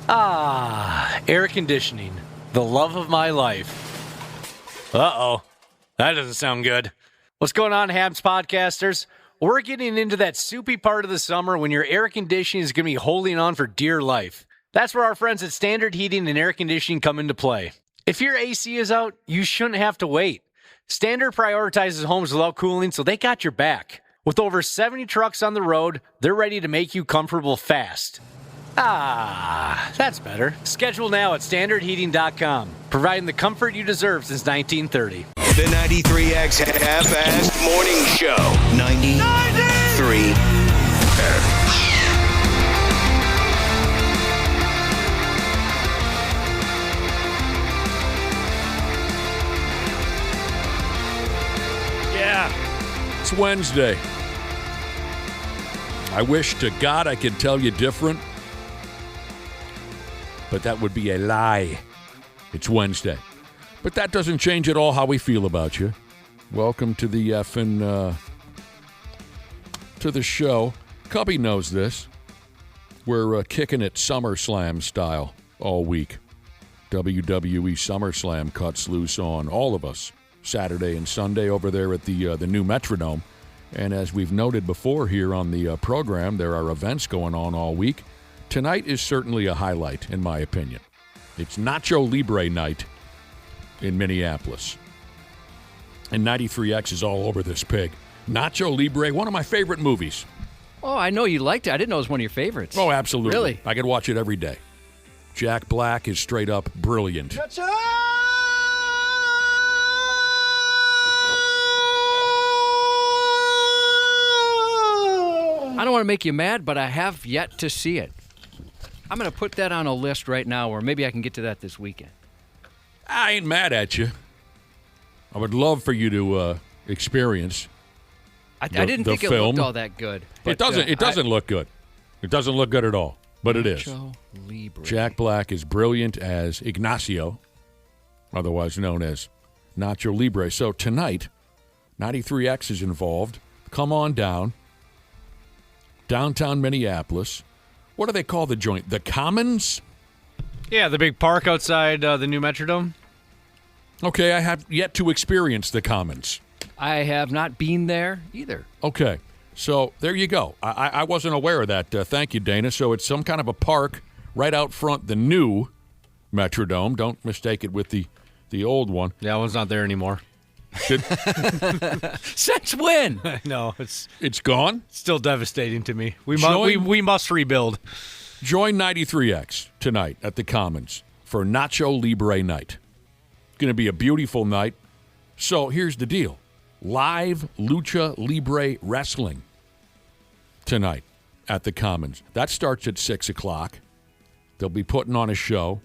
Air conditioning. The love of my life. Uh-oh. That doesn't sound good. What's going on, Habs podcasters? We're getting into that soupy part of the summer when your air conditioning is going to be holding on for dear life. That's where our friends at Standard Heating and Air Conditioning come into play. If your AC is out, you shouldn't have to wait. Standard prioritizes homes without cooling, so they got your back. With over 70 trucks on the road, they're ready to make you comfortable fast. That's better. Schedule now at standardheating.com, providing the comfort you deserve since 1930. The 93X Half-Assed Morning Show. 93X. Yeah, it's Wednesday. I wish to God I could tell you different, but that would be a lie. It's Wednesday. But that doesn't change at all how we feel about you. Welcome to the to the show. Cubby knows this. We're kicking it SummerSlam style all week. WWE SummerSlam cuts loose on all of us Saturday and Sunday over there at the new Metrodome. And as we've noted before here on the program, there are events going on all week. Tonight is certainly a highlight, in my opinion. It's Nacho Libre night in Minneapolis. And 93X is all over this pig. Nacho Libre, one of my favorite movies. Oh, I know you liked it. I didn't know it was one of your favorites. Oh, absolutely. Really? I could watch it every day. Jack Black is straight up brilliant. I don't want to make you mad, but I have yet to see it. I'm going to put that on a list right now, or maybe I can get to that this weekend. I ain't mad at you. I would love for you to experience I didn't think film. It looked all that good. It doesn't look good. It doesn't look good at all, but it is. Nacho Libre. Jack Black is brilliant as Ignacio, otherwise known as Nacho Libre. So tonight, 93X is involved. Come on down. Downtown Minneapolis. What do they call the joint? The Commons? Yeah, the big park outside the new Metrodome. Okay, I have yet to experience the Commons. I have not been there either. Okay, so there you go. I wasn't aware of that. Thank you, Dana. So it's some kind of a park right out front, the new Metrodome. Don't mistake it with the old one. Yeah, that one's not there anymore. Since when? No, It's gone? still devastating to me. We must rebuild. Join 93X tonight at the Commons for Nacho Libre night. It's going to be a beautiful night. So here's the deal. Live Lucha Libre Wrestling tonight at the Commons. That starts at 6 o'clock. They'll be putting on a show,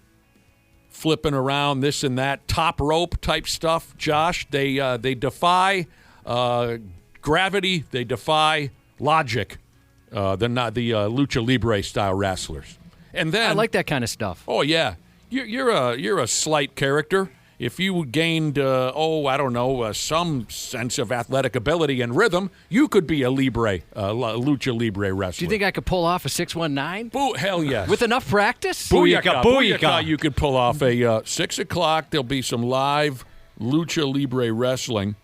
flipping around this and that, top rope type stuff, Josh. They defy gravity. They defy logic. They're not the Lucha Libre style wrestlers. And then I like that kind of stuff. Oh yeah, you're a slight character. If you gained, some sense of athletic ability and rhythm, you could be a Lucha Libre wrestler. Do you think I could pull off a 619? Boo, hell yes. With enough practice? Booyaka, booyaka. You could pull off a 6 o'clock. There'll be some live Lucha Libre wrestling,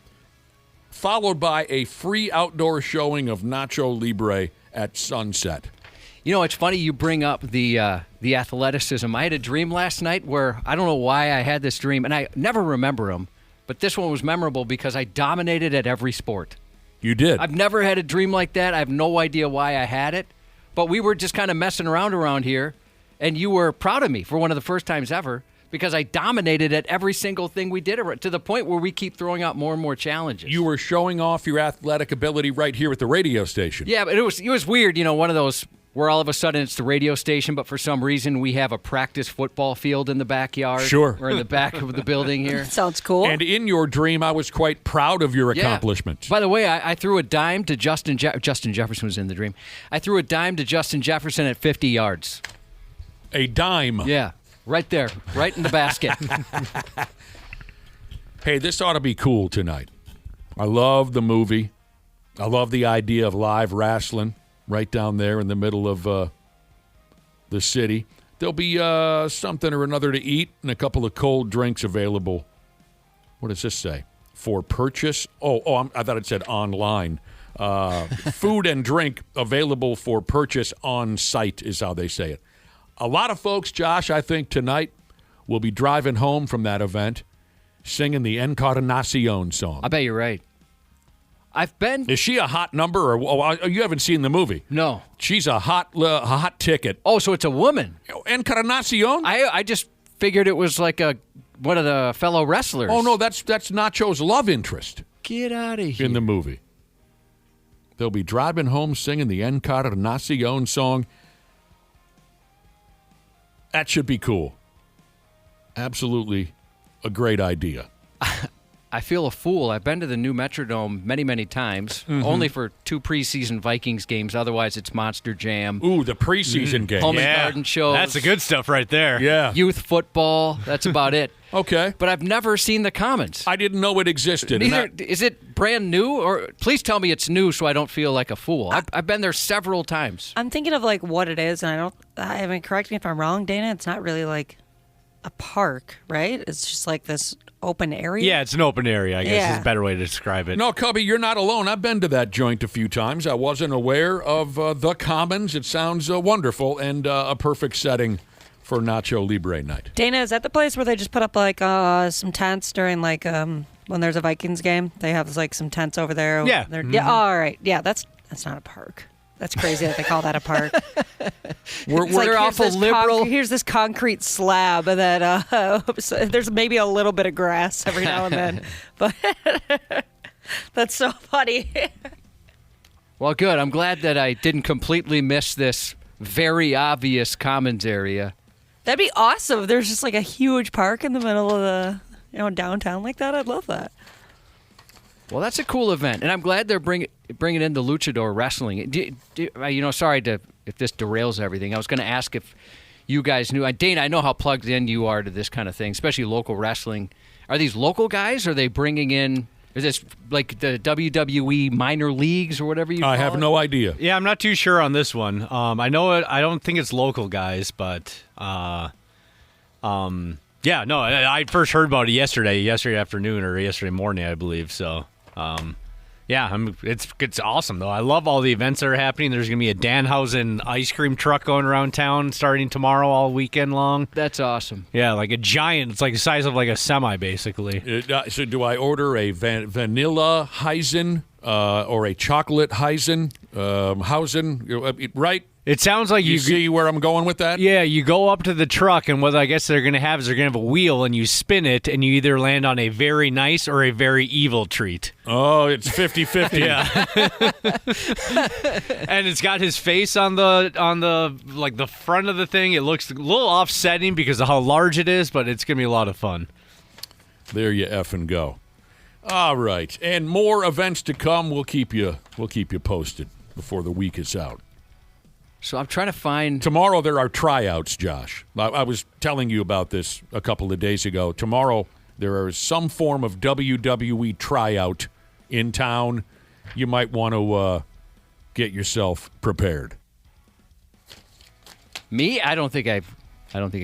followed by a free outdoor showing of Nacho Libre at sunset. You know, it's funny you bring up the athleticism. I had a dream last night where I don't know why I had this dream, and I never remember them, but this one was memorable because I dominated at every sport. You did? I've never had a dream like that. I have no idea why I had it, but we were just kind of messing around here, and you were proud of me for one of the first times ever because I dominated at every single thing we did to the point where we keep throwing out more and more challenges. You were showing off your athletic ability right here at the radio station. Yeah, but it was weird, one of those where all of a sudden it's the radio station, but for some reason we have a practice football field in the backyard. Sure. Or in the back of the building here. Sounds cool. And in your dream, I was quite proud of your accomplishments. By the way, I threw a dime to Justin Jefferson was in the dream. I threw a dime to Justin Jefferson at 50 yards. A dime? Yeah, right there, right in the basket. Hey, this ought to be cool tonight. I love the movie. I love the idea of live wrestling right down there in the middle of the city. There'll be something or another to eat and a couple of cold drinks available. What does this say? For purchase? I thought it said online. Food and drink available for purchase on site is how they say it. A lot of folks, Josh, I think tonight will be driving home from that event singing the Encarnacion song. I bet you're right. I've been. Is she a hot number, or you haven't seen the movie? No. She's a hot ticket. Oh, so it's a woman. Encarnacion? I just figured it was like one of the fellow wrestlers. Oh, no, that's Nacho's love interest. Get out of here. In the movie. They'll be driving home singing the Encarnacion song. That should be cool. Absolutely a great idea. I feel a fool. I've been to the new Metrodome many, many times, only for 2 preseason Vikings games. Otherwise, it's Monster Jam. Ooh, the preseason game. Home and garden shows. That's the good stuff right there. Yeah. Youth football. That's about it. Okay. But I've never seen the Commons. I didn't know it existed. Is it brand new? Or please tell me it's new so I don't feel like a fool. I've been there several times. I'm thinking of like what it is, and I mean, correct me if I'm wrong, Dana. It's not really like a park, right? It's just like this open area. Yeah, it's an open area, I guess is a better way to describe it. No, Cubby, you're not alone. I've been to that joint a few times. I wasn't aware of the Commons. It sounds wonderful and a perfect setting for Nacho Libre night. Dana, is that the place where they just put up like some tents during like when there's a Vikings game? They have like some tents over there. Yeah. Yeah. All right. Yeah, that's not a park. That's crazy that they call that a park. We're here's awful this liberal. Here's this concrete slab that so there's maybe a little bit of grass every now and then, but that's so funny. Well, good. I'm glad that I didn't completely miss this very obvious Commons area. That'd be awesome if there's just like a huge park in the middle of the downtown like that. I'd love that. Well, that's a cool event, and I'm glad they're bringing in the luchador wrestling. Sorry if this derails everything. I was going to ask if you guys knew. Dana, I know how plugged in you are to this kind of thing, especially local wrestling. Are these local guys? Or are they bringing in? Is this like the WWE minor leagues or whatever you call it? I have no idea. Yeah, I'm not too sure on this one. I know it. I don't think it's local guys, but yeah, no. I first heard about it yesterday afternoon or yesterday morning, I believe. So. Yeah, it's awesome, though. I love all the events that are happening. There's going to be a Danhausen ice cream truck going around town starting tomorrow all weekend long. That's awesome. Yeah, like a giant. It's like the size of like a semi, basically. So do I order a vanilla Heisen or a chocolate Heisen? Hausen, right? It sounds like you see where I'm going with that? Yeah, you go up to the truck, and what I guess they're going to have is they're going to have a wheel, and you spin it, and you either land on a very nice or a very evil treat. Oh, it's 50-50. Yeah. And it's got his face on the like the front of the thing. It looks a little offsetting because of how large it is, but it's going to be a lot of fun. There you effing go. All right, and more events to come. We'll keep you posted before the week is out. So I'm trying to find... Tomorrow there are tryouts, Josh. I was telling you about this a couple of days ago. Tomorrow there is some form of WWE tryout in town. You might want to get yourself prepared. Me? I don't think I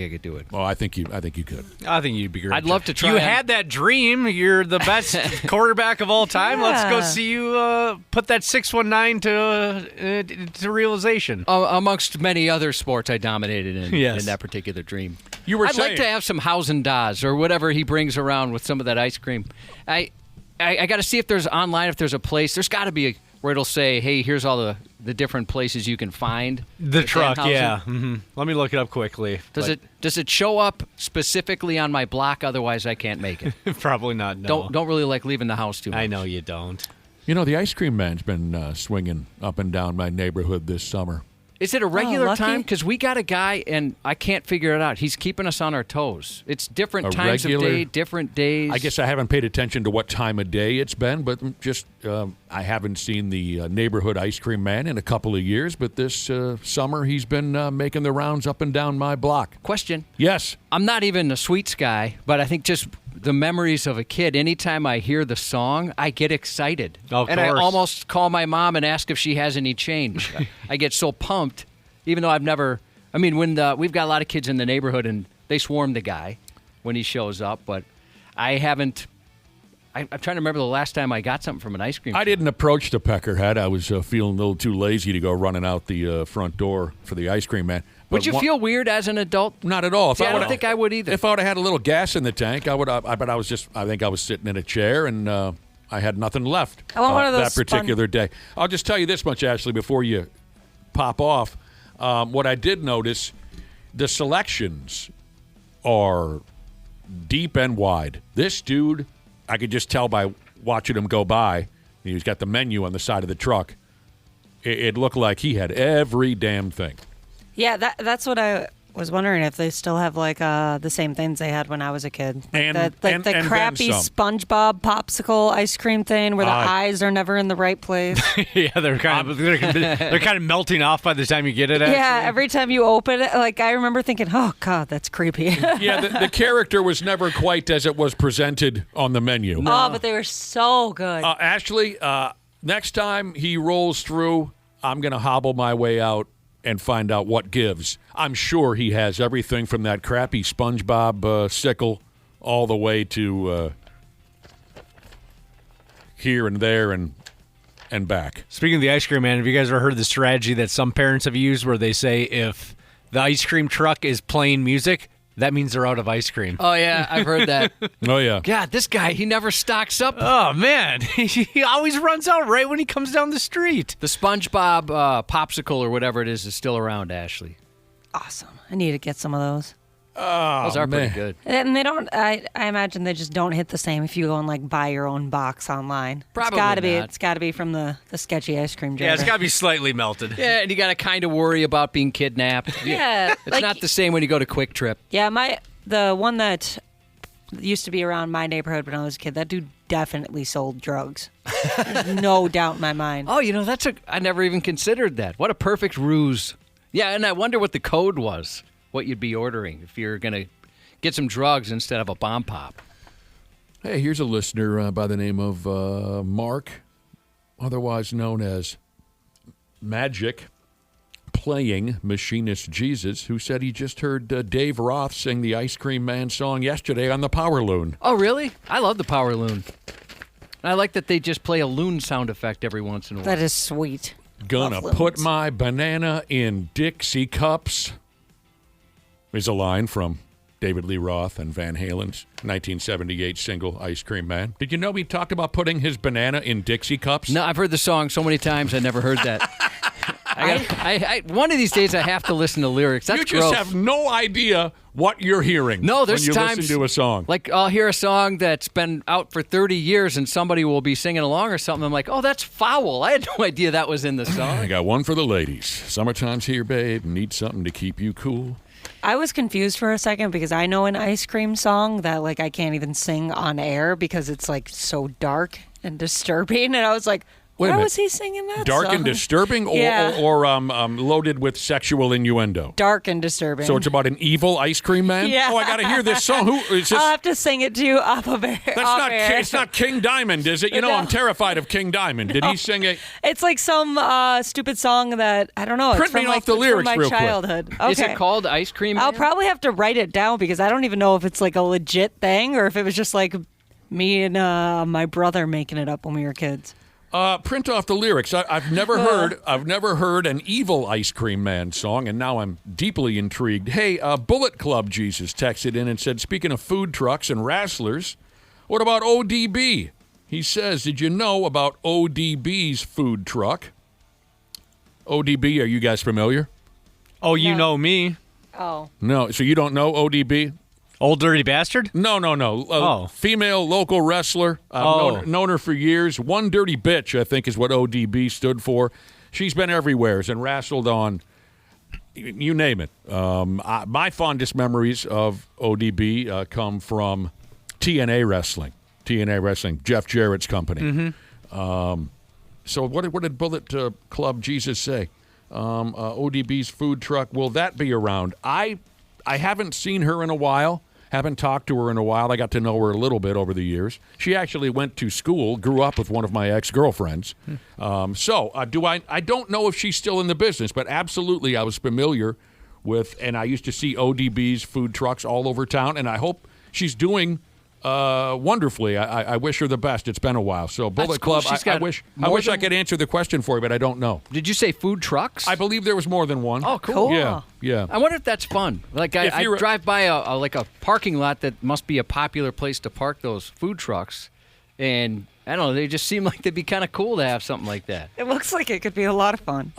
could do it. Oh, I think you could. I think you'd be great. I'd love to try. You had that dream. You're the best quarterback of all time. Yeah. Let's go see you put that 619 to realization. Amongst many other sports I dominated in, Yes. in that particular dream. You were I'd saying, like to have some Hausen Dazs or whatever he brings around with some of that ice cream. I got to see if there's online, if there's a place. There's got to be where it'll say, hey, here's all the different places you can find The truck, Danhausen. yeah. Mm-hmm. Let me look it up quickly. Does it show up specifically on my block? Otherwise, I can't make it. Probably not. No. Don't really like leaving the house too much. I know you don't. you know, the ice cream man's been swinging up and down my neighborhood this summer. Is it a regular lucky. time? Because we got a guy, and I can't figure it out. He's keeping us on our toes. It's different times of day, different days. I guess I haven't paid attention to what time of day it's been, but just I haven't seen the neighborhood ice cream man in a couple of years. But this summer, he's been making the rounds up and down my block. Question. Yes. I'm not even a sweets guy, but I think just the memories of a kid. Anytime I hear the song, I get excited. Of and I course. almost call my mom and ask if she has any change. I get so pumped, even though I've never I mean, when we've got a lot of kids in the neighborhood, and they swarm the guy when he shows up, but I haven't. I'm trying to remember the last time I got something from an ice cream I truck. didn't approach the peckerhead. I was feeling a little too lazy to go running out the front door for the ice cream man. Would you feel weird as an adult? Not at all. See, I don't think I would either. If I would have had a little gas in the tank, I would. But I think I was sitting in a chair and I had nothing left. I want one of those that particular day. I'll just tell you this much, Ashley, before you pop off. What I did notice, the selections are deep and wide. This dude, I could just tell by watching him go by. He's got the menu on the side of the truck. It looked like he had every damn thing. Yeah, that's what I was wondering, if they still have like the same things they had when I was a kid. And the crappy some. SpongeBob popsicle ice cream thing where the eyes are never in the right place. Yeah, they're kind of melting off by the time you get it. Yeah, Actually. every time you open it, like I remember thinking, oh God, that's creepy. Yeah, the character was never quite as it was presented on the menu. Oh, but they were so good. Ashley, next time he rolls through, I'm going to hobble my way out and find out what gives. I'm sure he has everything from that crappy SpongeBob sickle all the way to here and there and back. Speaking of the ice cream man, have you guys ever heard the strategy that some parents have used where they say if the ice cream truck is playing music, that means they're out of ice cream? Oh, yeah, I've heard that. Oh, yeah. God, this guy, he never stocks up. Oh, man. He always runs out right when he comes down the street. The SpongeBob popsicle or whatever it is still around, Ashley. Awesome. I need to get some of those. Those are pretty good. And they don't. I imagine they just don't hit the same if you go and like buy your own box online. Probably It's got to be from the sketchy ice cream jar. Yeah, it's got to be slightly melted. Yeah, and you got to kind of worry about being kidnapped. Yeah, It's not the same when you go to Quick Trip. Yeah, the one that used to be around my neighborhood when I was a kid, that dude definitely sold drugs. There's no doubt in my mind. Oh, I never even considered that. What a perfect ruse. Yeah, and I wonder what the code was, what you'd be ordering if you're going to get some drugs instead of a bomb pop. Hey, here's a listener by the name of Mark, otherwise known as Magic Playing Machinist Jesus, who said he just heard Dave Roth sing the Ice Cream Man song yesterday on the Power Loon. Oh, really? I love the Power Loon. And I like that they just play a loon sound effect every once in a while. That is sweet. Gonna Love put loons. my banana in Dixie cups is a line from David Lee Roth and Van Halen's 1978 single Ice Cream Man. Did you know he talked about putting his banana in Dixie cups? No, I've heard the song so many times I never heard that. One of these days I have to listen to lyrics. That's you just gross. have no idea what you're hearing. No, there's when you times listen to a song. Like I'll hear a song that's been out for 30 years and somebody will be singing along or something. I'm like, oh, that's foul. I had no idea that was in the I song. got one for the ladies. Summertime's here, babe. Need something to keep you cool. I was confused for a second because I know an ice cream song that like I can't even sing on air because it's like so dark and disturbing, and I was like, Wait a why minute. was he singing that Dark song? and disturbing, or, Yeah. or loaded with sexual innuendo. Dark and disturbing. So it's about an evil ice cream man. Yeah. Oh, I got to hear this song. Who is this? I'll have to sing it to you off of air. That's off not. air. It's not King Diamond, is it? You know, No. I'm terrified of King Diamond. Did he sing it? It's like some stupid song that I don't know. Print it's from me like off the lyrics from my real quick. childhood. Okay. Is it called Ice Cream Man? I'll probably have to write it down because I don't even know if it's like a legit thing or if it was just like me and my brother making it up when we were kids. Print off the lyrics. I've never heard. I've never heard an evil ice cream man song, and now I'm deeply intrigued. Hey, Bullet Club Jesus texted in and said, speaking of food trucks and wrestlers, what about ODB? He says, did you know about ODB's food truck? ODB, are you guys familiar? Oh, you No. know me. Oh. No, so you don't know ODB? Old Dirty Bastard? No. Oh. Female local wrestler. I've known her for years. One Dirty Bitch, I think, is what ODB stood for. She's been everywhere and wrestled on, you name it. My fondest memories of ODB come from TNA Wrestling. TNA Wrestling, Jeff Jarrett's company. Mm-hmm. So what did Bullet Club Jesus say? ODB's food truck, will that be around? I haven't seen her in a while. Haven't talked to her in a while. I got to know her a little bit over the years. She actually went to school, grew up with one of my ex-girlfriends. I don't know if she's still in the business, but absolutely I was familiar and I used to see ODB's food trucks all over town, and I hope she's doing wonderfully. I wish her the best. It's been a while. So Bullet cool. Club, She's I got wish more I than- could answer the question for you, but I don't know. Did you say food trucks? I believe there was more than one. Oh, cool. Yeah. I wonder if that's fun. Like If I you're a- drive by a parking lot that must be a popular place to park those food trucks, and I don't know. They just seem like they'd be kind of cool to have something like that. It looks like it could be a lot of fun.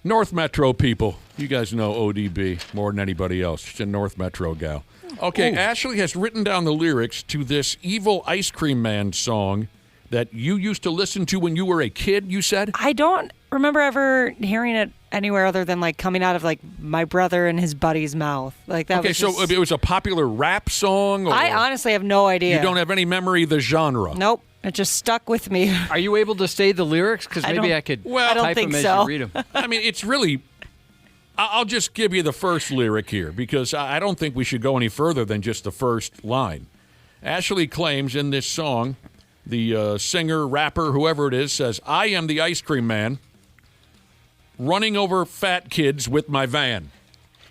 North Metro people. You guys know ODB more than anybody else. She's a North Metro gal. Okay, Ashley has written down the lyrics to this Evil Ice Cream Man song that you used to listen to when you were a kid, you said? I don't remember ever hearing it anywhere other than like coming out of like my brother and his buddy's mouth. Like that. Okay, was so just- it was a popular rap song? Or I honestly have no idea. You don't have any memory of the genre? Nope. It just stuck with me. Are you able to say the lyrics? Because I maybe don't- I could Well, I don't type think them so. as you read them. I mean, it's really... I'll just give you the first lyric here because I don't think we should go any further than just the first line. Ashley claims in this song, the singer, rapper, whoever it is, says, I am the ice cream man running over fat kids with my van.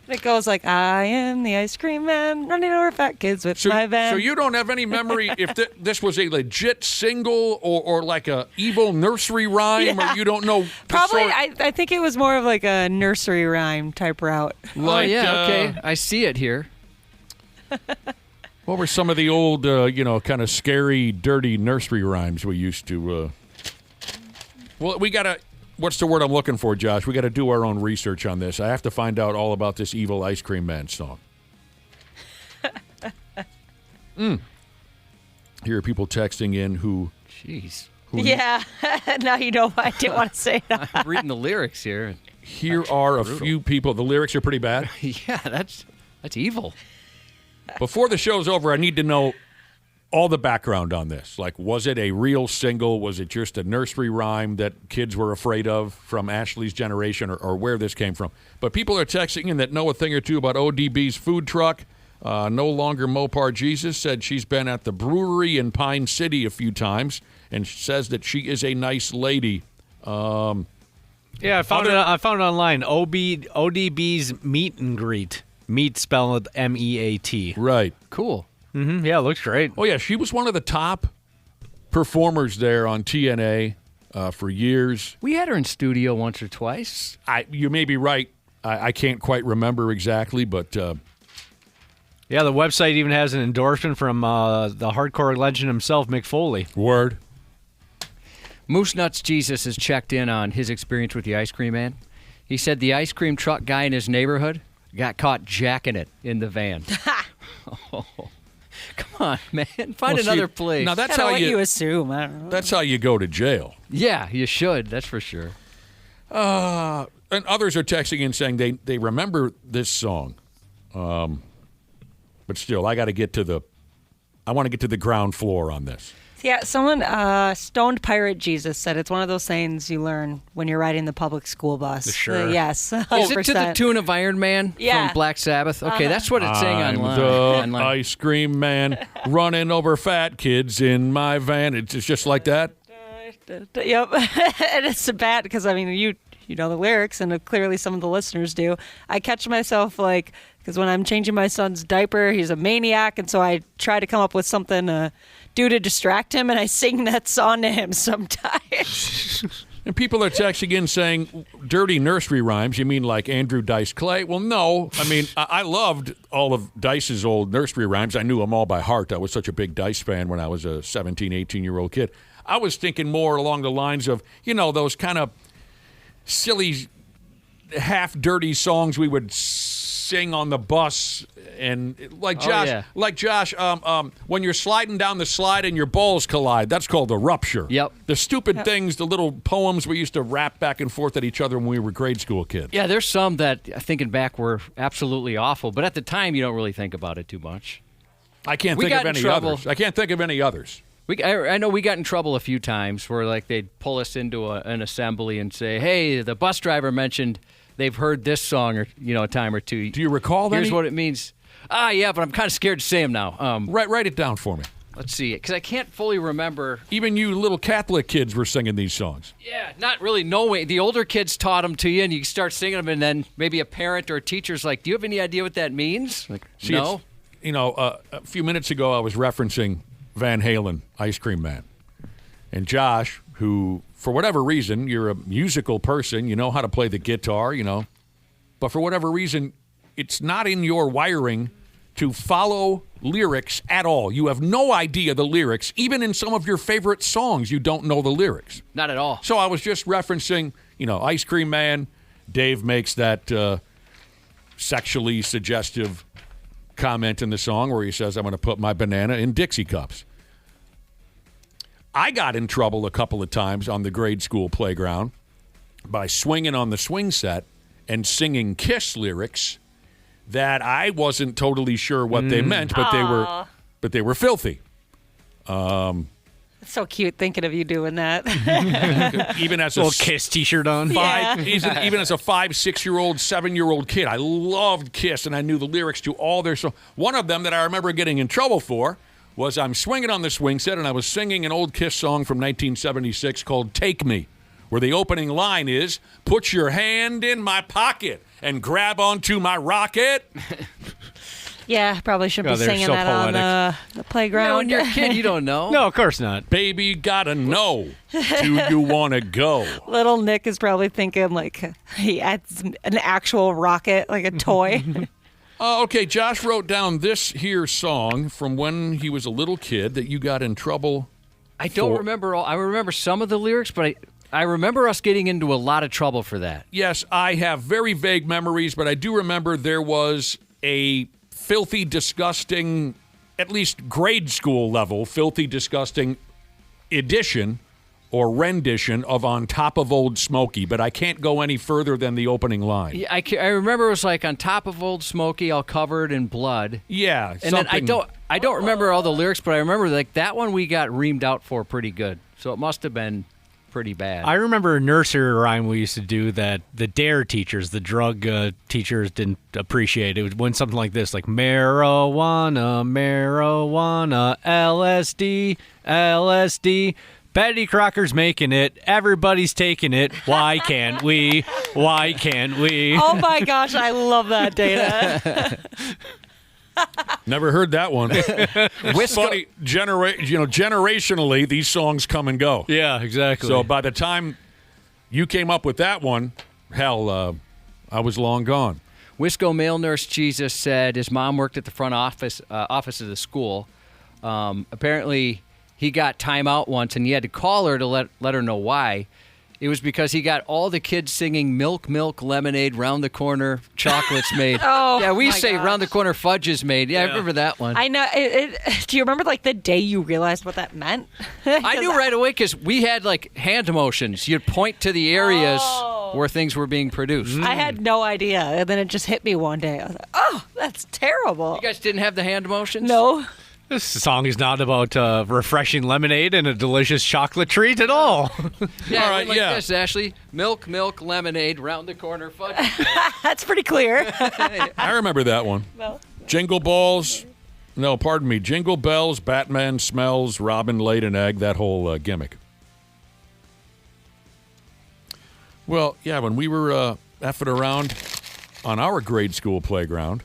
It goes like, I am the ice cream man running over fat kids with So, my van. so you don't have any memory if this was a legit single or like a evil nursery rhyme, Yeah. or you don't know? the Probably, sort- I think it was more of like a nursery rhyme type route. like, Oh, yeah, okay. I see it here. What were some of the old, kind of scary, dirty nursery rhymes we used to? Well, we gotta. What's the word I'm looking for, Josh? We got to do our own research on this. I have to find out all about this Evil Ice Cream Man song. Here are people texting in who Jeez. Yeah. Now you know why I didn't want to say that. I'm reading the lyrics here. Here are a few people. The lyrics are pretty bad. Yeah, that's evil. Before the show's over, I need to know all the background on this. Like, was it a real single? Was it just a nursery rhyme that kids were afraid of from Ashley's generation, or where this came from? But people are texting in that know a thing or two about ODB's food truck. No longer Mopar Jesus said she's been at the brewery in Pine City a few times and says that she is a nice lady. Yeah, I found it online. ODB's meet and greet. Meat spelled MEAT. Right. Cool. Yeah, it looks great. Oh, yeah, she was one of the top performers there on TNA for years. We had her in studio once or twice. You may be right. I can't quite remember exactly, but Yeah, the website even has an endorsement from the hardcore legend himself, Mick Foley. word. Moose Nuts Jesus has checked in on his experience with the ice cream man. He said the ice cream truck guy in his neighborhood got caught jacking it in the van. Oh, come on, man. Find Well, see, another place. Now that's Kind of how what you. you assume. I don't know. That's how you go to jail. Yeah, you should. That's for sure. And others are texting in saying they remember this song, but still, I want to get to the ground floor on this. Yeah, someone, Stoned Pirate Jesus said it's one of those sayings you learn when you're riding the public school bus. Sure. Yes. Is it to the 100%. tune of Iron Man Yeah. from Black Sabbath? Okay, that's what it's saying I'm online. the ice cream man running over fat kids in my van. It's just like that. Yep. And it's bad because, I mean, you know the lyrics, and clearly some of the listeners do. I catch myself, like, because when I'm changing my son's diaper, he's a maniac, and so I try to come up with something to do to distract him, and I sing that song to him sometimes. And people are texting in saying dirty nursery rhymes. You mean like Andrew Dice Clay? Well, no. I mean, I loved all of Dice's old nursery rhymes. I knew them all by heart. I was such a big Dice fan when I was a 17, 18-year-old kid. I was thinking more along the lines of, those kind of silly, half-dirty songs we would sing on the bus, and like Josh, when you're sliding down the slide and your balls collide, that's called a rupture. Yep. The stupid things, the little poems we used to rap back and forth at each other when we were grade school kids. Yeah, there's some that, thinking back, were absolutely awful, but at the time, you don't really think about it too much. I can't We think of got in any trouble. others. I can't think of any others. I know we got in trouble a few times where, like, they'd pull us into an assembly and say, hey, the bus driver mentioned they've heard this song or a time or two. Do you recall that? Here's what it means. Yeah, but I'm kind of scared to say them now. Write it down for me. let's see, because I can't fully remember. Even you little Catholic kids were singing these songs. Yeah, not really knowing. The older kids taught them to you, and you start singing them, and then maybe a parent or a teacher's like, do you have any idea what that means? Like, See, no. A few minutes ago I was referencing Van Halen, Ice Cream Man. And Josh, who, for whatever reason, you're a musical person, you know how to play the guitar, but for whatever reason, it's not in your wiring to follow lyrics at all. You have no idea the lyrics. Even in some of your favorite songs, you don't know the lyrics. Not at all. So I was just referencing, Ice Cream Man. Dave makes that sexually suggestive comment in the song where he says, I'm going to put my banana in Dixie cups. I got in trouble a couple of times on the grade school playground by swinging on the swing set and singing Kiss lyrics that I wasn't totally sure what they meant, but they were filthy. It's so cute thinking of you doing that. Even as Little Kiss T-shirt on. Even as a 5, 6-year-old, 7-year-old kid, I loved Kiss, and I knew the lyrics to all their songs. One of them that I remember getting in trouble for was I'm swinging on the swing set, and I was singing an old Kiss song from 1976 called Take Me, where the opening line is, put your hand in my pocket and grab onto my rocket. Yeah, probably shouldn't be they're singing so that on the playground. When you're a kid, you don't know. No, of course not. Baby, gotta know, do you want to go? Little Nick is probably thinking like he adds an actual rocket, like a toy. Okay, Josh wrote down this here song from when he was a little kid that you got in trouble. I don't remember all. I remember some of the lyrics, but I remember us getting into a lot of trouble for that. Yes, I have very vague memories, but I do remember there was a filthy, disgusting, at least grade school level, filthy, disgusting edition or rendition of On Top of Old Smoky, but I can't go any further than the opening line. Yeah, I remember it was like On Top of Old Smoky, all covered in blood. Yeah, And then I don't remember all the lyrics, but I remember like that one we got reamed out for pretty good. So it must have been pretty bad. I remember a nursery rhyme we used to do that the DARE teachers, the drug teachers, didn't appreciate. It went something like this, like marijuana, marijuana, LSD, LSD. Betty Crocker's making it. Everybody's taking it. Why can't we? Why can't we? Oh my gosh, I love that, Dana. Never heard that one. Funny, generationally, these songs come and go. Yeah, exactly. So by the time you came up with that one, hell, I was long gone. Wisco male nurse Jesus said his mom worked at the front office of the school. Apparently, he got time out once, and he had to call her to let her know why. It was because he got all the kids singing milk, milk, lemonade, round the corner, chocolates made. Oh, yeah, we my say gosh. round the corner, fudge is made. Yeah, I remember that one. I know. Do you remember like the day you realized what that meant? I knew right away because we had like hand motions. You'd point to the areas where things were being produced. I had no idea, and then it just hit me one day. I was like, "Oh, that's terrible." You guys didn't have the hand motions? No. This song is not about refreshing lemonade and a delicious chocolate treat at all. Yeah, All right, like yeah. this, Ashley. Milk, milk, lemonade, round the corner, fudge. That's pretty clear. I remember that one. Well, Jingle balls. No, pardon me. Jingle bells, Batman smells, Robin laid an egg, that whole gimmick. Well, yeah, when we were effing around on our grade school playground,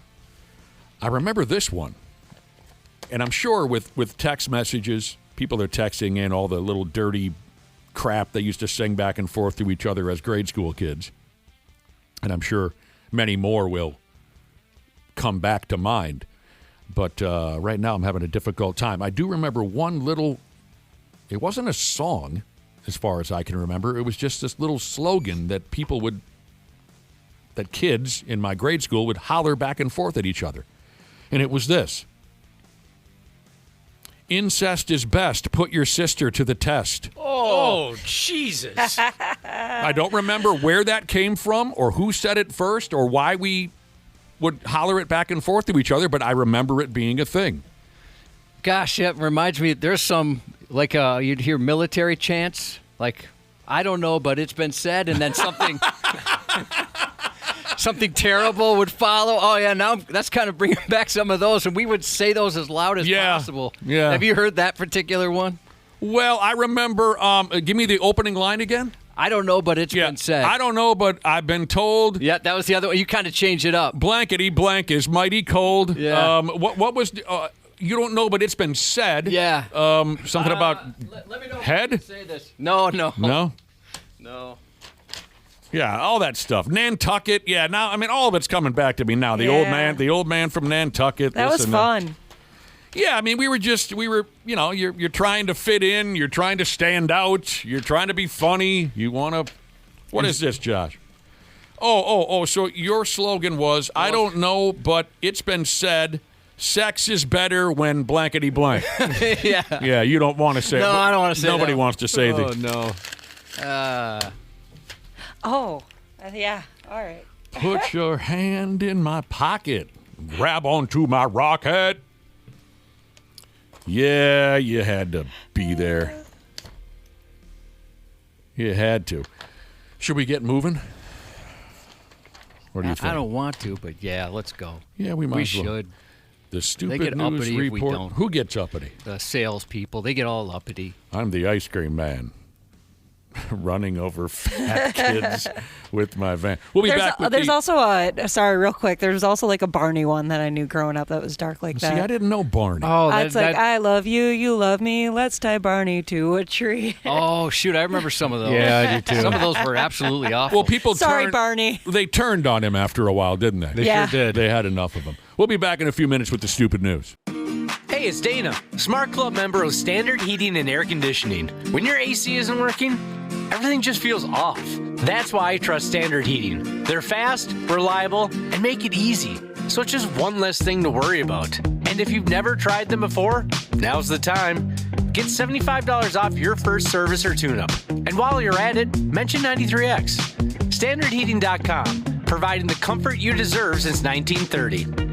I remember this one. And I'm sure with text messages, people are texting in all the little dirty crap they used to sing back and forth to each other as grade school kids. And I'm sure many more will come back to mind. But right now I'm having a difficult time. I do remember one little, it wasn't a song as far as I can remember. It was just this little slogan that that kids in my grade school would holler back and forth at each other. And it was this. Incest is best. Put your sister to the test. Oh, Jesus. I don't remember where that came from or who said it first or why we would holler it back and forth to each other, but I remember it being a thing. Gosh, it reminds me, there's some, like you'd hear military chants, like, I don't know, but it's been said, and then something something terrible would follow. Oh, yeah, now that's kind of bringing back some of those, and we would say those as loud as possible. Yeah. Have you heard that particular one? Well, I remember, give me the opening line again. I don't know, but it's been said. I don't know, but I've been told. Yeah, that was the other one. You kind of changed it up. Blankety blank is mighty cold. Yeah. What was, you don't know, but it's been said. Yeah. Something about let me know head? if you say this. No. No? No. Yeah, all that stuff. Nantucket. Yeah, now, I mean, all of it's coming back to me now. The old man from Nantucket. That was fun. Yeah, I mean, we were, you're trying to fit in, you're trying to stand out, you're trying to be funny, you want to, what is this, Josh? So your slogan was, I don't know, but it's been said, sex is better when blankety blank. Yeah. Yeah, you don't want to say it. No, I don't want to say that. Nobody wants to say these. no. Yeah, all right. Put your hand in my pocket, grab onto my rocket. Yeah, you had to be there. You had to. Should we get moving? What do you think? I don't want to, but yeah, let's go. Yeah, we might We as well. should. The stupid get news uppity if we report. don't. Who gets uppity? The salespeople, they get all uppity. I'm the ice cream man. Running over fat kids with my van. We'll be back with There's also real quick. There's also like a Barney one that I knew growing up that was dark like that. See, I didn't know Barney. Oh, It's like, I love you, you love me, let's tie Barney to a tree. Oh, shoot, I remember some of those. Yeah, I do too. Some of those were absolutely awful. Well, people Sorry, turned, Barney. They turned on him after a while, didn't they? They Yeah. sure did. They had enough of him. We'll be back in a few minutes with the stupid news. Hey, it's Dana, Smart Club member of Standard Heating and Air Conditioning. When your AC isn't working, everything just feels off. That's why I trust Standard Heating. They're fast, reliable, and make it easy. So it's just one less thing to worry about. And if you've never tried them before, now's the time. Get $75 off your first service or tune-up. And while you're at it, mention 93X. StandardHeating.com, providing the comfort you deserve since 1930.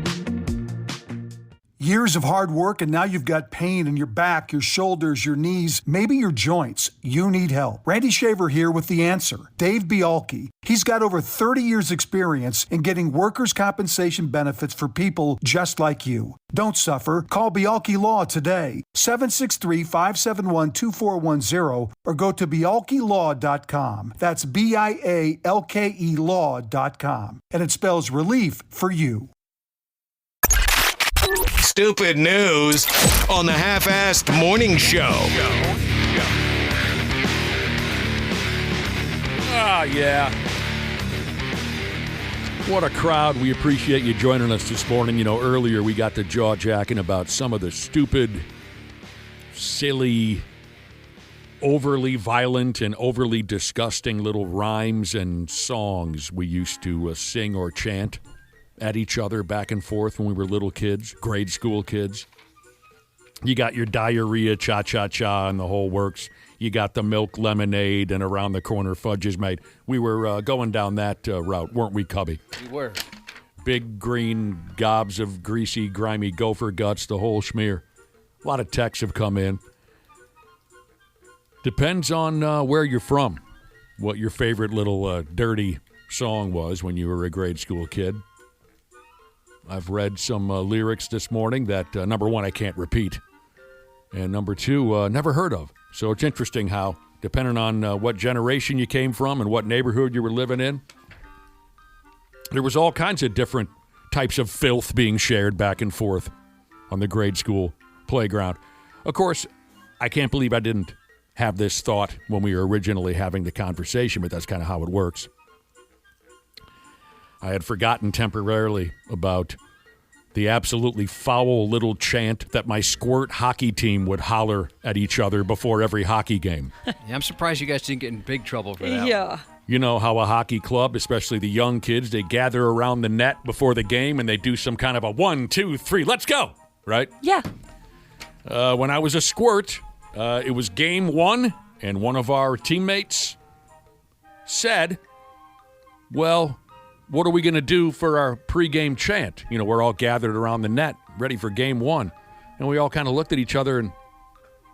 Years of hard work, and now you've got pain in your back, your shoulders, your knees, maybe your joints. You need help. Randy Shaver here with the answer. Dave Bialke. He's got over 30 years experience in getting workers' compensation benefits for people just like you. Don't suffer. Call Bialke Law today. 763-571-2410 or go to bialkelaw.com. That's BIALKE law.com. And it spells relief for you. Stupid news on the Half-Assed Morning Show. Ah, yeah. What a crowd. We appreciate you joining us this morning. You know, earlier we got to jaw-jacking about some of the stupid, silly, overly violent, and overly disgusting little rhymes and songs we used to sing or chant at each other back and forth when we were little kids, grade school kids. You got your diarrhea, cha-cha-cha, and the whole works. You got the milk lemonade and around the corner fudge is made. We were going down that route, weren't we, Cubby? We were. Big green gobs of greasy, grimy gopher guts, the whole schmear. A lot of texts have come in. Depends on where you're from, what your favorite little dirty song was when you were a grade school kid. I've read some lyrics this morning that, number one, I can't repeat. And number two, never heard of. So it's interesting how, depending on what generation you came from and what neighborhood you were living in, there was all kinds of different types of filth being shared back and forth on the grade school playground. Of course, I can't believe I didn't have this thought when we were originally having the conversation, but that's kind of how it works. I had forgotten temporarily about the absolutely foul little chant that my squirt hockey team would holler at each other before every hockey game. Yeah, I'm surprised you guys didn't get in big trouble for that. Yeah. You know how a hockey club, especially the young kids, they gather around the net before the game and they do some kind of a 1, 2, 3, let's go, right? Yeah. When I was a squirt, it was game one, and one of our teammates said, well, what are we going to do for our pregame chant? You know, we're all gathered around the net, ready for game one. And we all kind of looked at each other and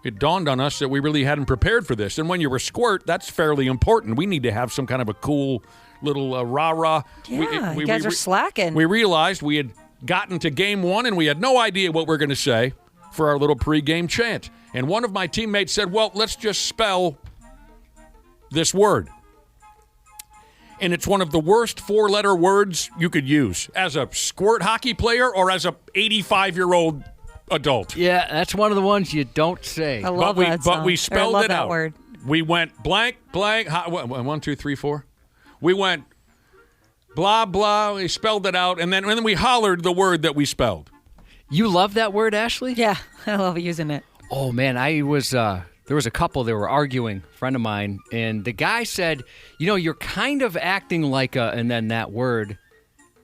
it dawned on us that we really hadn't prepared for this. And when you're a squirt, that's fairly important. We need to have some kind of a cool little rah-rah. Yeah, you guys are slacking. We realized we had gotten to game one, and we had no idea what we're going to say for our little pregame chant. And one of my teammates said, well, let's just spell this word. And it's one of the worst four-letter words you could use as a squirt hockey player or as a 85-year-old adult. Yeah, that's one of the ones you don't say. I love that song. But we spelled I love it that out. Word. We went blank, 1, 2, 3, 4. We went blah, blah. We spelled it out, and then we hollered the word that we spelled. You love that word, Ashley? Yeah, I love using it. Oh, man, there was a couple that were arguing, a friend of mine, and the guy said, you're kind of acting like and then that word,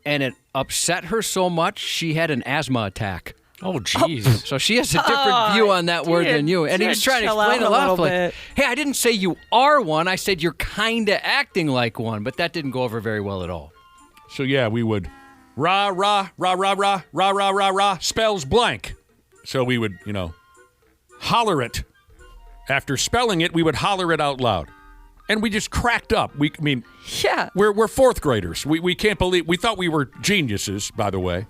and it upset her so much she had an asthma attack. Oh, jeez. So she has a different view on that word than you. And he was trying to explain it off like, hey, I didn't say you are one. I said you're kind of acting like one, but that didn't go over very well at all. So, yeah, we would rah, rah, rah, rah, rah, rah, rah, rah, rah, spells blank. So we would, holler it. After spelling it, we would holler it out loud. And we just cracked up. Yeah. We're fourth graders. We can't believe, we thought we were geniuses, by the way.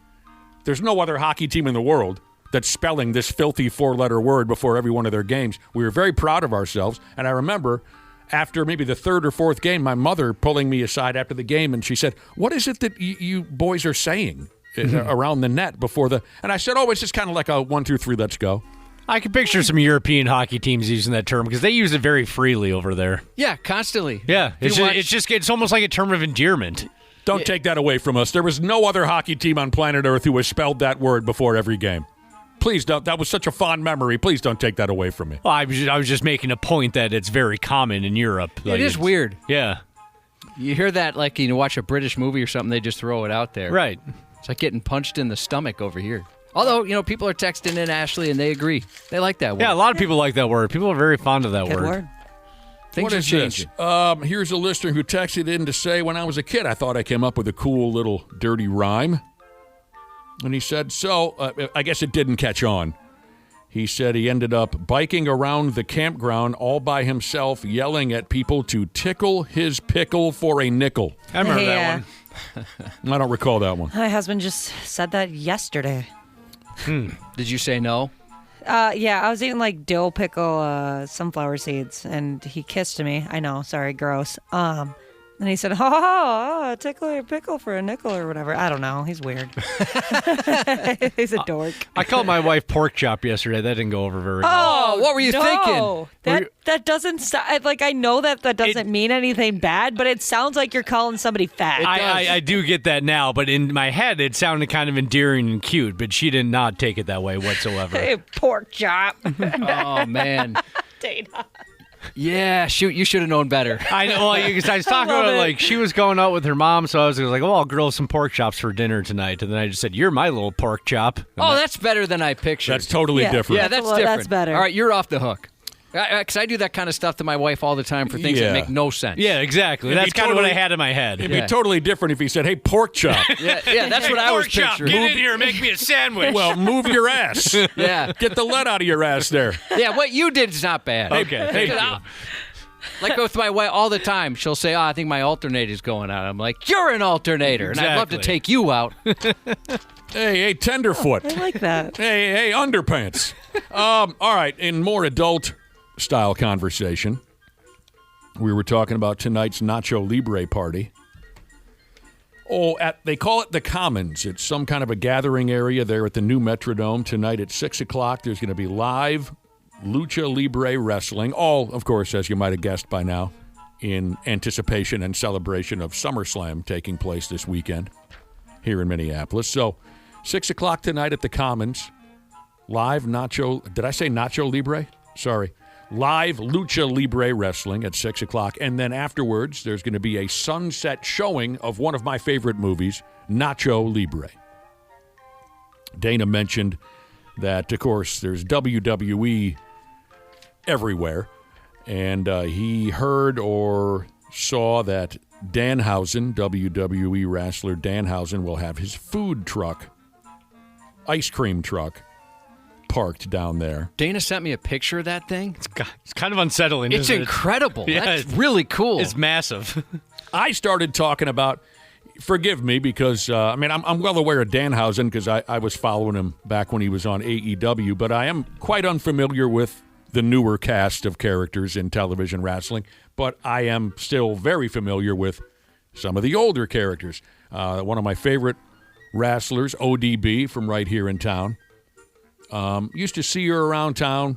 There's no other hockey team in the world that's spelling this filthy four-letter word before every one of their games. We were very proud of ourselves. And I remember after maybe the third or fourth game, my mother pulling me aside after the game, and she said, what is it that you boys are saying around the net before the... And I said, it's just kind of like a 1, 2, 3, let's go. I can picture some European hockey teams using that term because they use it very freely over there. Yeah, constantly. Yeah, it's almost like a term of endearment. Don't take that away from us. There was no other hockey team on planet Earth who has spelled that word before every game. Please don't. That was such a fond memory. Please don't take that away from me. Well, I was just making a point that it's very common in Europe. It is weird. Yeah. You hear that like watch a British movie or something, they just throw it out there. Right. It's like getting punched in the stomach over here. Although, people are texting in, Ashley, and they agree. They like that word. Yeah, a lot of people like that word. People are very fond of that Good word. Things what are is changing. this? Here's a listener who texted in to say, when I was a kid, I thought I came up with a cool little dirty rhyme. And he said, I guess it didn't catch on. He said he ended up biking around the campground all by himself, yelling at people to tickle his pickle for a nickel. I remember that one. I don't recall that one. My husband just said that yesterday. Did you say no? Yeah, I was eating like dill pickle sunflower seeds, and he kissed me. I know, sorry, gross. And he said, tickle your pickle for a nickel or whatever. I don't know. He's weird. He's a dork. I called my wife pork chop yesterday. That didn't go over very well. Oh, what were you thinking? That doesn't like I know that doesn't mean anything bad, but it sounds like you're calling somebody fat. I do get that now, but in my head it sounded kind of endearing and cute, but she did not take it that way whatsoever. Hey, pork chop. Oh, man. Dana. Yeah, shoot, you should have known better. I know, because I was talking about it like she was going out with her mom, so I was like, I'll grill some pork chops for dinner tonight. And then I just said, you're my little pork chop. That's better than I pictured. That's totally different. Yeah, that's different. That's better. All right, you're off the hook. Because I do that kind of stuff to my wife all the time for things that make no sense. Yeah, exactly. It'd That's be kind of what I totally- had in my head. It'd be totally different if he said, hey, pork chop. Yeah, that's what I was Pork chop, picturing. get in here and make me a sandwich. Well, move your ass. Yeah. Get the lead out of your ass there. Yeah, what you did is not bad. Okay, thank you. Like with my wife all the time, she'll say, I think my alternator's going out. I'm like, you're an alternator, and I'd love to Exactly. take you out. Hey, tenderfoot. I like that. Hey, underpants. All right, in more adult-style conversation, we were talking about tonight's Nacho Libre party. They call it the Commons. It's some kind of a gathering area there at the new Metrodome. Tonight at 6 o'clock, there's going to be live Lucha Libre wrestling. All, of course, as you might have guessed by now, in anticipation and celebration of SummerSlam taking place this weekend here in Minneapolis. So, 6 o'clock tonight at the Commons. Live Nacho... Did I say Nacho Libre? Sorry. Live Lucha Libre wrestling at 6 o'clock. And then afterwards, there's going to be a sunset showing of one of my favorite movies, Nacho Libre. Dana mentioned that, of course, there's WWE everywhere. And he heard or saw that Danhausen, WWE wrestler Danhausen, will have his food truck, ice cream truck, parked down there. Dana sent me a picture of that thing. It's kind of unsettling. It's isn't it? incredible. Yeah, That's really cool. It's massive. I started talking about, forgive me, because, I'm well aware of Danhausen because I was following him back when he was on AEW, but I am quite unfamiliar with the newer cast of characters in television wrestling, but I am still very familiar with some of the older characters. One of my favorite wrestlers, ODB, from right here in town. Used to see her around town.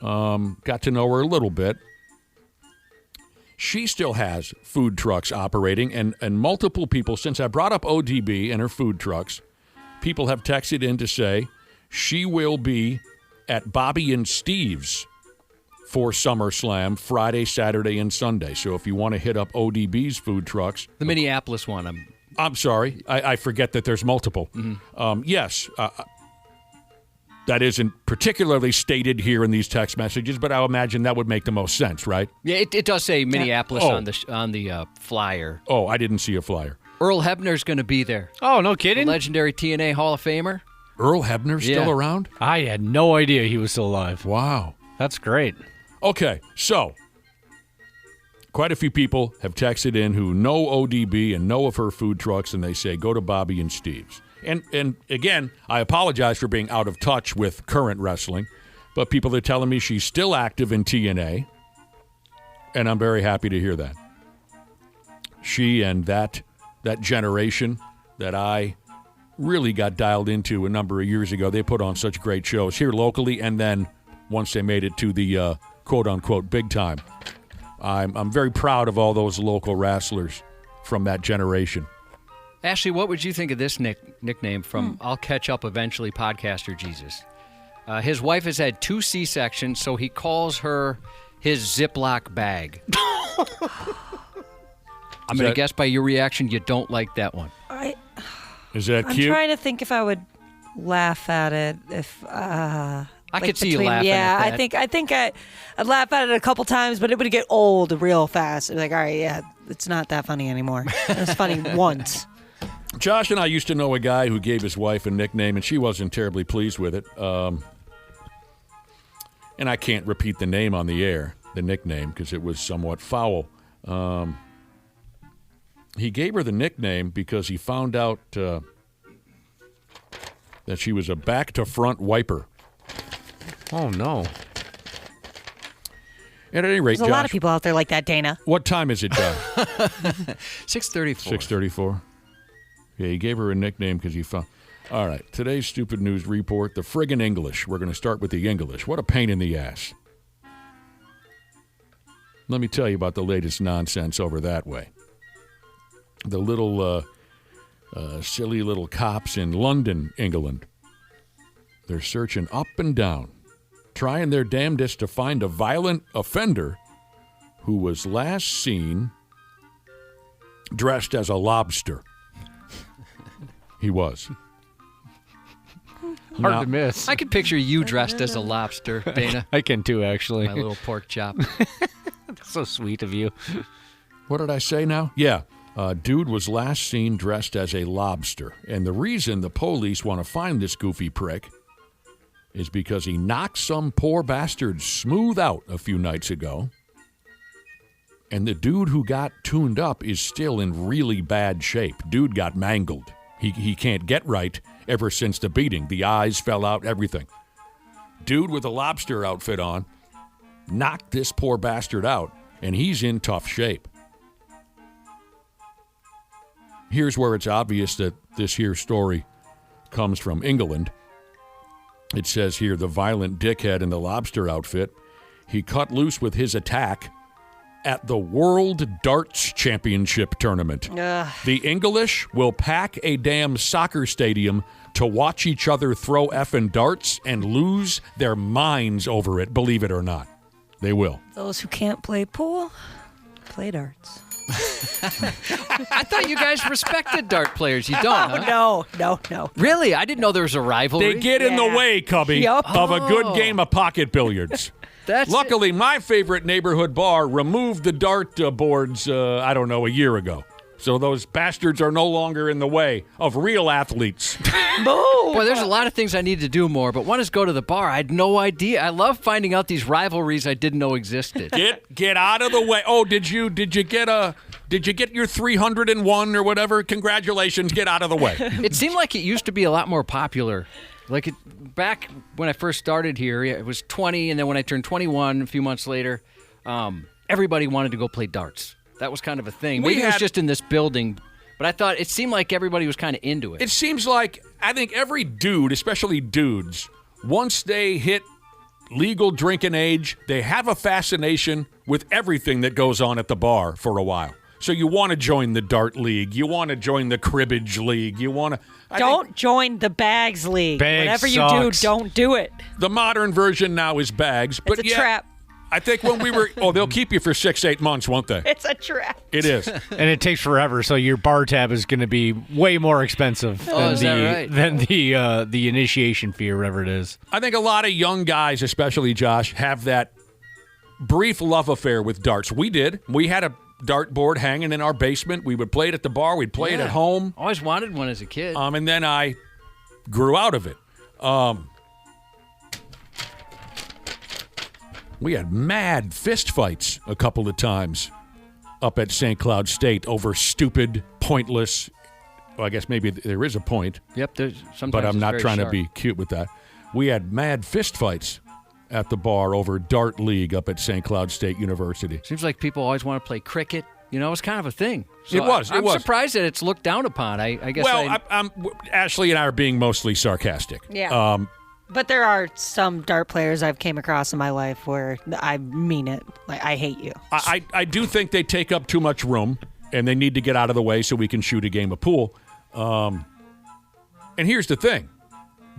Got to know her a little bit. She still has food trucks operating, and multiple people, since I brought up ODB and her food trucks, people have texted in to say she will be at Bobby and Steve's for SummerSlam Friday, Saturday, and Sunday. So if you want to hit up ODB's food trucks. The Minneapolis one. I'm sorry. I forget that there's multiple. Mm-hmm. Yes. That isn't particularly stated here in these text messages, but I imagine that would make the most sense, right? Yeah, it does say Minneapolis on the flyer. Oh, I didn't see a flyer. Earl Hebner's going to be there. Oh, no The kidding? legendary TNA Hall of Famer. Earl Hebner's still around? I had no idea he was still alive. Wow. That's great. Okay, so quite a few people have texted in who know ODB and know of her food trucks, and they say, go to Bobby and Steve's. And again, I apologize for being out of touch with current wrestling, but people are telling me she's still active in TNA, and I'm very happy to hear that. She and that generation that I really got dialed into a number of years ago, they put on such great shows here locally, and then once they made it to the quote-unquote big time. I'm very proud of all those local wrestlers from that generation. Ashley, what would you think of this nickname from I'll Catch Up Eventually podcaster Jesus? His wife has had 2 C-sections, so he calls her his Ziploc bag. I'm going to guess by your reaction you don't like that one. Is that I'm cute? trying to think if I would laugh at it. I could see you laughing at that. I think I'd laugh at it a couple times, but it would get old real fast. I'd be like, all right, yeah, it's not that funny anymore. It was funny once. Josh and I used to know a guy who gave his wife a nickname, and she wasn't terribly pleased with it. And I can't repeat the name on the air, the nickname, because it was somewhat foul. He gave her the nickname because he found out that she was a back-to-front wiper. Oh, no. At any rate, There's a lot of people out there like that, Dana. What time is it, Josh? 6:34. 6:34. Yeah, he gave her a nickname because he found... All right, today's Stupid News Report, the friggin' English. We're going to start with the English. What a pain in the ass. Let me tell you about the latest nonsense over that way. The little silly little cops in London, England. They're searching up and down, trying their damnedest to find a violent offender who was last seen dressed as a lobster. He was. Hard to miss. I could picture you dressed as a lobster, Dana. I can too, actually. My little pork chop. That's so sweet of you. What did I say now? Yeah. Dude was last seen dressed as a lobster. And the reason the police want to find this goofy prick is because he knocked some poor bastard smooth out a few nights ago. And the dude who got tuned up is still in really bad shape. Dude got mangled. He can't get right ever since the beating. The eyes fell out, everything. Dude with a lobster outfit on knocked this poor bastard out, and he's in tough shape. Here's where it's obvious that this here story comes from England. It says here, the violent dickhead in the lobster outfit, he cut loose with his attack at the World Darts Championship tournament. The English will pack a damn soccer stadium to watch each other throw effing darts and lose their minds over it, believe it or not. They will. Those who can't play pool, play darts. I thought you guys respected dart players. You don't, huh? No. Really? I didn't know there was a rivalry. They get in the way, Cubby, Yup. of a good game of pocket billiards. Luckily, my favorite neighborhood bar removed the dart boards, a year ago. So those bastards are no longer in the way of real athletes. Boy, there's a lot of things I need to do more, but one is go to the bar. I had no idea. I love finding out these rivalries I didn't know existed. Get out of the way. Oh, did you get your 301 or whatever? Congratulations. Get out of the way. It seemed like it used to be a lot more popular. Back when I first started here, it was 20, and then when I turned 21 a few months later, everybody wanted to go play darts. That was kind of a thing. Maybe it was just in this building, but I thought it seemed like everybody was kind of into it. It seems like, I think every dude, especially dudes, once they hit legal drinking age, they have a fascination with everything that goes on at the bar for a while. So you want to join the dart league. You want to join the cribbage league. You want to... Don't join the bags league. Bags Whatever sucks. you do, don't do it. The modern version now is bags. But It's a trap. I think when we were... Oh, they'll keep you for 6-8 months, won't they? It's a trap. It is. And it takes forever, so your bar tab is going to be way more expensive is that right? than the initiation fee or whatever it is. I think a lot of young guys, especially Josh, have that brief love affair with darts. We did. We had a dartboard hanging in our basement. We would play it at the bar. We'd play it at home. Always wanted one as a kid. And then I grew out of it. We had mad fist fights a couple of times up at St. Cloud State over stupid, pointless. Well, I guess maybe there is a point. Yep, sometimes but I'm it's not very trying sharp. to be cute with that. We had mad fist fights at the bar over Dart League up at St. Cloud State University. Seems like people always want to play cricket. You know, it's kind of a thing. So It was. I'm surprised that it's looked down upon. I guess. I'm Ashley and I are being mostly sarcastic. Yeah. But there are some dart players I've came across in my life where I mean it. Like, I hate you. I do think they take up too much room, and they need to get out of the way so we can shoot a game of pool. And here's the thing.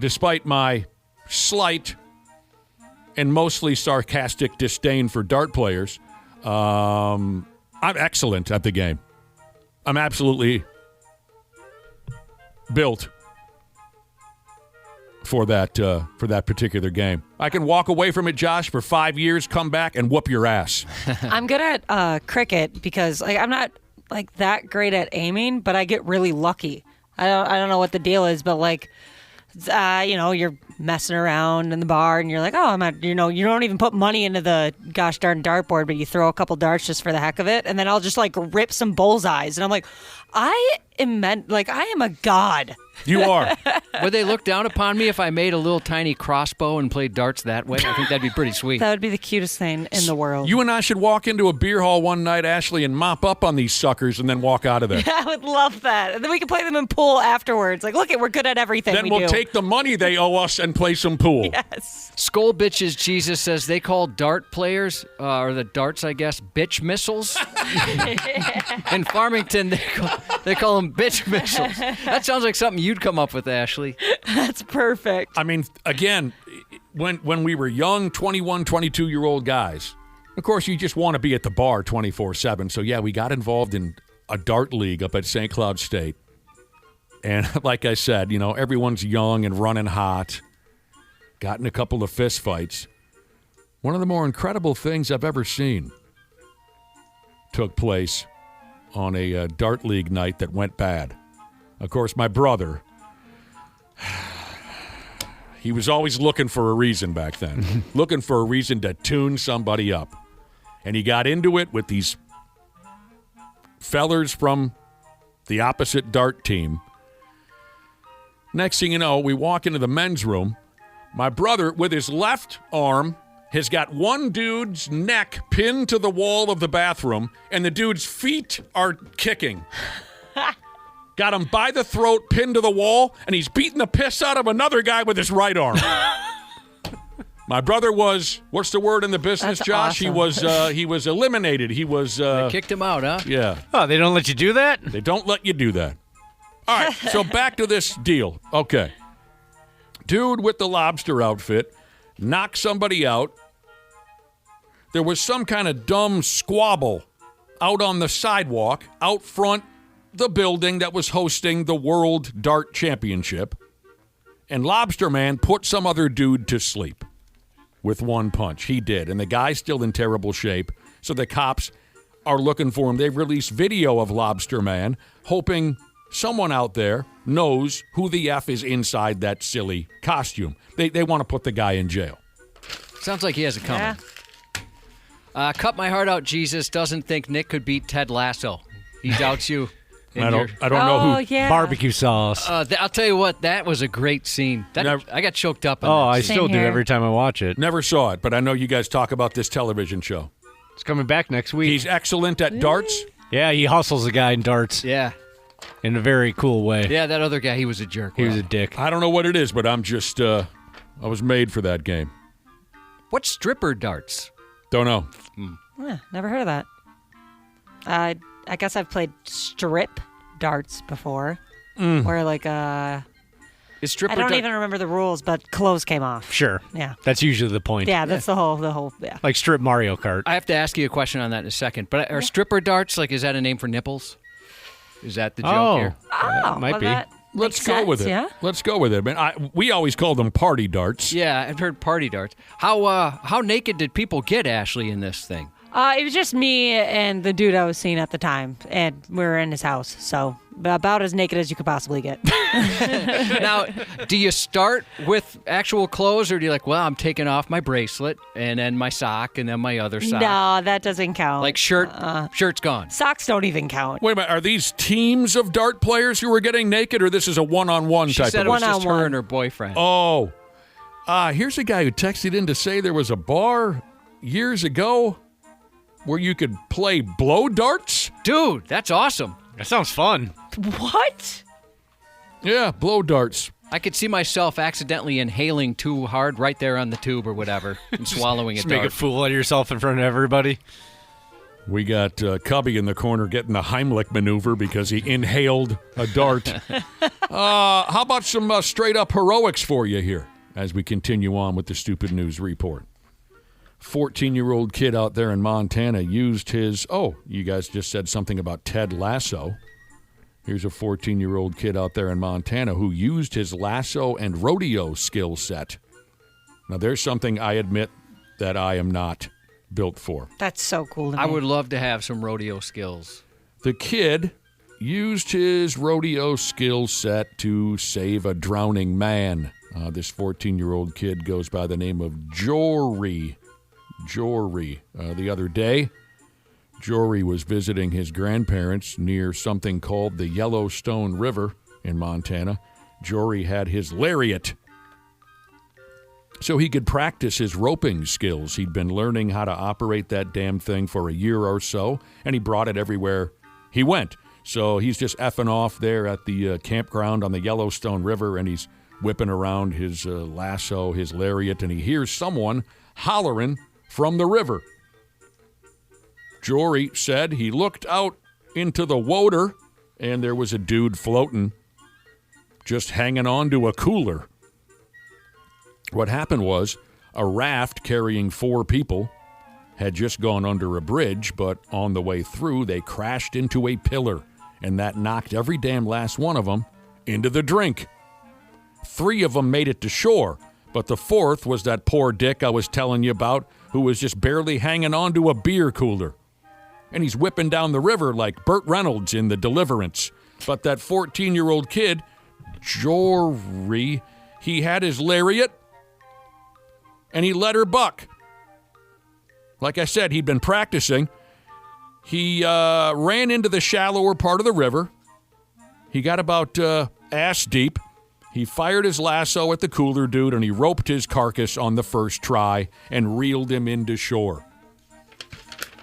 Despite my slight and mostly sarcastic disdain for dart players, I'm excellent at the game. I'm absolutely built for that particular game. I can walk away from it, Josh, for 5 years, come back, and whoop your ass. I'm good at cricket because I'm not like that great at aiming, but I get really lucky. I don't know what the deal is, but you're messing around in the bar and you're like, oh, you don't even put money into the gosh darn dartboard, but you throw a couple darts just for the heck of it, and then I'll just like rip some bullseyes, and I'm like, I am a god. You are. Would they look down upon me if I made a little tiny crossbow and played darts that way? I think that'd be pretty sweet. That would be the cutest thing in the world. You and I should walk into a beer hall one night, Ashley, and mop up on these suckers and then walk out of there. I would love that. And then we can play them in pool afterwards. Like, look, we're good at everything Then we we'll do. take the money they owe us and play some pool. Yes. Skull Bitches Jesus says they call dart players, or the darts, I guess, bitch missiles. In Farmington, they call them bitch missiles. That sounds like something you'd come up with, Ashley. That's perfect. I mean, again, when we were young, 21, 22-year-old guys, of course, you just want to be at the bar 24/7. So, yeah, we got involved in a dart league up at St. Cloud State. And like I said, everyone's young and running hot. Got in a couple of fist fights. One of the more incredible things I've ever seen took place on a dart league night that went bad. Of course, my brother... He was always looking for a reason back then, looking for a reason to tune somebody up. And he got into it with these fellers from the opposite dart team. Next thing you know, we walk into the men's room. My brother, with his left arm, has got one dude's neck pinned to the wall of the bathroom, and the dude's feet are kicking. Got him by the throat, pinned to the wall, and he's beating the piss out of another guy with his right arm. My brother was, what's the word in the business, That's Josh? awesome. He was eliminated. He was... They kicked him out, huh? Yeah. Oh, they don't let you do that? They don't let you do that. All right, so back to this deal. Okay. Dude with the lobster outfit knocked somebody out. There was some kind of dumb squabble out on the sidewalk, out front the building that was hosting the World Dart Championship. And Lobster Man put some other dude to sleep with one punch. He did. And the guy's still in terrible shape. So the cops are looking for him. They've released video of Lobster Man, hoping someone out there knows who the F is inside that silly costume. They want to put the guy in jail. Sounds like he has it coming. Yeah. Cut my heart out, Jesus doesn't think Nick could beat Ted Lasso. He doubts you. I don't know who. Yeah. Barbecue sauce. I'll tell you what, that was a great scene. I got choked up. Oh, I Same still do here. every time I watch it. Never saw it, but I know you guys talk about this television show. It's coming back next week. He's excellent at darts. Yeah, he hustles a guy in darts Yeah. in a very cool way. Yeah, that other guy, he was a jerk. He was a dick. I don't know what it is, but I'm just, I was made for that game. What's stripper darts? Don't know. Never heard of that. I guess I've played strip darts before, where like Is stripper I don't dart- even remember the rules, but clothes came off. Sure. Yeah. That's usually the point. Yeah, that's the whole. Yeah. Like strip Mario Kart. I have to ask you a question on that in a second. But are stripper darts, like, is that a name for nipples? Is that the joke here? Oh, might well, be. that Let's makes go with sense, it. Yeah. Let's go with it. Man, we always call them party darts. Yeah, I've heard party darts. How naked did people get, Ashley, in this thing? It was just me and the dude I was seeing at the time, and we were in his house, so about as naked as you could possibly get. Now, do you start with actual clothes, or do you like, well, I'm taking off my bracelet, and then my sock, and then my other sock? No, that doesn't count. Like shirt's gone. Socks don't even count. Wait a minute. Are these teams of dart players who are getting naked, or this is a one-on-one She type said of? it was just her One-on-one. and her boyfriend. Oh, here's a guy who texted in to say there was a bar years ago where you could play blow darts. Dude, that's awesome. That sounds fun. What? Yeah, blow darts. I could see myself accidentally inhaling too hard right there on the tube or whatever and swallowing a Just make a dart. fool out of yourself in front of everybody. We got Cubby in the corner getting the Heimlich maneuver because he inhaled a dart. How about some straight-up heroics for you here as we continue on with the Stupid News Report? 14-year-old kid out there in Montana used his... Oh, you guys just said something about Ted Lasso. Here's a 14-year-old kid out there in Montana who used his lasso and rodeo skill set. Now, there's something I admit that I am not built for. That's so cool to me. I would love to have some rodeo skills. The kid used his rodeo skill set to save a drowning man. This 14-year-old kid goes by the name of Jory. The other day, Jory was visiting his grandparents near something called the Yellowstone River in Montana. Jory had his lariat so he could practice his roping skills. He'd been learning how to operate that damn thing for a year or so, and he brought it everywhere he went. So he's just effing off there at the campground on the Yellowstone River, and he's whipping around his lasso, his lariat, and he hears someone hollering from the river. Jory said he looked out into the water, and there was a dude floating, just hanging on to a cooler. What happened was a raft carrying 4 people had just gone under a bridge, but on the way through, they crashed into a pillar, and that knocked every damn last one of them into the drink. 3 of them made it to shore, but the 4th was that poor dick I was telling you about who was just barely hanging on to a beer cooler. And he's whipping down the river like Burt Reynolds in The Deliverance. But that 14-year-old kid, Jory, he had his lariat, and he let her buck. Like I said, he'd been practicing. He ran into the shallower part of the river. He got about ass deep. He fired his lasso at the cooler dude, and he roped his carcass on the first try and reeled him into shore.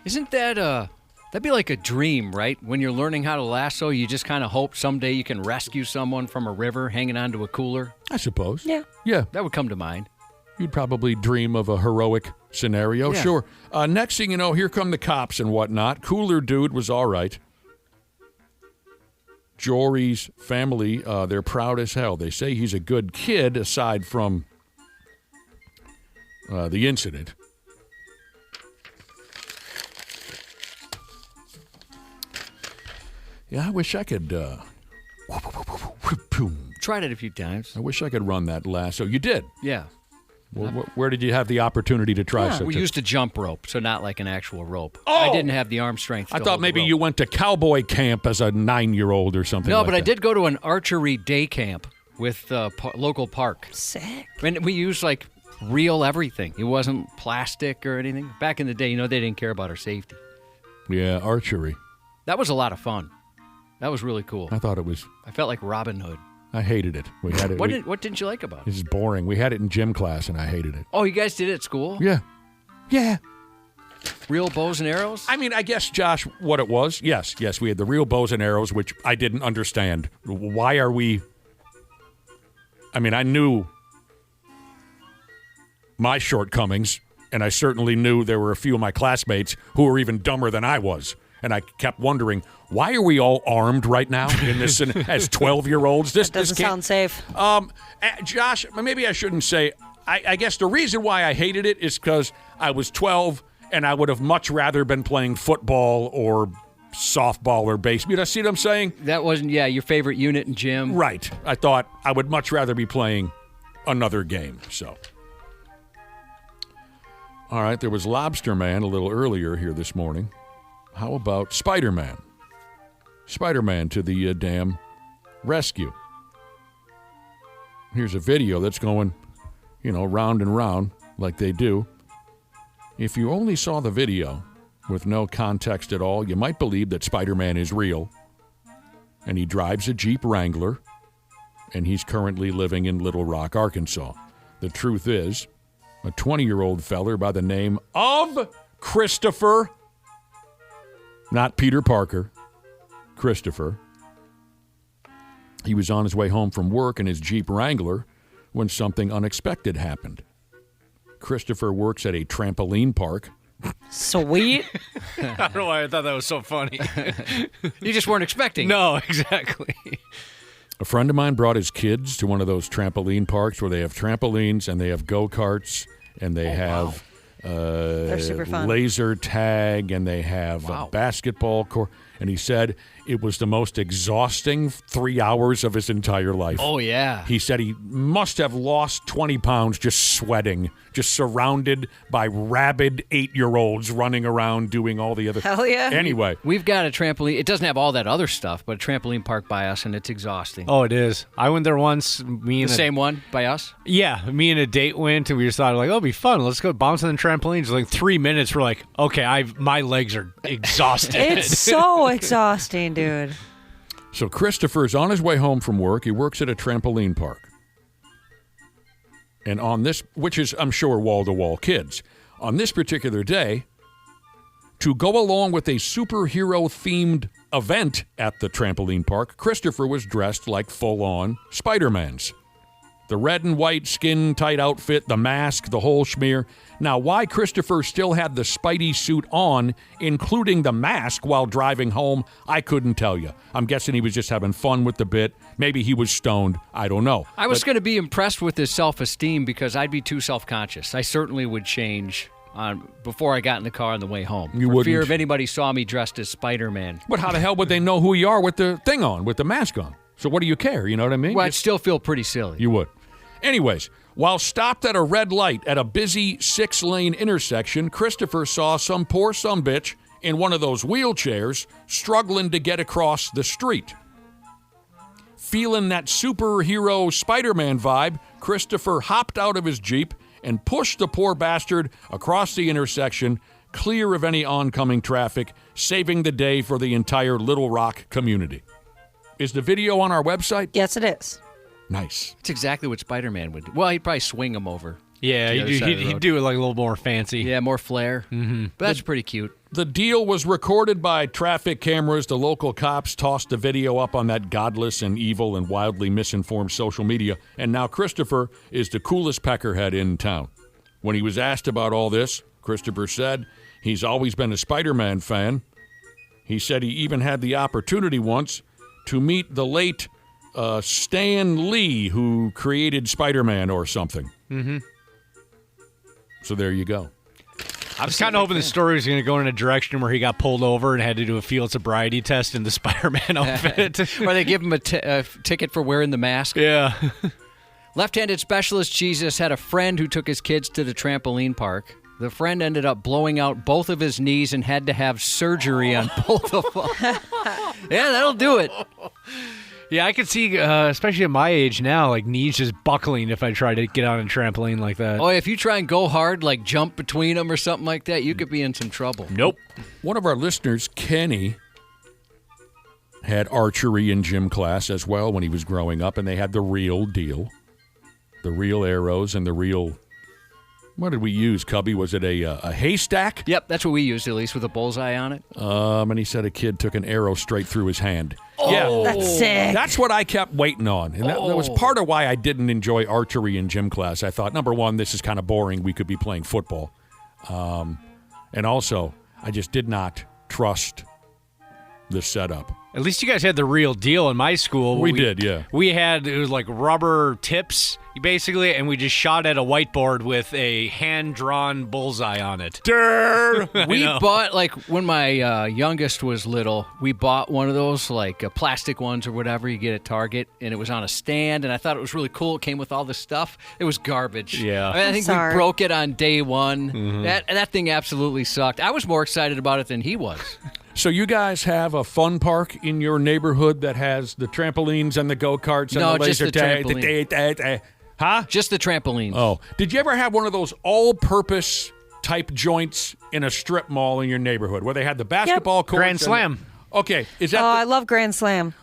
Isn't that that'd be like a dream, right? When you're learning how to lasso, you just kind of hope someday you can rescue someone from a river hanging onto a cooler. I suppose. Yeah. Yeah. That would come to mind. You'd probably dream of a heroic scenario. Yeah. Sure. Next thing you know, here come the cops and whatnot. Cooler dude was all right. Jory's family, they're proud as hell. They say he's a good kid aside from the incident. Yeah, I wish I could... Tried it a few times. I wish I could run that lasso. You did. Yeah. Where did you have the opportunity to try such We a... used a jump rope, so not like an actual rope. Oh! I didn't have the arm strength. I to thought hold the maybe rope. you went to cowboy camp as a 9-year-old or something. No, like but I that. did go to an archery day camp with the local park. Sick. And we used like real everything. It wasn't plastic or anything. Back in the day, they didn't care about our safety. Yeah, archery. That was a lot of fun. That was really cool. I thought it was. I felt like Robin Hood. I hated it. We had it. What didn't you like about it? This is boring. We had it in gym class, and I hated it. Oh, you guys did it at school? Yeah. Yeah. Real bows and arrows? I mean, I guess, Josh, what it was, yes, we had the real bows and arrows, which I didn't understand. Why are we... I mean, I knew my shortcomings, and I certainly knew there were a few of my classmates who were even dumber than I was. And I kept wondering, why are we all armed right now in this as 12-year-olds? This Doesn't sound safe. Josh, maybe I shouldn't say. I guess the reason why I hated it is because I was 12 and I would have much rather been playing football or softball or baseball. You see what I'm saying? That wasn't, your favorite unit in gym. Right. I thought I would much rather be playing another game. So, all right, there was Lobster Man a little earlier here this morning. How about Spider-Man? Spider-Man to the damn rescue. Here's a video that's going, round and round like they do. If you only saw the video with no context at all, you might believe that Spider-Man is real. And he drives a Jeep Wrangler, and he's currently living in Little Rock, Arkansas. The truth is, a 20-year-old feller by the name of Christopher, not Peter Parker, Christopher. He was on his way home from work in his Jeep Wrangler when something unexpected happened. Christopher works at a trampoline park. Sweet. I don't know why I thought that was so funny. You just weren't expecting. No, exactly. A friend of mine brought his kids to one of those trampoline parks where they have trampolines and they have go-karts and they have They're super fun. laser tag and they have a basketball court. And he said it was the most exhausting 3 hours of his entire life. Oh, yeah. He said he must have lost 20 pounds just sweating, just surrounded by rabid 8-year-olds running around doing all the other... Hell yeah. Anyway. We've got a trampoline. It doesn't have all that other stuff, but a trampoline park by us, and it's exhausting. Oh, it is. I went there once. The same one by us? Yeah, me and a date went, and we just thought, like, oh, it'll be fun. Let's go bounce on the trampolines. Like 3 minutes, we're like, okay, my legs are exhausted. It's so exhausting, dude. So Christopher's on his way home from work. He works at a trampoline park. And on this, which is, I'm sure, wall-to-wall kids, on this particular day, to go along with a superhero-themed event at the trampoline park, Christopher was dressed like full-on Spider-Man's. The red and white skin-tight outfit, the mask, the whole schmear. Now, why Christopher still had the Spidey suit on, including the mask, while driving home, I couldn't tell you. I'm guessing he was just having fun with the bit. Maybe he was stoned. I don't know. I was going to be impressed with his self-esteem because I'd be too self-conscious. I certainly would change before I got in the car on the way home. You for wouldn't. fear if anybody saw me dressed as Spider-Man. But how the hell would they know who you are with the thing on, with the mask on? So what do you care? You know what I mean? Well, I'd still feel pretty silly. You would. Anyways, while stopped at a red light at a busy 6-lane intersection, Christopher saw some poor sumbitch in one of those wheelchairs struggling to get across the street. Feeling that superhero Spider-Man vibe, Christopher hopped out of his Jeep and pushed the poor bastard across the intersection, clear of any oncoming traffic, saving the day for the entire Little Rock community. Is the video on our website? Yes, it is. Nice. It's exactly what Spider-Man would do. Well, he'd probably swing him over. Yeah, to the other side of the he'd road. do it like a little more fancy. Yeah, more flair. Mm-hmm. But that's pretty cute. The deal was recorded by traffic cameras. The local cops tossed the video up on that godless and evil and wildly misinformed social media. And now Christopher is the coolest peckerhead in town. When he was asked about all this, Christopher said he's always been a Spider-Man fan. He said he even had the opportunity once to meet the late Stan Lee, who created Spider-Man or something. Mm-hmm. So there you go. I was kind of hoping the story was going to go in a direction where he got pulled over and had to do a field sobriety test in the Spider-Man outfit. Or they give him a ticket for wearing the mask. Yeah. Left-handed specialist Jesus had a friend who took his kids to the trampoline park. The friend ended up blowing out both of his knees and had to have surgery on both of them. Yeah, that'll do it. Yeah, I could see, especially at my age now, like knees just buckling if I try to get on a trampoline like that. Oh, if you try and go hard, like jump between them or something like that, you could be in some trouble. Nope. One of our listeners, Kenny, had archery in gym class as well when he was growing up, and they had the real deal. The real arrows and the real... What did we use, Cubby? Was it a haystack? Yep, that's what we used, at least, with a bullseye on it. And he said a kid took an arrow straight through his hand. Oh, yeah, That's sick. that's what I kept waiting on. And that was part of why I didn't enjoy archery in gym class. I thought, number one, this is kind of boring. We could be playing football. And also, I just did not trust the setup. At least you guys had the real deal in my school. We did, yeah. We had, it was like rubber tips, basically, and we just shot at a whiteboard with a hand-drawn bullseye on it. We bought, like, when my youngest was little, we bought one of those, like, plastic ones or whatever you get at Target, and it was on a stand, and I thought it was really cool. It came with all this stuff. It was garbage. Yeah. I mean, I think Sorry. we broke it on day one. Mm-hmm. That thing absolutely sucked. I was more excited about it than he was. So you guys have a fun park in your neighborhood that has the trampolines and the go-karts and No, the just laser the tag? Huh? Just the trampolines. Oh. Did you ever have one of those all-purpose type joints in a strip mall in your neighborhood where they had the basketball court? Grand Slam. Okay. Is that I love Grand Slam.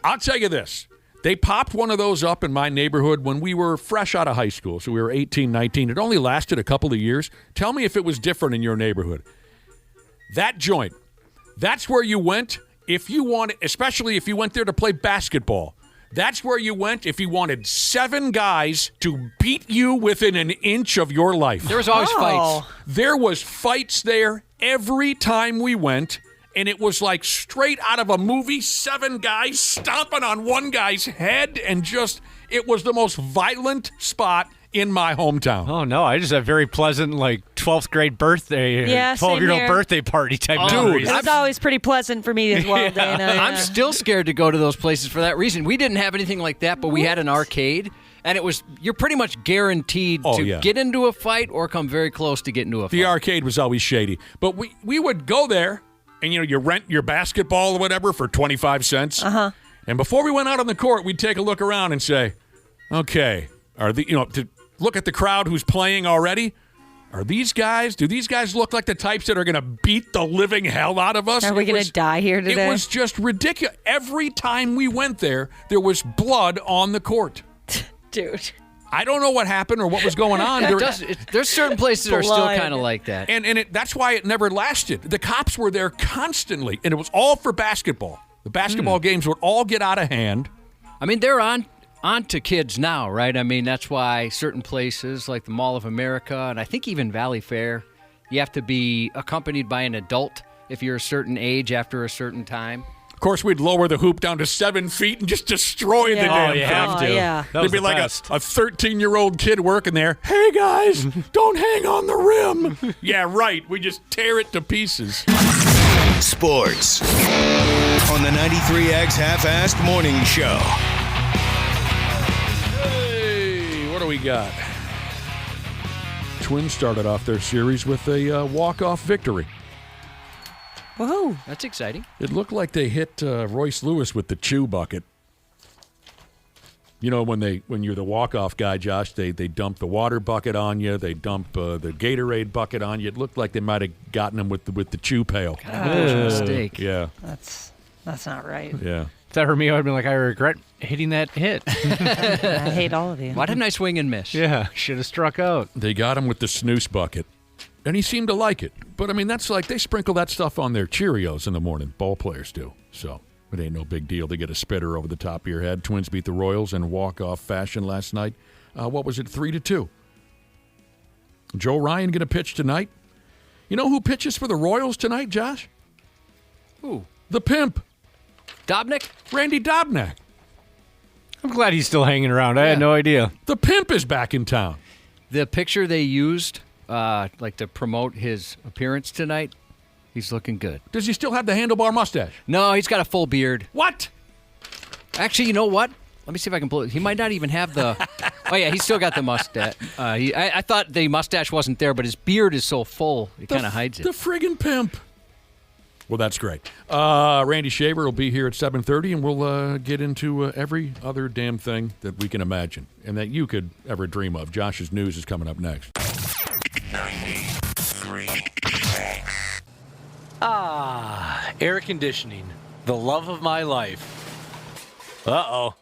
I'll tell you this. They popped one of those up in my neighborhood when we were fresh out of high school. So we were 18, 19. It only lasted a couple of years. Tell me if it was different in your neighborhood. That joint, that's where you went if you wanted, especially if you went there to play basketball. That's where you went if you wanted 7 guys to beat you within an inch of your life. There was always fights. There was fights there every time we went, and it was like straight out of a movie, 7 guys stomping on one guy's head, and just, it was the most violent spot in my hometown. Oh, no, I just have very pleasant, like, 12th grade birthday, Yeah, same 12-year-old here. birthday party type Oh, memories. It was always pretty pleasant for me as well, Dana. I'm still scared to go to those places for that reason. We didn't have anything like that, but we had an arcade, and it was, you're pretty much guaranteed to get into a fight or come very close to get into a fight. The arcade was always shady. But we would go there, and, you rent your basketball or whatever for 25 cents. Uh-huh. And before we went out on the court, we'd take a look around and say, okay, to look at the crowd who's playing already. Do these guys look like the types that are going to beat the living hell out of us? Are we going to die here today? It was just ridiculous. Every time we went there was blood on the court. Dude. I don't know what happened or what was going on. There's certain places that are still Blood. kind of like that. And that's why it never lasted. The cops were there constantly, and it was all for basketball. The basketball games would all get out of hand. I mean, they're on to kids now, right? I mean, that's why certain places like the Mall of America, and I think even Valley Fair, you have to be accompanied by an adult if you're a certain age after a certain time. Of course, we'd lower the hoop down to 7 feet and just destroy the damn Oh, you thing. have to. yeah. That was There'd be the like best. a 13-year-old kid working there. Hey, guys, don't hang on the rim. Yeah, right. We just tear it to pieces. Sports on the 93X Half-Assed Morning Show. Hey, what do we got? Twins started off their series with a walk-off victory. Whoa. That's exciting. It looked like they hit Royce Lewis with the chew bucket. You know, when you're the walk-off guy, Josh, they dump the water bucket on you. They dump the Gatorade bucket on you. It looked like they might have gotten him with the chew pail. That was a mistake. Yeah, That's not right. yeah. If that were me, I would have been like, I regret hitting that hit. I hate all of you. Why didn't I swing and miss? Yeah, should have struck out. They got him with the snooze bucket, and he seemed to like it. But, I mean, that's like they sprinkle that stuff on their Cheerios in the morning. Ball players do. So it ain't no big deal to get a spitter over the top of your head. Twins beat the Royals in walk-off fashion last night. What was it, 3-2? Joe Ryan going to pitch tonight. You know who pitches for the Royals tonight, Josh? Who? The pimp, Dobnik? Randy Dobnak. I'm glad he's still hanging around. I had no idea. The pimp is back in town. The picture they used, like to promote his appearance tonight, he's looking good. Does he still have the handlebar mustache? No, he's got a full beard. What? Actually, you know what? Let me see if I can pull it. He might not even have the... Oh, yeah, he's still got the mustache. I thought the mustache wasn't there, but his beard is so full, it kind of hides it. The friggin' pimp. Well, that's great. Randy Shaver will be here at 7:30, and we'll get into every other damn thing that we can imagine and that you could ever dream of. Josh's News is coming up next. 93. Air conditioning. The love of my life. Uh-oh.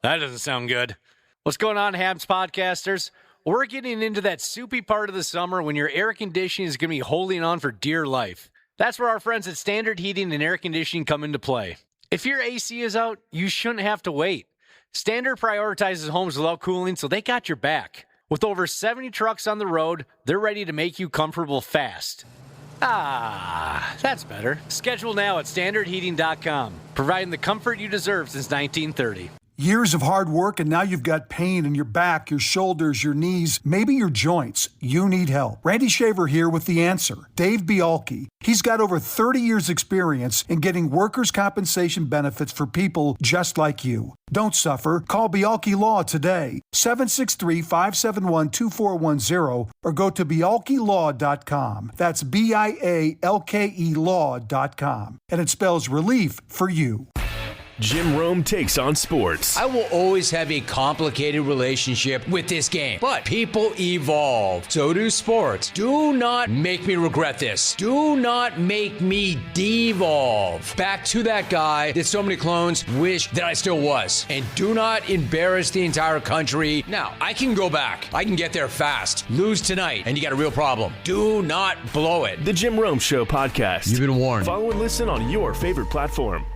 That doesn't sound good. What's going on, Habs podcasters? We're getting into that soupy part of the summer when your air conditioning is going to be holding on for dear life. That's where our friends at Standard Heating and Air Conditioning come into play. If your AC is out, you shouldn't have to wait. Standard prioritizes homes without cooling, so they got your back. With over 70 trucks on the road, they're ready to make you comfortable fast. That's better. Schedule now at standardheating.com, providing the comfort you deserve since 1930. Years of hard work, and now you've got pain in your back, your shoulders, your knees, maybe your joints. You need help. Randy Shaver here with the answer. Dave Bialke. He's got over 30 years experience in getting workers' compensation benefits for people just like you. Don't suffer. Call Bialke Law today, 763-571-2410, or go to bialkelaw.com. That's BIALKE law.com. And it spells relief for you. Jim Rome takes on sports. I will always have a complicated relationship with this game, but people evolve. So do sports. Do not make me regret this. Do not make me devolve back to that guy that so many clones wish that I still was. And do not embarrass the entire country. Now, I can go back. I can get there fast. Lose tonight, and you got a real problem. Do not blow it. The Jim Rome Show podcast. You've been warned. Follow and listen on your favorite platform.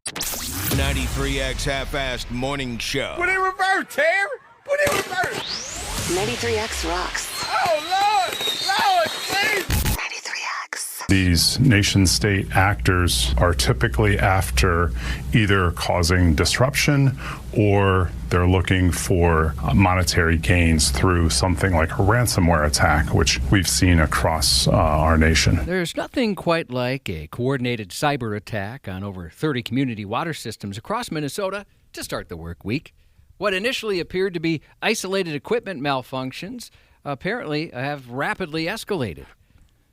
93X Half-Assed Morning Show. Put it in reverse, Terry. Put it in reverse. 93X rocks. Oh, Lord, please. 93X. These nation-state actors are typically after either causing disruption or they're looking for monetary gains through something like a ransomware attack, which we've seen across our nation. There's nothing quite like a coordinated cyber attack on over 30 community water systems across Minnesota to start the work week. What initially appeared to be isolated equipment malfunctions apparently have rapidly escalated.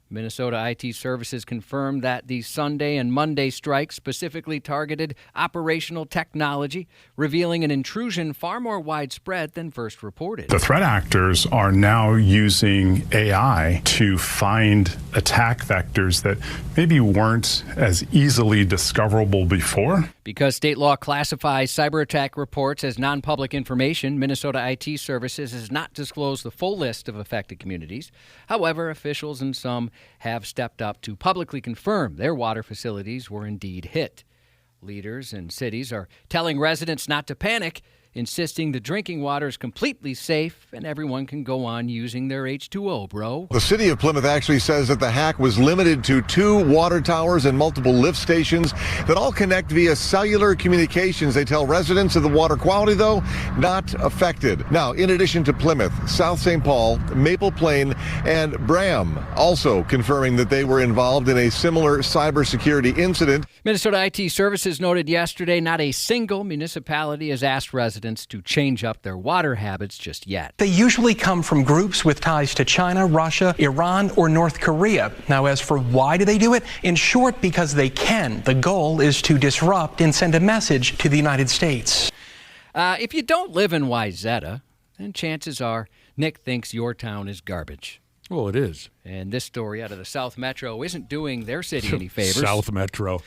Minnesota IT Services confirmed that the Sunday and Monday strikes specifically targeted operational technology, revealing an intrusion far more widespread than first reported. The threat actors are now using AI to find attack vectors that maybe weren't as easily discoverable before. Because state law classifies cyber attack reports as non-public information, Minnesota IT Services has not disclosed the full list of affected communities. However, officials in some have stepped up to publicly confirm their water facilities were indeed hit. Leaders in cities are telling residents not to panic, insisting the drinking water is completely safe and everyone can go on using their H2O, bro. The city of Plymouth actually says that the hack was limited to 2 water towers and multiple lift stations that all connect via cellular communications. They tell residents of the water quality, though, not affected. Now, in addition to Plymouth, South St. Paul, Maple Plain, and Bram also confirming that they were involved in a similar cybersecurity incident. Minnesota IT Services noted yesterday not a single municipality has asked residents to change up their water habits just yet. They usually come from groups with ties to China, Russia, Iran, or North Korea. Now, as for why do they do it? In short, because they can. The goal is to disrupt and send a message to the United States. If you don't live in Wayzata, then chances are Nick thinks your town is garbage. Well, it is. And this story out of the South Metro isn't doing their city any favors. South Metro.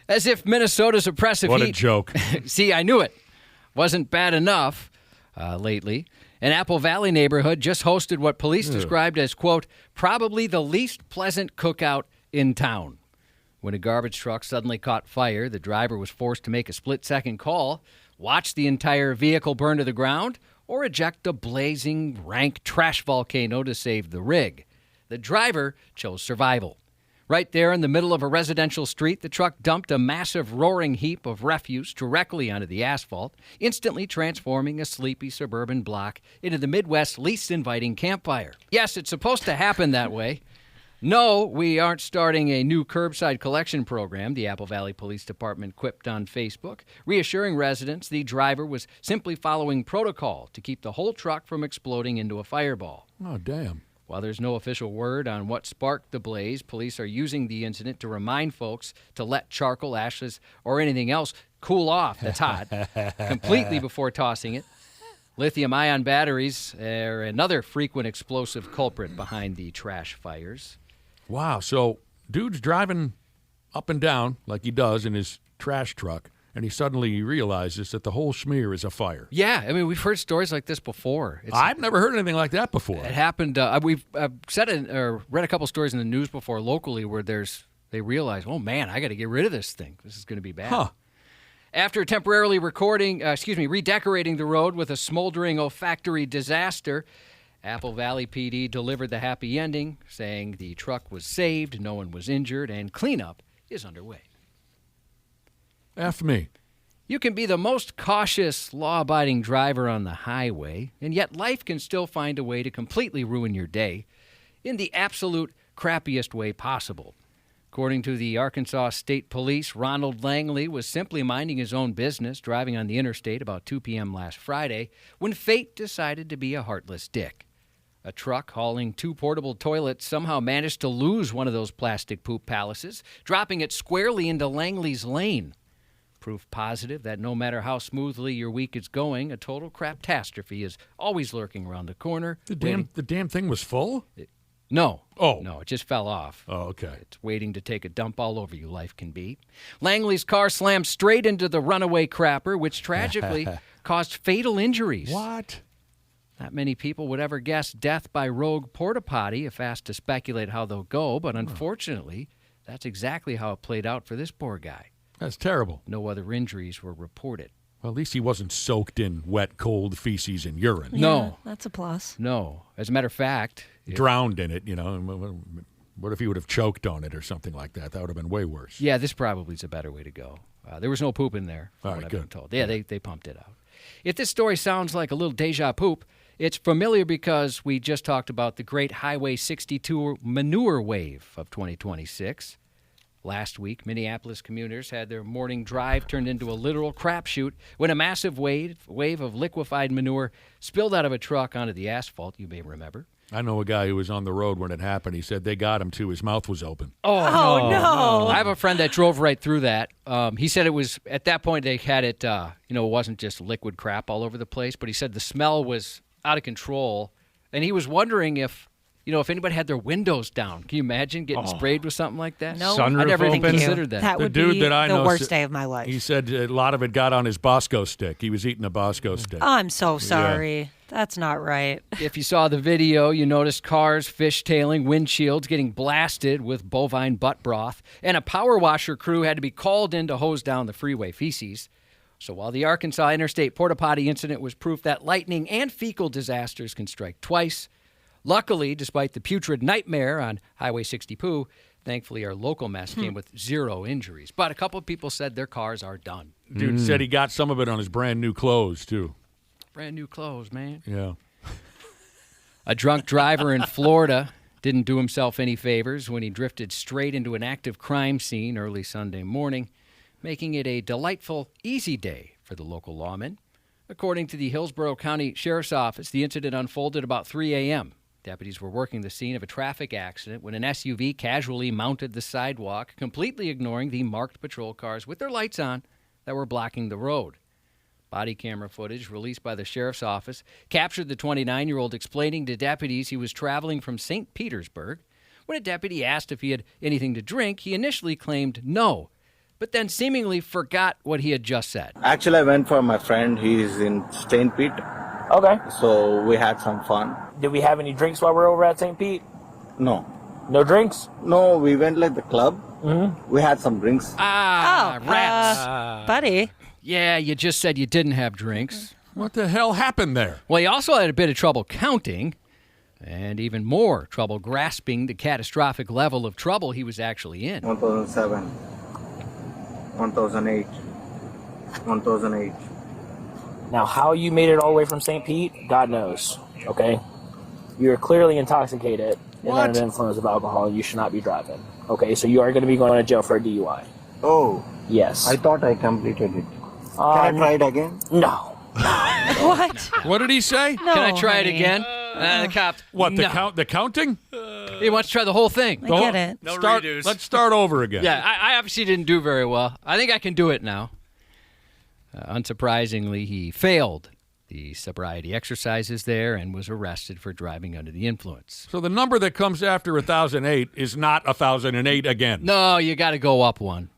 As if Minnesota's oppressive What heat... a joke. See, I knew it. Wasn't bad enough lately. An Apple Valley neighborhood just hosted what police described as, quote, probably the least pleasant cookout in town. When a garbage truck suddenly caught fire, the driver was forced to make a split-second call, watch the entire vehicle burn to the ground, or eject a blazing, rank trash volcano to save the rig. The driver chose survival. Right there in the middle of a residential street, the truck dumped a massive roaring heap of refuse directly onto the asphalt, instantly transforming a sleepy suburban block into the Midwest's least inviting campfire. Yes, it's supposed to happen that way. No, we aren't starting a new curbside collection program, the Apple Valley Police Department quipped on Facebook, reassuring residents the driver was simply following protocol to keep the whole truck from exploding into a fireball. Oh, damn. While there's no official word on what sparked the blaze, police are using the incident to remind folks to let charcoal, ashes, or anything else cool off that's hot completely before tossing it. Lithium-ion batteries are another frequent explosive culprit behind the trash fires. Wow, so dude's driving up and down like he does in his trash truck, and he suddenly realizes that the whole schmear is a fire. Yeah, I mean, we've heard stories like this before. I've never heard anything like that before. It happened. We've said it or read a couple stories in the news before locally where they realize, oh man, I got to get rid of this thing. This is going to be bad. Huh. After temporarily redecorating the road with a smoldering olfactory disaster, Apple Valley PD delivered the happy ending, saying the truck was saved, no one was injured, and cleanup is underway. F me. You can be the most cautious, law-abiding driver on the highway, and yet life can still find a way to completely ruin your day in the absolute crappiest way possible. According to the Arkansas State Police, Ronald Langley was simply minding his own business, driving on the interstate about 2 p.m. last Friday, when fate decided to be a heartless dick. A truck hauling 2 portable toilets somehow managed to lose one of those plastic poop palaces, dropping it squarely into Langley's lane. Proof positive that no matter how smoothly your week is going, a total craptastrophe is always lurking around the corner. The damn thing was full? No. Oh. No, it just fell off. Oh, okay. It's waiting to take a dump all over you, life can be. Langley's car slammed straight into the runaway crapper, which tragically caused fatal injuries. What? Not many people would ever guess death by rogue porta potty if asked to speculate how they'll go, but unfortunately, that's exactly how it played out for this poor guy. That's terrible. No other injuries were reported. Well, at least he wasn't soaked in wet, cold feces and urine. Yeah, No. that's a plus. No. As a matter of fact... Drowned in it, you know. What if he would have choked on it or something like that? That would have been way worse. Yeah, this probably is a better way to go. There was no poop in there. All right, I've good. been told. Yeah, they pumped it out. If this story sounds like a little deja poop, it's familiar because we just talked about the great Highway 62 manure wave of 2026. Last week, Minneapolis commuters had their morning drive turned into a literal crapshoot when a massive wave of liquefied manure spilled out of a truck onto the asphalt, you may remember. I know a guy who was on the road when it happened. He said they got him, too. His mouth was open. Oh, no. I have a friend that drove right through that. He said it was, at that point, they had it, it wasn't just liquid crap all over the place, but he said the smell was out of control, and he was wondering if anybody had their windows down. Can you imagine getting sprayed with something like that? No. I never even Thank you. considered that. That The would dude be that I the know worst said- day of my life. He said a lot of it got on his Bosco stick. He was eating a Bosco stick. I'm so sorry. That's not right. If you saw the video, you noticed cars fishtailing, windshields getting blasted with bovine butt broth, and a power washer crew had to be called in to hose down the freeway feces. So while the Arkansas Interstate Porta Potty incident was proof that lightning and fecal disasters can strike twice, luckily, despite the putrid nightmare on Highway 60 poo, thankfully our local mess came with 0 injuries. But a couple of people said their cars are done. Dude said he got some of it on his brand new clothes, too. Brand new clothes, man. Yeah. A drunk driver in Florida didn't do himself any favors when he drifted straight into an active crime scene early Sunday morning, making it a delightful, easy day for the local lawmen. According to the Hillsborough County Sheriff's Office, the incident unfolded about 3 a.m. Deputies were working the scene of a traffic accident when an SUV casually mounted the sidewalk, completely ignoring the marked patrol cars with their lights on that were blocking the road. Body camera footage released by the Sheriff's Office captured the 29-year-old explaining to deputies he was traveling from St. Petersburg. When a deputy asked if he had anything to drink, he initially claimed no, but then seemingly forgot what he had just said. Actually, I went for my friend. He's in St. Pete. Okay. So we had some fun. Did we have any drinks while we were over at St. Pete? No. No drinks? No, we went like the club. Mm-hmm. We had some drinks. Rats. Buddy. Yeah, you just said you didn't have drinks. What the hell happened there? Well, he also had a bit of trouble counting, and even more trouble grasping the catastrophic level of trouble he was actually in. 1007, 1008, 1008. Now, how you made it all the way from St. Pete, God knows, okay? You were clearly intoxicated. and under the influence of alcohol, you should not be driving. Okay, so you are going to be going to jail for a DUI. Oh. Yes. I thought I completed it. Can I try it again? No. What? What did he say? No, Can I try it honey. again? The cop. What, No. the counting? He wants to try the whole thing. I get it. Let's start over again. Yeah, I obviously didn't do very well. I think I can do it now. Unsurprisingly, he failed the sobriety exercises there and was arrested for driving under the influence. So the number that comes after 1,008 is not 1,008 again. No, you got to go up one.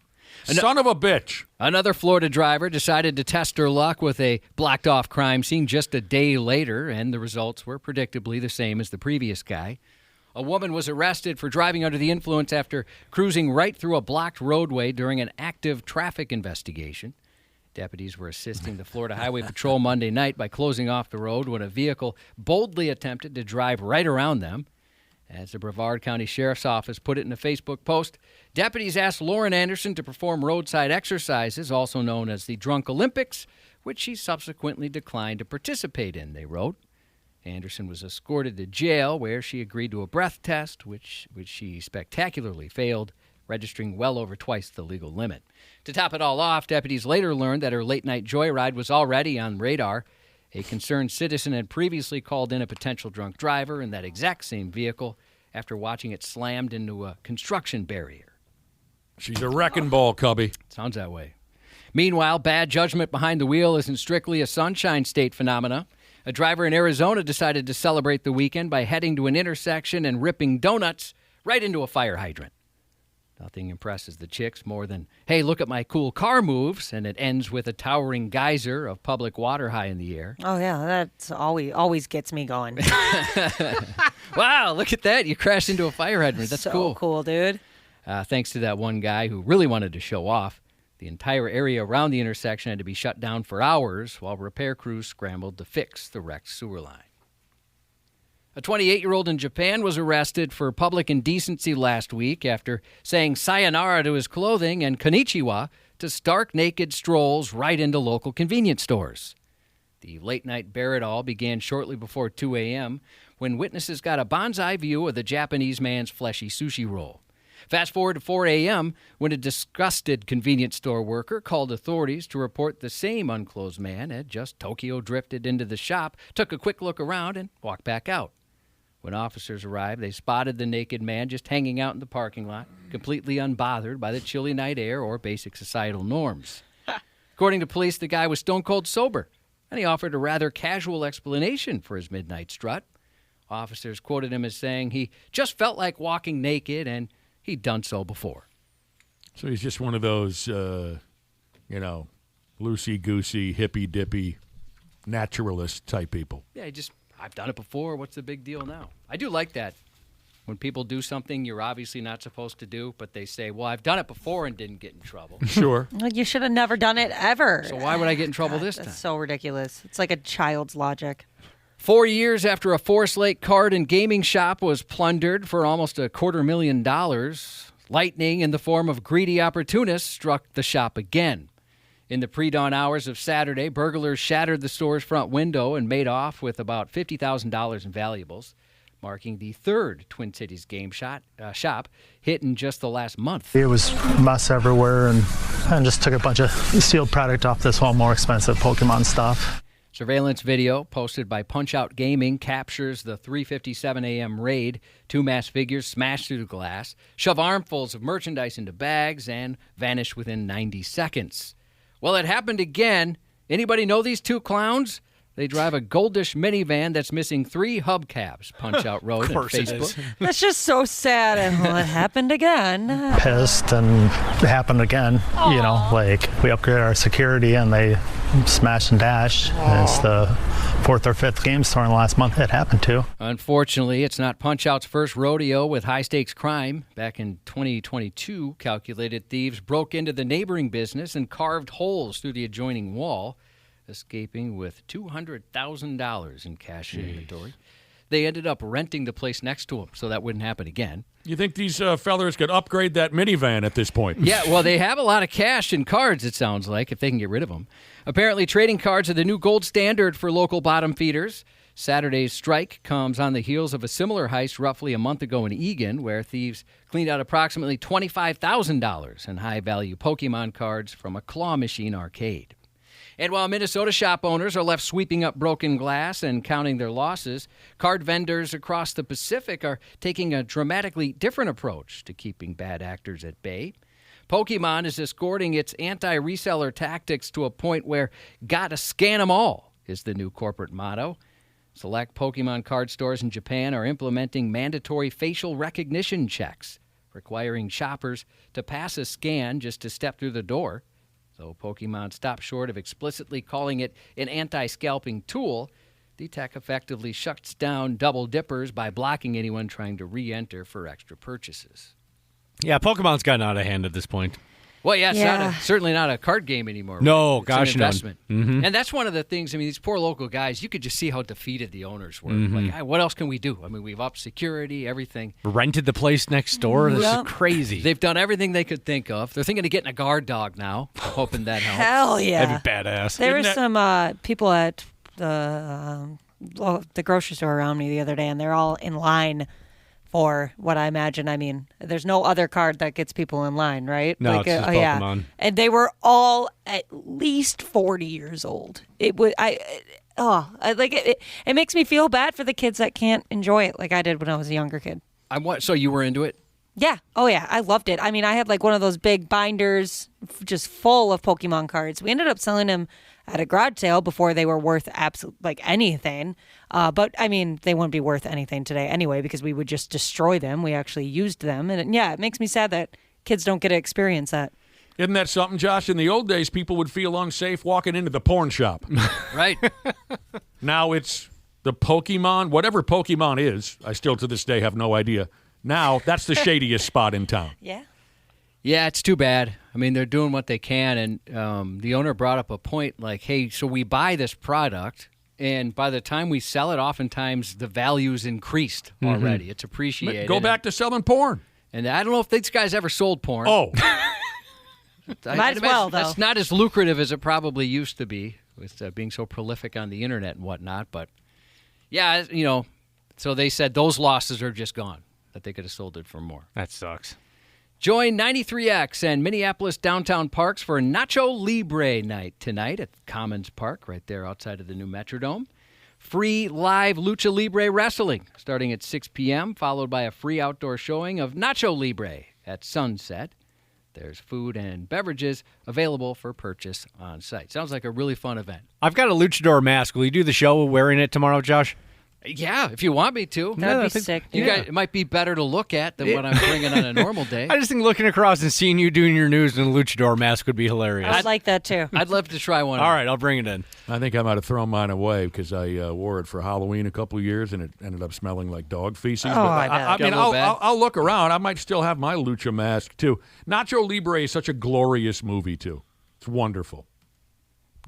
Son of a bitch. Another Florida driver decided to test her luck with a blocked-off crime scene just a day later, and the results were predictably the same as the previous guy. A woman was arrested for driving under the influence after cruising right through a blocked roadway during an active traffic investigation. Deputies were assisting the Florida Highway Patrol Monday night by closing off the road when a vehicle boldly attempted to drive right around them. As the Brevard County Sheriff's Office put it in a Facebook post, deputies asked Lauren Anderson to perform roadside exercises, also known as the Drunk Olympics, which she subsequently declined to participate in, they wrote. Anderson was escorted to jail, where she agreed to a breath test, which she spectacularly failed, registering well over twice the legal limit. To top it all off, deputies later learned that her late-night joyride was already on radar. A concerned citizen had previously called in a potential drunk driver in that exact same vehicle after watching it slammed into a construction barrier. She's a wrecking ball, Cubby. Sounds that way. Meanwhile, bad judgment behind the wheel isn't strictly a Sunshine State phenomena. A driver in Arizona decided to celebrate the weekend by heading to an intersection and ripping donuts right into a fire hydrant. Nothing impresses the chicks more than, hey, look at my cool car moves, and it ends with a towering geyser of public water high in the air. Oh, yeah, that's always gets me going. Wow, look at that. You crashed into a fire hydrant. That's so cool. cool, dude. Thanks to that one guy who really wanted to show off, the entire area around the intersection had to be shut down for hours while repair crews scrambled to fix the wrecked sewer line. A 28-year-old in Japan was arrested for public indecency last week after saying sayonara to his clothing and konnichiwa to stark naked strolls right into local convenience stores. The late-night bear-it-all began shortly before 2 a.m. when witnesses got a bonsai view of the Japanese man's fleshy sushi roll. Fast forward to 4 a.m. when a disgusted convenience store worker called authorities to report the same unclothed man had just Tokyo drifted into the shop, took a quick look around, and walked back out. When officers arrived, they spotted the naked man just hanging out in the parking lot, completely unbothered by the chilly night air or basic societal norms. According to police, the guy was stone cold sober, and he offered a rather casual explanation for his midnight strut. Officers quoted him as saying he just felt like walking naked, and he'd done so before. So he's just one of those, loosey-goosey, hippy-dippy, naturalist type people. Yeah, I've done it before. What's the big deal now? I do like that. When people do something you're obviously not supposed to do, but they say, well, I've done it before and didn't get in trouble. Sure. Like, you should have never done it ever. So why would I get in trouble this time? That's so ridiculous. It's like a child's logic. 4 years after a Forest Lake card and gaming shop was plundered for almost $250,000, lightning in the form of greedy opportunists struck the shop again. In the pre-dawn hours of Saturday, burglars shattered the store's front window and made off with about $50,000 in valuables, marking the third Twin Cities game shop hit in just the last month. It was mess everywhere and just took a bunch of sealed product off this one more expensive Pokemon stuff. Surveillance video posted by Punch-Out Gaming captures the 3:57 a.m. raid. Two masked figures smash through the glass, shove armfuls of merchandise into bags, and vanish within 90 seconds. Well, it happened again. Anybody know these two clowns? They drive a goldish minivan that's missing 3 hubcaps, Punch-Out wrote on Facebook. That's just so sad. And well, it happened again. Pissed, and it happened again. Aww. You know, like we upgraded our security and they smashed and dashed. And it's the 4th or 5th game store in the last month it happened to. Unfortunately, it's not Punch-Out's first rodeo with high-stakes crime. Back in 2022, calculated thieves broke into the neighboring business and carved holes through the adjoining wall, escaping with $200,000 in cash inventory. They ended up renting the place next to them, so that wouldn't happen again. You think these fellers could upgrade that minivan at this point? Yeah, well, they have a lot of cash and cards, it sounds like, if they can get rid of them. Apparently, trading cards are the new gold standard for local bottom feeders. Saturday's strike comes on the heels of a similar heist roughly a month ago in Egan, where thieves cleaned out approximately $25,000 in high-value Pokemon cards from a claw machine arcade. And while Minnesota shop owners are left sweeping up broken glass and counting their losses, card vendors across the Pacific are taking a dramatically different approach to keeping bad actors at bay. Pokemon is escorting its anti-reseller tactics to a point where "gotta scan 'em all" is the new corporate motto. Select Pokemon card stores in Japan are implementing mandatory facial recognition checks, requiring shoppers to pass a scan just to step through the door. Though Pokemon stopped short of explicitly calling it an anti-scalping tool, the tech effectively shuts down double dippers by blocking anyone trying to re-enter for extra purchases. Yeah, Pokemon's gotten out of hand at this point. Well, yeah, it's certainly not a card game anymore. No, it's gosh, an investment. Mm-hmm. And that's one of the things, I mean, these poor local guys, you could just see how defeated the owners were. Mm-hmm. Like, what else can we do? I mean, we've upped security, everything. Rented the place next door. This is crazy. They've done everything they could think of. They're thinking of getting a guard dog now, hoping that helps. Hell yeah. That'd be badass. There were some people at the grocery store around me the other day, and they're all in line for what I imagine. I mean, there's no other card that gets people in line, right? No, it's just Pokemon. Yeah. And they were all at least 40 years old. It makes me feel bad for the kids that can't enjoy it like I did when I was a younger kid. So you were into it? Yeah. Oh, yeah. I loved it. I mean, I had like one of those big binders just full of Pokemon cards. We ended up selling them at a garage sale before they were worth anything. But, I mean, they wouldn't be worth anything today anyway because we would just destroy them. We actually used them. And, it makes me sad that kids don't get to experience that. Isn't that something, Josh? In the old days, people would feel unsafe walking into the porn shop. Right. Now it's the Pokemon, whatever Pokemon is. I still to this day have no idea. Now that's the shadiest spot in town. Yeah. Yeah, it's too bad. I mean, they're doing what they can, and the owner brought up a point like, hey, so we buy this product, and by the time we sell it, oftentimes the value's increased already. It's appreciated. Go back to selling porn. And I don't know if these guys ever sold porn. Oh. Might as well, though. That's not as lucrative as it probably used to be with being so prolific on the internet and whatnot. But, yeah, so they said those losses are just gone, that they could have sold it for more. That sucks. Join 93X and Minneapolis Downtown Parks for Nacho Libre Night tonight at Commons Park, right there outside of the new Metrodome. Free live Lucha Libre wrestling starting at 6 p.m., followed by a free outdoor showing of Nacho Libre at sunset. There's food and beverages available for purchase on site. Sounds like a really fun event. I've got a luchador mask. Will you do the show wearing it tomorrow, Josh? Yeah, if you want me to. That'd be sick. You guys, it might be better to look at than what I'm bringing on a normal day. I just think looking across and seeing you doing your news in a luchador mask would be hilarious. I'd like that, too. I'd love to try one. All right, I'll bring it in. I think I might have thrown mine away because I wore it for Halloween a couple of years, and it ended up smelling like dog feces. Oh, but I mean, I'll look around. I might still have my lucha mask, too. Nacho Libre is such a glorious movie, too. It's wonderful.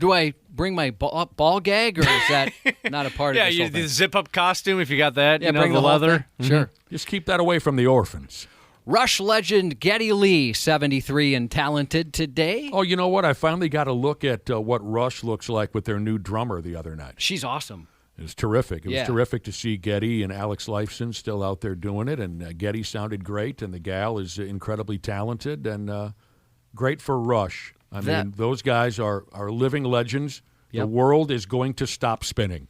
Do I bring my ball gag, or is that not a part of this whole thing? The zip-up costume, if you got that. Yeah, bring the leather. Sure. Just keep that away from the orphans. Rush legend Geddy Lee, 73 and talented today. Oh, you know what? I finally got a look at what Rush looks like with their new drummer the other night. She's awesome. It was terrific. It was terrific to see Geddy and Alex Lifeson still out there doing it, and Geddy sounded great, and the gal is incredibly talented, and great for Rush. I mean, those guys are living legends. Yep. The world is going to stop spinning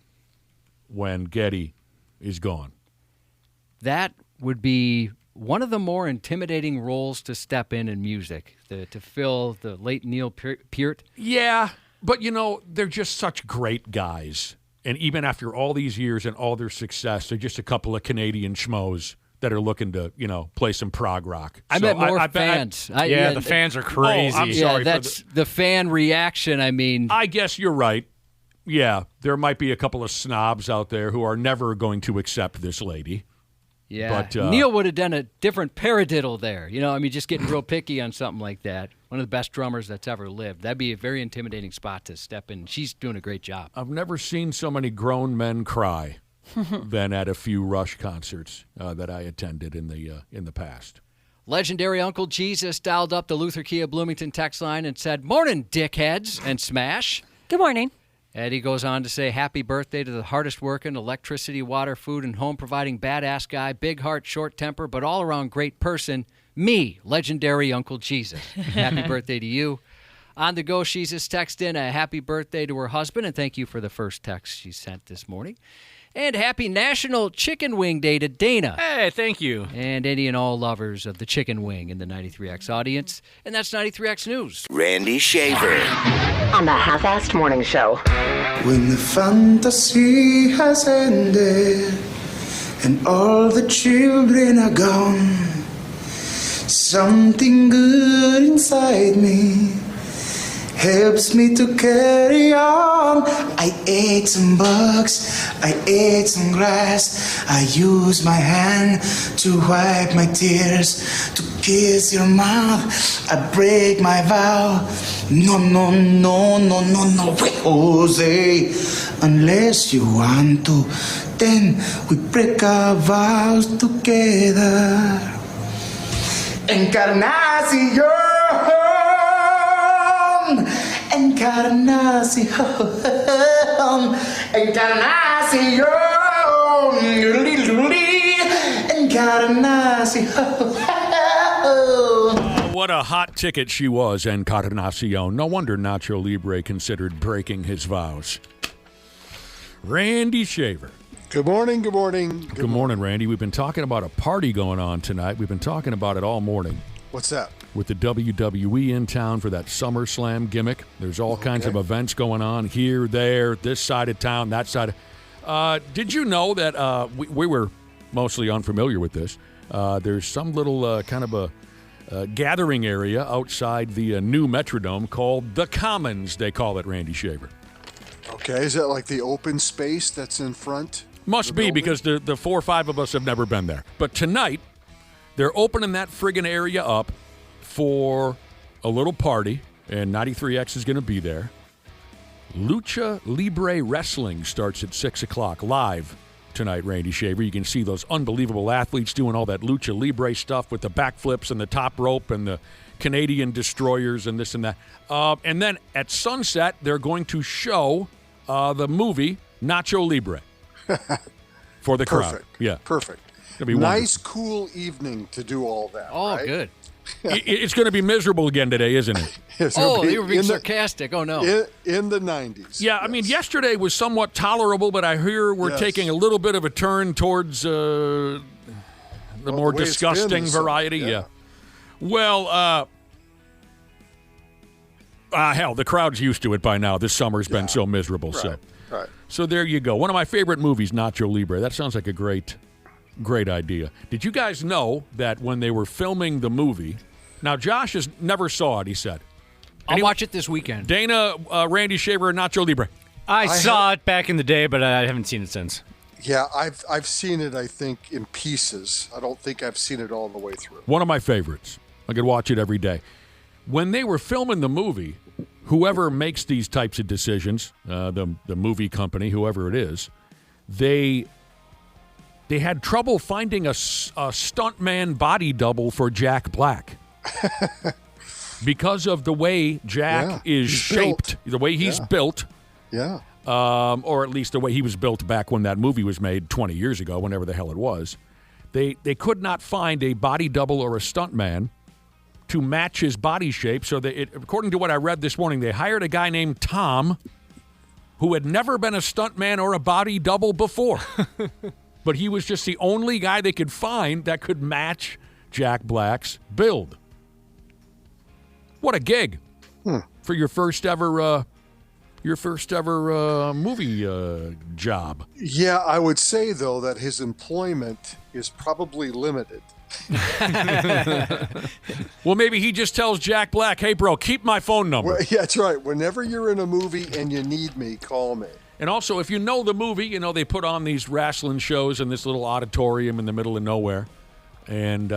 when Geddy is gone. That would be one of the more intimidating roles to step in music, to fill the late Neil Peart. Yeah, but, they're just such great guys. And even after all these years and all their success, they're just a couple of Canadian schmoes that are looking to, play some prog rock. I met more fans. The fans are crazy. Oh, I'm sorry. That's the fan reaction. I mean, I guess you're right. Yeah, there might be a couple of snobs out there who are never going to accept this lady. Yeah, but, Neil would have done a different paradiddle there. Just getting real picky on something like that. One of the best drummers that's ever lived. That'd be a very intimidating spot to step in. She's doing a great job. I've never seen so many grown men cry than at a few Rush concerts that I attended in the past. Legendary Uncle Jesus dialed up the Luther Kia Bloomington text line and said, "Morning, dickheads," and smash. Good morning. Eddie goes on to say, happy birthday to the hardest working, electricity, water, food, and home providing badass guy, big heart, short temper, but all around great person, me, legendary Uncle Jesus. Happy birthday to you. On the go, she's just texted in a happy birthday to her husband, and thank you for the first text she sent this morning. And happy National Chicken Wing Day to Dana. Hey, thank you. And any and all lovers of the chicken wing in the 93X audience. And that's 93X News. Randy Shaver. On the Half-Assed Morning Show. When the fantasy has ended and all the children are gone, something good inside me helps me to carry on. I ate some bugs, I ate some grass, I use my hand to wipe my tears, to kiss your mouth, I break my vow. No, no, no, no, no, no, Jose, unless you want to, then we break our vows together. Encarnación, Encarnación, Encarnación, Encarnación. What a hot ticket she was, Encarnacion. No wonder Nacho Libre considered breaking his vows. Randy Shaver. Good morning, good morning. Good morning, Randy. We've been talking about a party going on tonight. We've been talking about it all morning. What's that? With the WWE in town for that SummerSlam gimmick. There's all kinds of events going on here, there, this side of town, that side. Did you know that we were mostly unfamiliar with this? There's some little kind of a gathering area outside the new Metrodome called the Commons, they call it, Randy Shaver. Okay, is that like the open space that's in front? Must be, because the 4 or 5 of us have never been there. But tonight, they're opening that friggin' area up for a little party, and 93X is going to be there. Lucha Libre Wrestling starts at 6 o'clock live tonight, Randy Shaver. You can see those unbelievable athletes doing all that Lucha Libre stuff with the backflips and the top rope and the Canadian destroyers and this and that. And then at sunset, they're going to show the movie Nacho Libre for the crowd. Perfect. Yeah. Perfect. It'll be nice, cool evening to do all that. Oh, right? good. It's going to be miserable again today, isn't it? You were being sarcastic. Oh, no. In the 90s. Yeah, I mean, yesterday was somewhat tolerable, but I hear we're taking a little bit of a turn towards the more disgusting variety. Yeah. Well, hell, the crowd's used to it by now. This summer's been so miserable. Right. So there you go. One of my favorite movies, Nacho Libre. That sounds like a great idea. Did you guys know that when they were filming the movie, now Josh never saw it, he said. I'll watch it this weekend. Dana, Randy Shaver, and Nacho Libre. I saw it back in the day, but I haven't seen it since. Yeah, I've seen it, I think, in pieces. I don't think I've seen it all the way through. One of my favorites. I could watch it every day. When they were filming the movie, whoever makes these types of decisions, the movie company, whoever it is, they had trouble finding a stuntman body double for Jack Black. Because of the way Jack is shaped, the way he's built. Yeah. Or at least the way he was built back when that movie was made 20 years ago, whenever the hell it was. They could not find a body double or a stuntman to match his body shape. So according to what I read this morning, they hired a guy named Tom who had never been a stuntman or a body double before. But he was just the only guy they could find that could match Jack Black's build. What a gig for your first ever movie job. Yeah, I would say, though, that his employment is probably limited. Well, maybe he just tells Jack Black, hey, bro, keep my phone number. Well, yeah, that's right. Whenever you're in a movie and you need me, call me. And also, if you know the movie, they put on these wrestling shows in this little auditorium in the middle of nowhere. And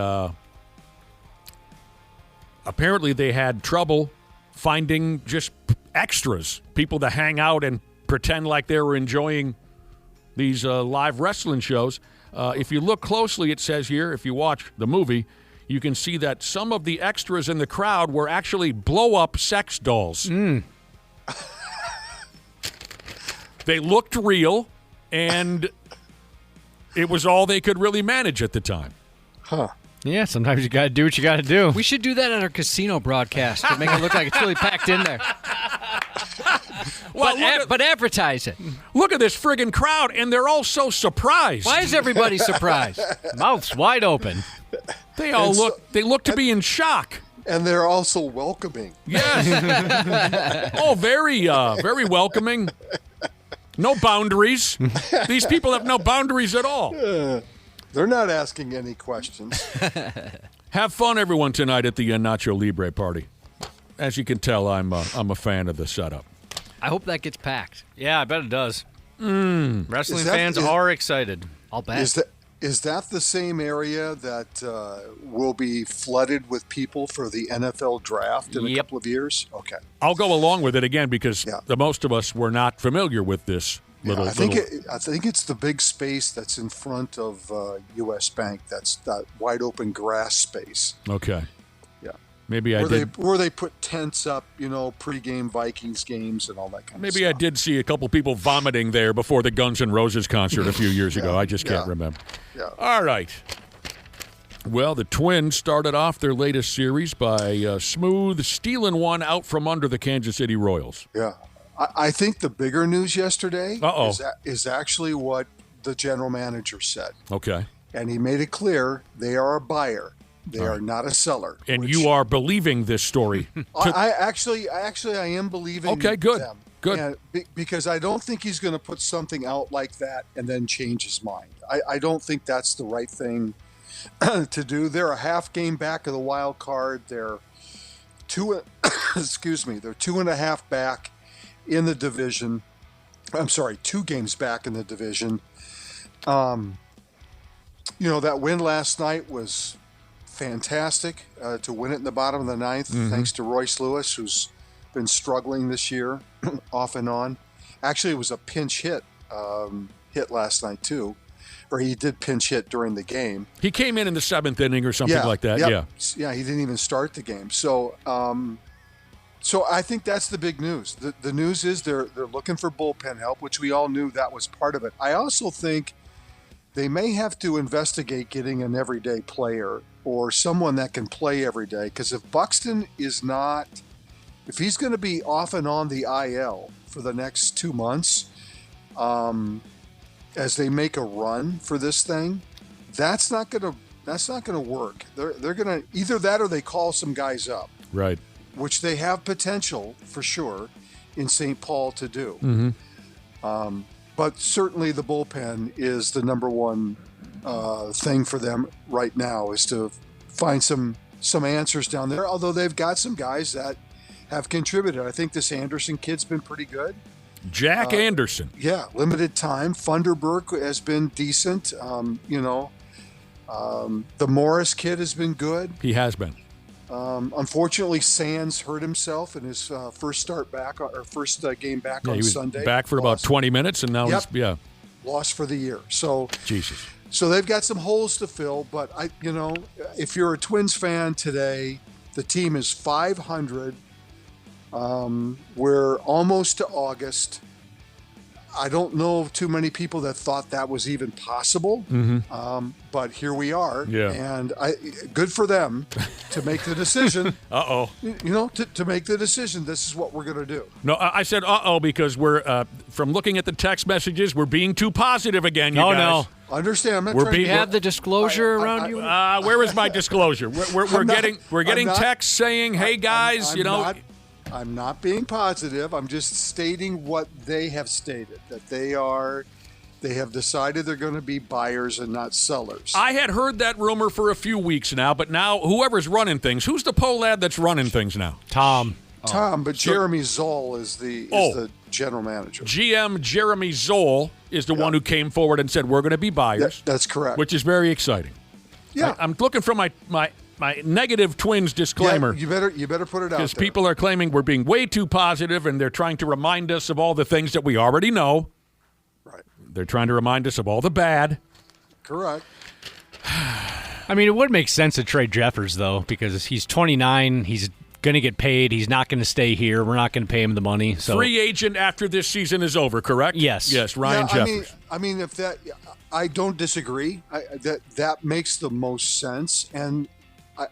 apparently they had trouble finding just extras, people to hang out and pretend like they were enjoying these live wrestling shows. If you look closely, it says here, if you watch the movie, you can see that some of the extras in the crowd were actually blow-up sex dolls. They looked real, and it was all they could really manage at the time. Huh. Yeah, sometimes you got to do what you got to do. We should do that at our casino broadcast to make it look like it's really packed in there. But advertise it. Look at this friggin' crowd, and they're all so surprised. Why is everybody surprised? Mouths wide open. They all look to be in shock. And they're also welcoming. Yes. Oh, very welcoming. No boundaries. These people have no boundaries at all. They're not asking any questions. Have fun, everyone, tonight at the Nacho Libre party. As you can tell, I'm a fan of the setup. I hope that gets packed. Yeah, I bet it does. Wrestling fans are excited. I'll bet. Is that the same area that will be flooded with people for the NFL draft in a couple of years? Okay. I'll go along with it again because the most of us were not familiar with this little. I think it's the big space that's in front of U.S. Bank. That's that wide open grass space. Okay. Yeah. Maybe where they put tents up, pregame Vikings games and all that kind of stuff. Maybe I did see a couple people vomiting there before the Guns N' Roses concert a few years ago. I just can't remember. Yeah. All right. Well, the Twins started off their latest series by smooth stealing one out from under the Kansas City Royals. Yeah. I think the bigger news yesterday is actually what the general manager said. Okay. And he made it clear they are a buyer. They are not a seller. And you are believing this story. I am believing Okay, good. them. Good. And because I don't think he's going to put something out like that and then change his mind. I don't think that's the right thing to do. They're a half game back of the wild card. They're they're 2.5 back in the division. I'm sorry, 2 games back in the division. That win last night was fantastic to win it in the bottom of the ninth, thanks to Royce Lewis, who's been struggling this year off and on. Actually, it was a pinch hit last night too, or he did pinch hit during the game. He came in the 7th inning or something like that. Yeah, he didn't even start the game. So I think that's the big news. The news is they're looking for bullpen help, which we all knew that was part of it. I also think they may have to investigate getting an everyday player or someone that can play every day. Because if Buxton is not, if he's going to be off and on the IL for the next 2 months, as they make a run for this thing, that's not going to work. They're going to either that or they call some guys up, right? Which they have potential for sure in St. Paul to do. Mm-hmm. But certainly the bullpen is the number one thing for them right now, is to find some answers down there, although they've got some guys that have contributed. I think this Anderson kid's been pretty good. Jack Anderson. Yeah, limited time. Funderburk has been decent. The Morris kid has been good. He has been. Unfortunately, Sands hurt himself in his first game back on he was Sunday. Back for about 20 minutes, and now he's lost for the year. So Jesus. So they've got some holes to fill. But if you're a Twins fan today, the team is 500. We're almost to August. I don't know too many people that thought that was even possible, but here we are. Yeah. And good for them to make the decision. To make the decision. This is what we're going to do. No, I said because we're from looking at the text messages, we're being too positive again. You guys. No. Understand? I'm not We're trying being- to You have the disclosure around you? Where is my disclosure? We're getting texts saying, "Hey guys, I'm not being positive. I'm just stating what they have stated, that they have decided they're going to be buyers and not sellers. I had heard that rumor for a few weeks now, but now whoever's running things, who's the pole lad that's running things now? Tom, but Jeremy Zoll is the general manager. GM Jeremy Zoll is the one who came forward and said, we're going to be buyers. That's correct. Which is very exciting. Yeah. I'm looking for my negative Twins disclaimer. Yeah, you better put it out there. Because people are claiming we're being way too positive, and they're trying to remind us of all the things that we already know. Right. They're trying to remind us of all the bad. Correct. I mean, it would make sense to trade Jeffers, though, because he's 29. He's going to get paid. He's not going to stay here. We're not going to pay him the money. So free agent after this season is over, correct? Yes. Yes, Ryan Jeffers. I mean, if that, I don't disagree. That makes the most sense. And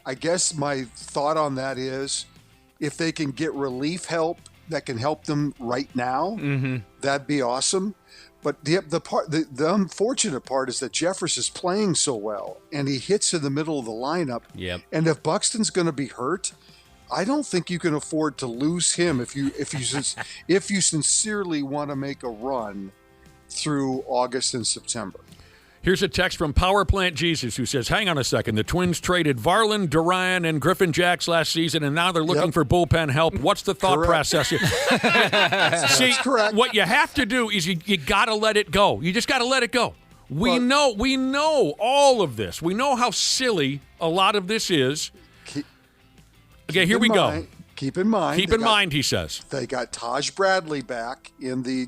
I guess my thought on that is, if they can get relief help that can help them right now, that'd be awesome. But the unfortunate part is that Jeffers is playing so well, and he hits in the middle of the lineup. Yep. And if Buxton's going to be hurt, I don't think you can afford to lose him if you sincerely want to make a run through August and September. Here's a text from Power Plant Jesus who says, hang on a second. The Twins traded Varland, Duran, and Griffin Jacks last season, and now they're looking for bullpen help. What's the thought process here? See, what you have to do is you got to let it go. You just got to let it go. We know all of this. We know how silly a lot of this is. Okay, here we go. Keep in mind, he says. They got Taj Bradley back in the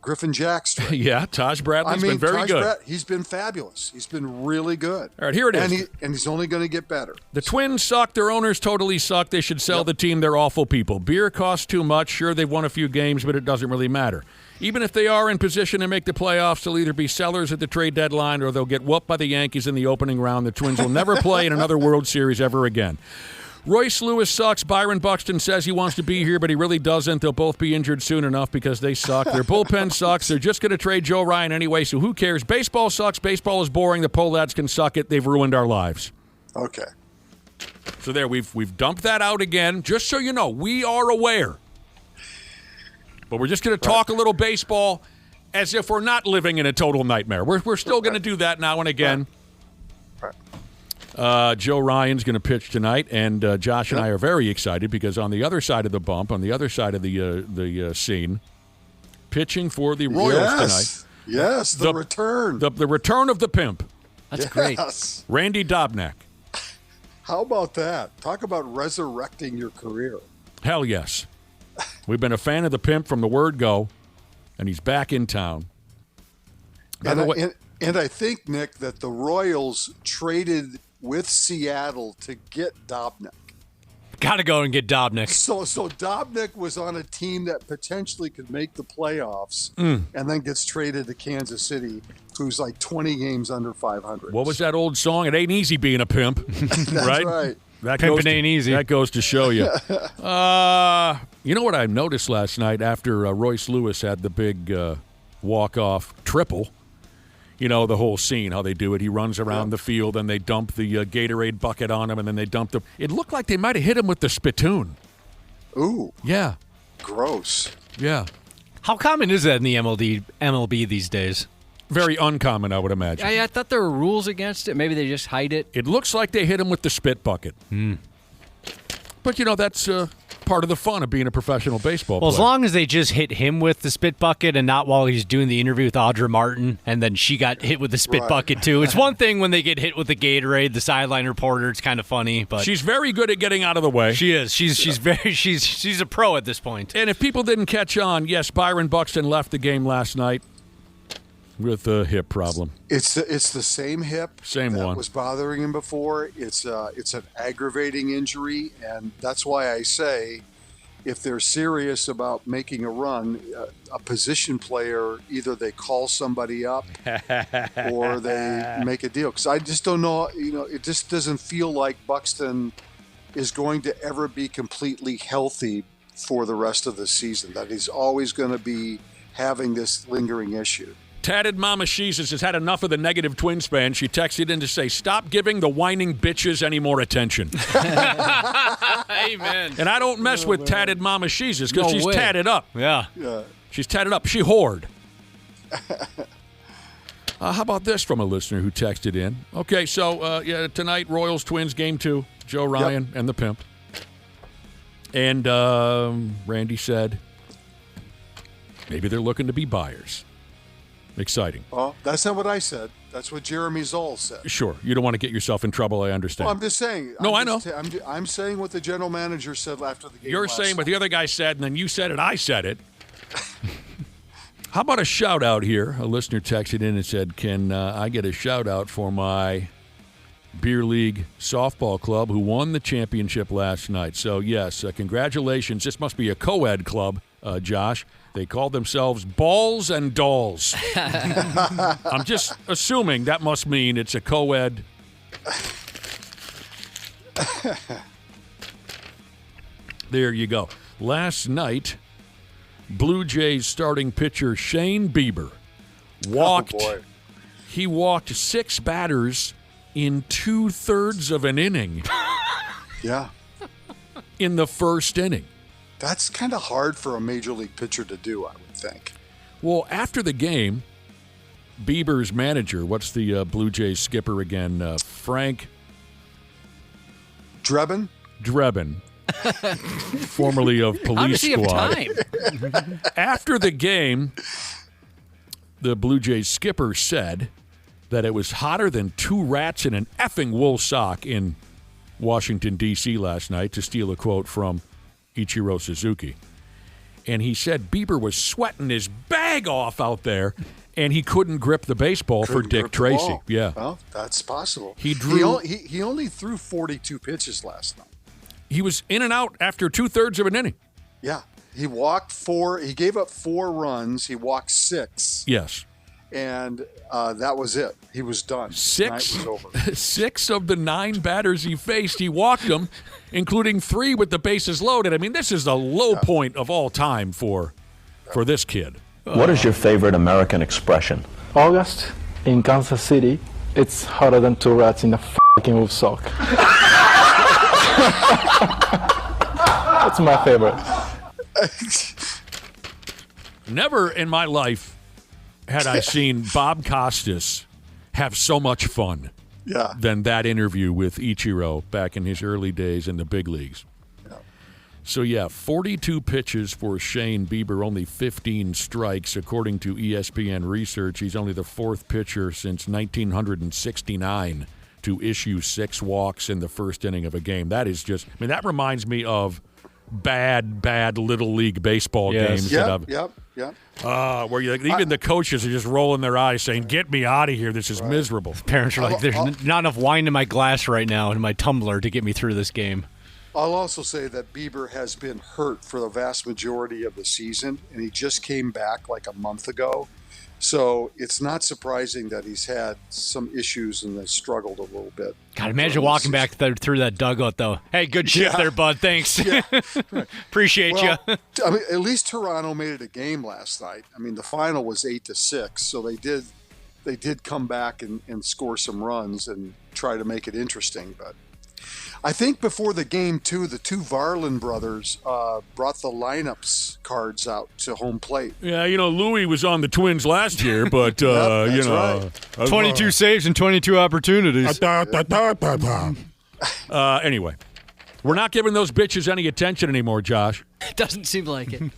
Griffin Jacks trade. Yeah, Taj Bradley's been very good. He's been fabulous. He's been really good. All right, here it is. And he's only going to get better. The Twins suck. Their owners totally suck. They should sell the team. They're awful people. Beer costs too much. Sure, they've won a few games, but it doesn't really matter. Even if they are in position to make the playoffs, they'll either be sellers at the trade deadline or they'll get whooped by the Yankees in the opening round. The Twins will never play in another World Series ever again. Royce Lewis sucks. Byron Buxton says he wants to be here, but he really doesn't. They'll both be injured soon enough because they suck. Their bullpen sucks. They're just going to trade Joe Ryan anyway, so who cares? Baseball sucks. Baseball is boring. The Pohlads can suck it. They've ruined our lives. Okay. So there, we've dumped that out again. Just so you know, we are aware. But we're just going to talk a little baseball as if we're not living in a total nightmare. We're still going to do that now and again. Joe Ryan's going to pitch tonight, and Josh and I are very excited because on the other side of the bump, on the other side of the scene, pitching for the Royals tonight. Yes, the return. The return of the pimp. That's great. Randy Dobnak. How about that? Talk about resurrecting your career. Hell yes. We've been a fan of the pimp from the word go, and he's back in town. And I think, Nick, that the Royals traded with Seattle to get Dobnak. Got to go and get Dobnak. So Dobnak was on a team that potentially could make the playoffs and then gets traded to Kansas City, who's like 20 games under 500. What was that old song? It ain't easy being a pimp. That's right. Pimping ain't easy. That goes to show you. You know what I noticed last night after Royce Lewis had the big walk-off triple? You know, the whole scene, how they do it. He runs around the field, and they dump the Gatorade bucket on him, and then they dump the... It looked like they might have hit him with the spittoon. Ooh. Yeah. Gross. Yeah. How common is that in the MLB these days? Very uncommon, I would imagine. I thought there were rules against it. Maybe they just hide it. It looks like they hit him with the spit bucket. But, you know, that's part of the fun of being a professional baseball player. Well, as long as they just hit him with the spit bucket and not while he's doing the interview with Audra Martin, and then she got hit with the spit bucket, too. It's one thing when they get hit with the Gatorade, the sideline reporter. It's kind of funny. But she's very good at getting out of the way. She is. She's a pro at this point. And if people didn't catch on, yes, Byron Buxton left the game last night with a hip problem. It's the same hip that was bothering him before. It's an aggravating injury, and that's why I say if they're serious about making a run, a position player, either they call somebody up or they make a deal. Because I just don't know, it just doesn't feel like Buxton is going to ever be completely healthy for the rest of the season, that he's always going to be having this lingering issue. Tatted Mama Jesus has had enough of the negative Twins fan. She texted in to say, stop giving the whining bitches any more attention. Amen. And I don't mess with Tatted Mama Jesus because she's tatted up. Yeah. She's tatted up. She whored. How about this from a listener who texted in? Okay, so tonight, Royals Twins Game 2, Joe Ryan and the Pimp. And Randy said, maybe they're looking to be buyers. Exciting. Well, that's not what I said. That's what Jeremy Zoll said. Sure. You don't want to get yourself in trouble, I understand. Well, I'm just saying. No, I know. I'm saying what the general manager said after the game. You're saying what the other guy said, and then you said it, I said it. How about a shout-out here? A listener texted in and said, can I get a shout-out for my Beer League Softball Club, who won the championship last night. So, yes, congratulations. This must be a co-ed club, Josh. They call themselves Balls and Dolls. I'm just assuming that must mean it's a co-ed. There you go. Last night, Blue Jays starting pitcher Shane Bieber walked. Oh, boy. He walked 6 batters in 2/3 of an inning. Yeah. In the first inning. That's kind of hard for a major league pitcher to do, I would think. Well, after the game, Bieber's manager, what's the Blue Jays skipper again? Frank Drebin? Drebin. Formerly of Police How does he Squad. have time? After the game, the Blue Jays skipper said that it was hotter than 2 rats in an effing wool sock in Washington, D.C. last night, to steal a quote from Ichiro Suzuki. And he said Bieber was sweating his bag off out there, and he couldn't grip the baseball for Dick Tracy. Yeah. Well, that's possible. He drew. He only threw 42 pitches last night. He was in and out after 2/3 of an inning. Yeah. He walked 4. He gave up 4 runs. He walked 6. Yes. And that was it. He was done. The night was over. 6 of the 9 batters he faced, he walked them, including 3 with the bases loaded. I mean, this is the low point of all time for this kid. What is your favorite American expression? August in Kansas City, it's hotter than 2 rats in a fucking wool sock. That's my favorite. Never in my life had I seen Bob Costas have so much fun than that interview with Ichiro back in his early days in the big leagues. So, 42 pitches for Shane Bieber, only 15 strikes. According to ESPN research, he's only the 4th pitcher since 1969 to issue 6 walks in the first inning of a game. That is just, I mean, that reminds me of bad Little League baseball games. Yep. Where even the coaches are just rolling their eyes saying, get me out of here. This is miserable. Parents are like, there's not enough wine in my glass right now in my tumbler to get me through this game. I'll also say that Bieber has been hurt for the vast majority of the season, and he just came back like a month ago. So it's not surprising that he's had some issues and has struggled a little bit. God, imagine walking back through that dugout, though. Hey, good shift there, bud. Thanks. Appreciate you. I mean, at least Toronto made it a game last night. I mean, the final was 8-6, so they did come back and score some runs and try to make it interesting. But I think before the game, too, the 2 Varlin brothers brought the lineups cards out to home plate. Yeah, Louis was on the Twins last year, but, that's right. 22 saves and 22 opportunities. Anyway, we're not giving those bitches any attention anymore, Josh. Doesn't seem like it.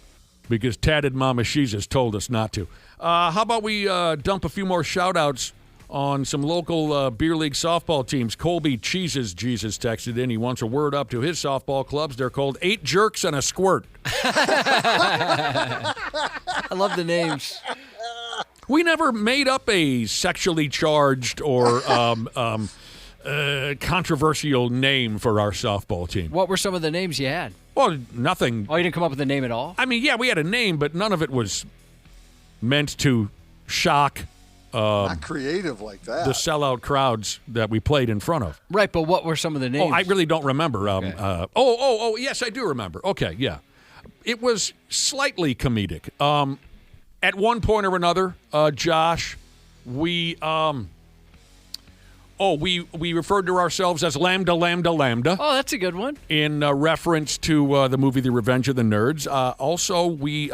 Because Tatted Mama Sheezas told us not to. How about we dump a few more shout-outs on some local beer league softball teams? Colby Jesus texted in. He wants a word up to his softball clubs. They're called 8 Jerks and a Squirt. I love the names. We never made up a sexually charged or controversial name for our softball team. What were some of the names you had? Well, nothing. Oh, you didn't come up with a name at all? I mean, yeah, we had a name, but none of it was meant to shock not creative like that. The sellout crowds that we played in front of. Right, but what were some of the names? Oh, I really don't remember. Yes, I do remember. Okay, yeah. It was slightly comedic. At one point or another, Josh, we referred to ourselves as Lambda, Lambda, Lambda. Oh, that's a good one. In reference to the movie The Revenge of the Nerds. Also, we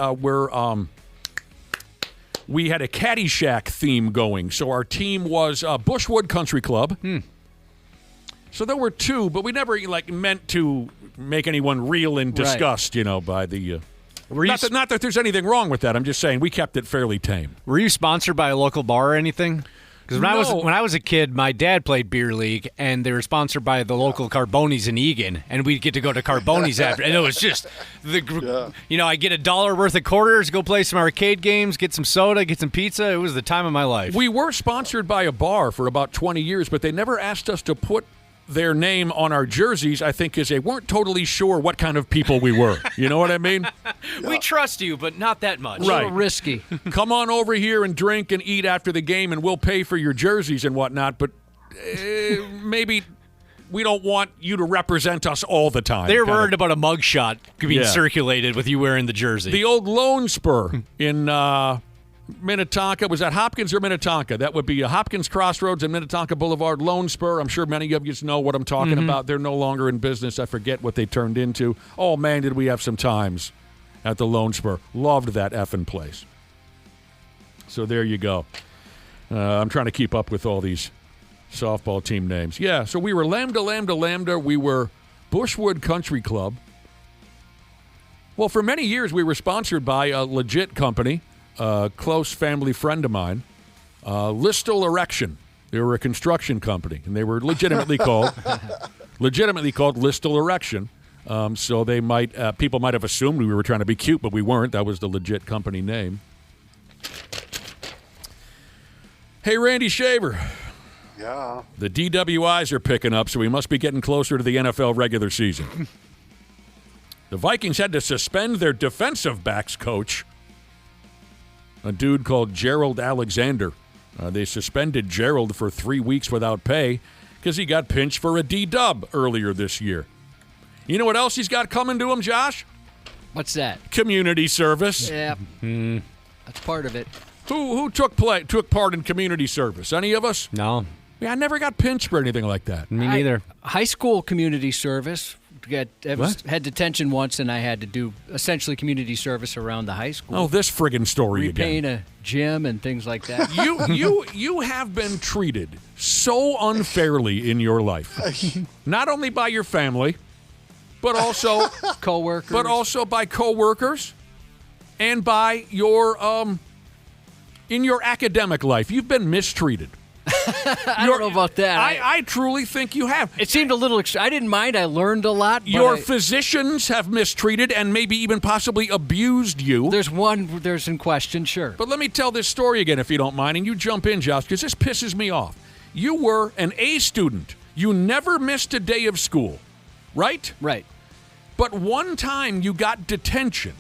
had a Caddyshack theme going. So our team was Bushwood Country Club. So there were 2, but we never meant to make anyone reel in disgust, by the... Not that there's anything wrong with that. I'm just saying we kept it fairly tame. Were you sponsored by a local bar or anything? Because when I was a kid, my dad played beer league, and they were sponsored by the local Carboni's in Egan, and we'd get to go to Carboni's after, and it was just I get $1 worth of quarters, go play some arcade games, get some soda, get some pizza. It was the time of my life. We were sponsored by a bar for about 20 years, but they never asked us to put their name on our jerseys, I think, because they weren't totally sure what kind of people we were. You know what I mean? We trust you, but not that much. Right. A little risky. Come on over here and drink and eat after the game, and we'll pay for your jerseys and whatnot, but maybe we don't want you to represent us all the time. They're worried about a mugshot being circulated with you wearing the jersey. The old Lone Spur in Minnetonka. Was that Hopkins or Minnetonka? That would be Hopkins Crossroads and Minnetonka Boulevard. Lone Spur. I'm sure many of you know what I'm talking about. They're no longer in business. I forget what they turned into. Oh, man, did we have some times at the Lone Spur. Loved that effing place. So there you go. I'm trying to keep up with all these softball team names. Yeah, so we were Lambda. We were Bushwood Country Club. Well, for many years, we were sponsored by a legit company, a close family friend of mine, Listel Erection. They were a construction company, and they were legitimately called Listel Erection. So they people might have assumed we were trying to be cute, but we weren't. That was the legit company name. Hey, Randy Shaver. Yeah. The DWIs are picking up, so we must be getting closer to the NFL regular season. The Vikings had to suspend their defensive backs coach, a dude called Gerald Alexander. They suspended Gerald for 3 weeks without pay because he got pinched for a D-dub earlier this year. You know what else he's got coming to him, Josh? What's that? Community service. Yeah. That's part of it. Who took part in community service? Any of us? No. Yeah, I never got pinched for anything like that. Me neither. High school community service. Had detention once, and I had to do essentially community service around the high school. Oh, this friggin' story Repaint again. a gym and things like that. You have been treated so unfairly in your life, not only by your family, but also coworkers, by coworkers, and by your in your academic life. You've been mistreated. I don't know about that. I truly think you have. It seemed a little I didn't mind. I learned a lot. Your physicians have mistreated and maybe even possibly abused you. There's in question, sure. But let me tell this story again, if you don't mind, and you jump in, Josh, because this pisses me off. You were an A student. You never missed a day of school, right? Right. But one time you got detention.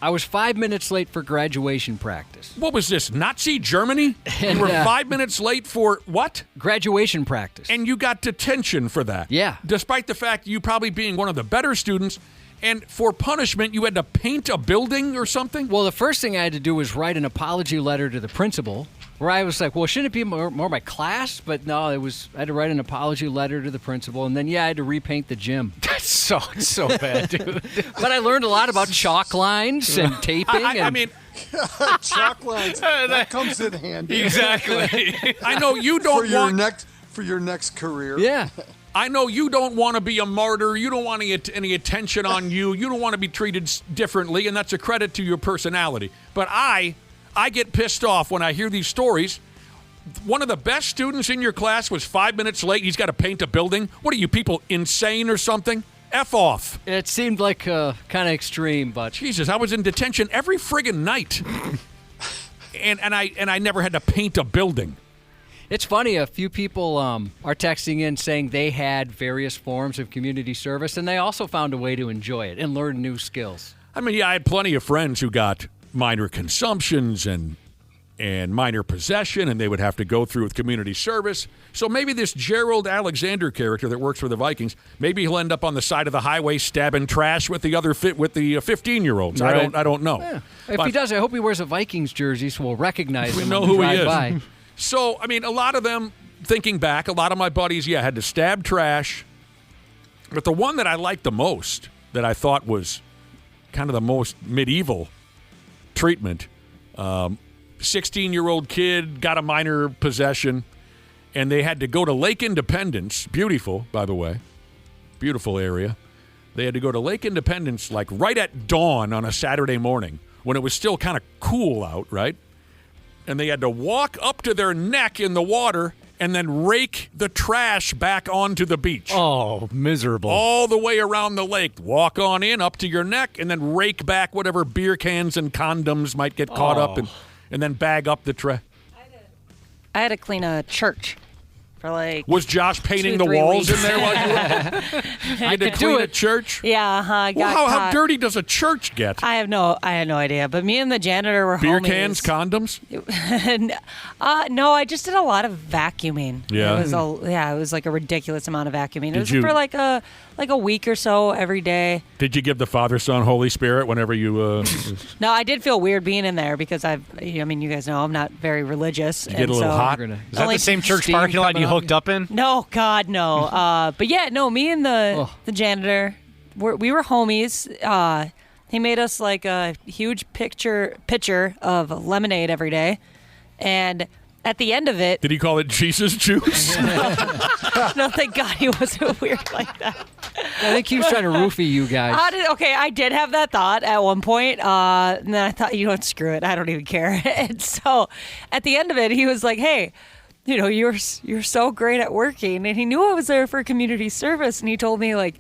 I was 5 minutes late for graduation practice. What was this, Nazi Germany? You were 5 minutes late for what? Graduation practice. And you got detention for that. Yeah. Despite the fact you probably being one of the better students, and for punishment you had to paint a building or something? Well, the first thing I had to do was write an apology letter to the principal, where I was like, well, shouldn't it be more my class? But no, I had to write an apology letter to the principal, and then, I had to repaint the gym. That's so bad, dude. But I learned a lot about chalk lines and taping. I mean, chalk lines, that comes in handy. Exactly. I know you don't for your next career. Yeah. I know you don't want to be a martyr. You don't want any attention on you. You don't want to be treated differently, and that's a credit to your personality. But I get pissed off when I hear these stories. One of the best students in your class was 5 minutes late. He's got to paint a building. What are you people, insane or something? F off. It seemed like kind of extreme, but Jesus, I was in detention every friggin' night, and I never had to paint a building. It's funny. A few people are texting in saying they had various forms of community service, and they also found a way to enjoy it and learn new skills. I mean, I had plenty of friends who got minor consumptions and minor possession, and they would have to go through with community service. So maybe this Gerald Alexander character that works for the Vikings, maybe he'll end up on the side of the highway stabbing trash with the 15-year-olds. Right. I don't know. Yeah. If he does, I hope he wears a Vikings jersey so we'll recognize him. We know when we who he drive is. By. So, I mean, a lot of them, thinking back, a lot of my buddies, had to stab trash. But the one that I liked the most, that I thought was kind of the most medieval treatment, 16-year-old kid got a minor possession, and they had to go to Lake Independence. Beautiful, by the way. Beautiful area. They had to go to Lake Independence like right at dawn on a Saturday morning when it was still kind of cool out, right? and they had to walk up to their neck in the water and then rake the trash back onto the beach. Oh, miserable. All the way around the lake. Walk on in up to your neck and then rake back whatever beer cans and condoms might get caught up and then bag up the trash. I had to clean a church for like. Was Josh painting the 2-3 walls weeks. in there while you were I had to could clean do a it. church? Yeah, I got Well, how caught. dirty does a church get? I had no idea. But me and the janitor were Beer homies. cans, condoms? No, I just did a lot of vacuuming. Yeah. It was like a ridiculous amount of vacuuming. Did It was you- for like a week or so every day. Did you give the Father, Son, Holy Spirit whenever you... No, I did feel weird being in there because you guys know I'm not very religious. You get a little hot? Is that the same church parking lot you hooked up in? No, God, no. But yeah, no, me and the janitor, we were homies. He made us like a huge pitcher of lemonade every day. And at the end of it... Did he call it Jesus juice? No, thank God he wasn't weird like that. I think he was trying to roofie you guys. I did have that thought at one point. And then I thought, screw it. I don't even care. And so at the end of it, he was like, hey, you're so great at working. And he knew I was there for community service. And he told me, like,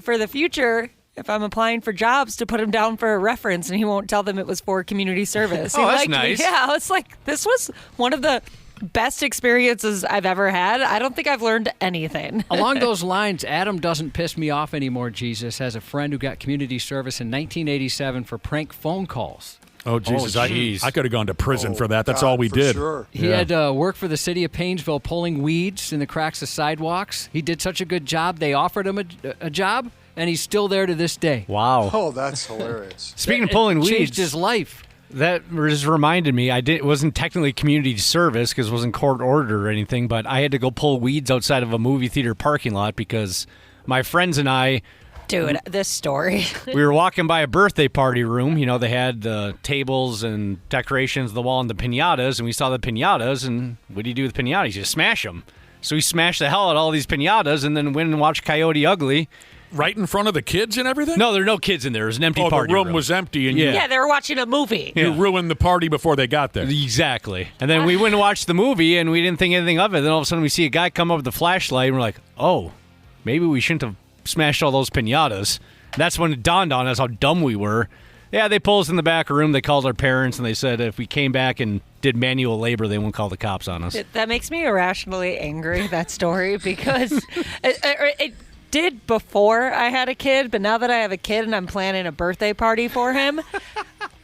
for the future, if I'm applying for jobs, to put him down for a reference, and he won't tell them it was for community service. Oh, He that's liked me. nice. Yeah, it's like, this was one of the best experiences I've ever had. I don't think I've learned anything. Along those lines, Adam doesn't piss me off anymore, Jesus, has a friend who got community service in 1987 for prank phone calls. Oh, Jesus. jeez. I could have gone to prison for that. That's God, all we for did. sure. He had to work for the city of Painesville pulling weeds in the cracks of sidewalks. He did such a good job, they offered him a job, and he's still there to this day. Wow. Oh, that's hilarious. Speaking of pulling It weeds, changed his life. that just reminded me. It wasn't technically community service because it wasn't court ordered or anything, but I had to go pull weeds outside of a movie theater parking lot because my friends and I... Dude, this story. We were walking by a birthday party room. They had the tables and decorations on the wall and the piñatas, and we saw the piñatas, and what do you do with piñatas? You just smash them. So we smashed the hell out of all these piñatas and then went and watched Coyote Ugly. Right in front of the kids and everything? No, there are no kids in there. It was an empty party the room was empty, and Yeah, they were watching a movie. you ruined the party before they got there. Exactly. And then we went and watched the movie, and we didn't think anything of it. Then all of a sudden we see a guy come up with a flashlight, and we're like, oh, maybe we shouldn't have smashed all those piñatas. That's when it dawned on us how dumb we were. Yeah, they pulled us in the back room. They called our parents, and they said if we came back and did manual labor, they wouldn't call the cops on us. That makes me irrationally angry, that story, because it did before I had a kid, but now that I have a kid and I'm planning a birthday party for him,